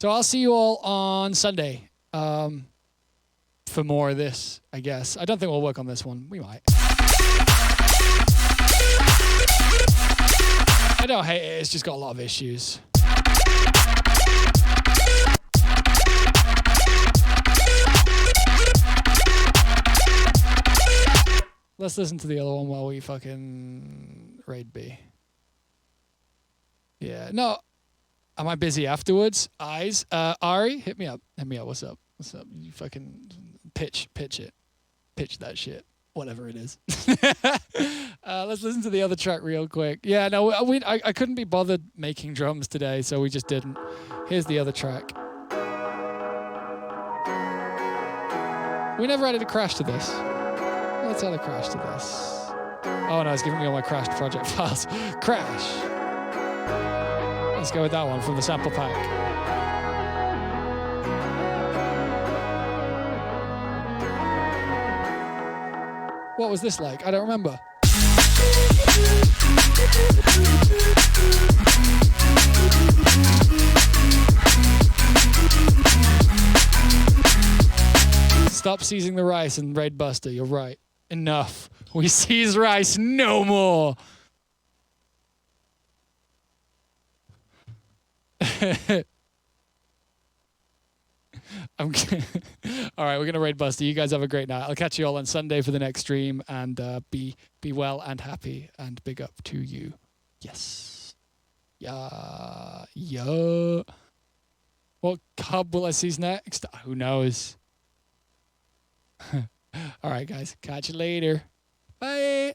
So I'll see you all on Sunday for more of this, I guess. I don't think we'll work on this one. We might. I don't hate it. It's just got a lot of issues. Let's listen to the other one while we fucking raid B. Yeah. No. Am I busy afterwards? Eyes. Ari, hit me up. Hit me up. What's up? What's up? You fucking pitch it. Pitch that shit. Whatever it is. Let's listen to the other track real quick. Yeah, no, I couldn't be bothered making drums today, so we just didn't. Here's the other track. We never added a crash to this. Let's add a crash to this. Oh no, it's giving me all my crashed project files. Crash. Let's go with that one from the sample pack. What was this like? I don't remember. Stop seizing the rice and raid Buster. You're right. Enough. We seize rice no more. All right, we're going to raid Buster. You guys have a great night. I'll catch you all on Sunday for the next stream, and be well and happy, and big up to you. Yes. Yeah. Yeah. What hub will I seize next? Who knows? All right, guys. Catch you later. Bye.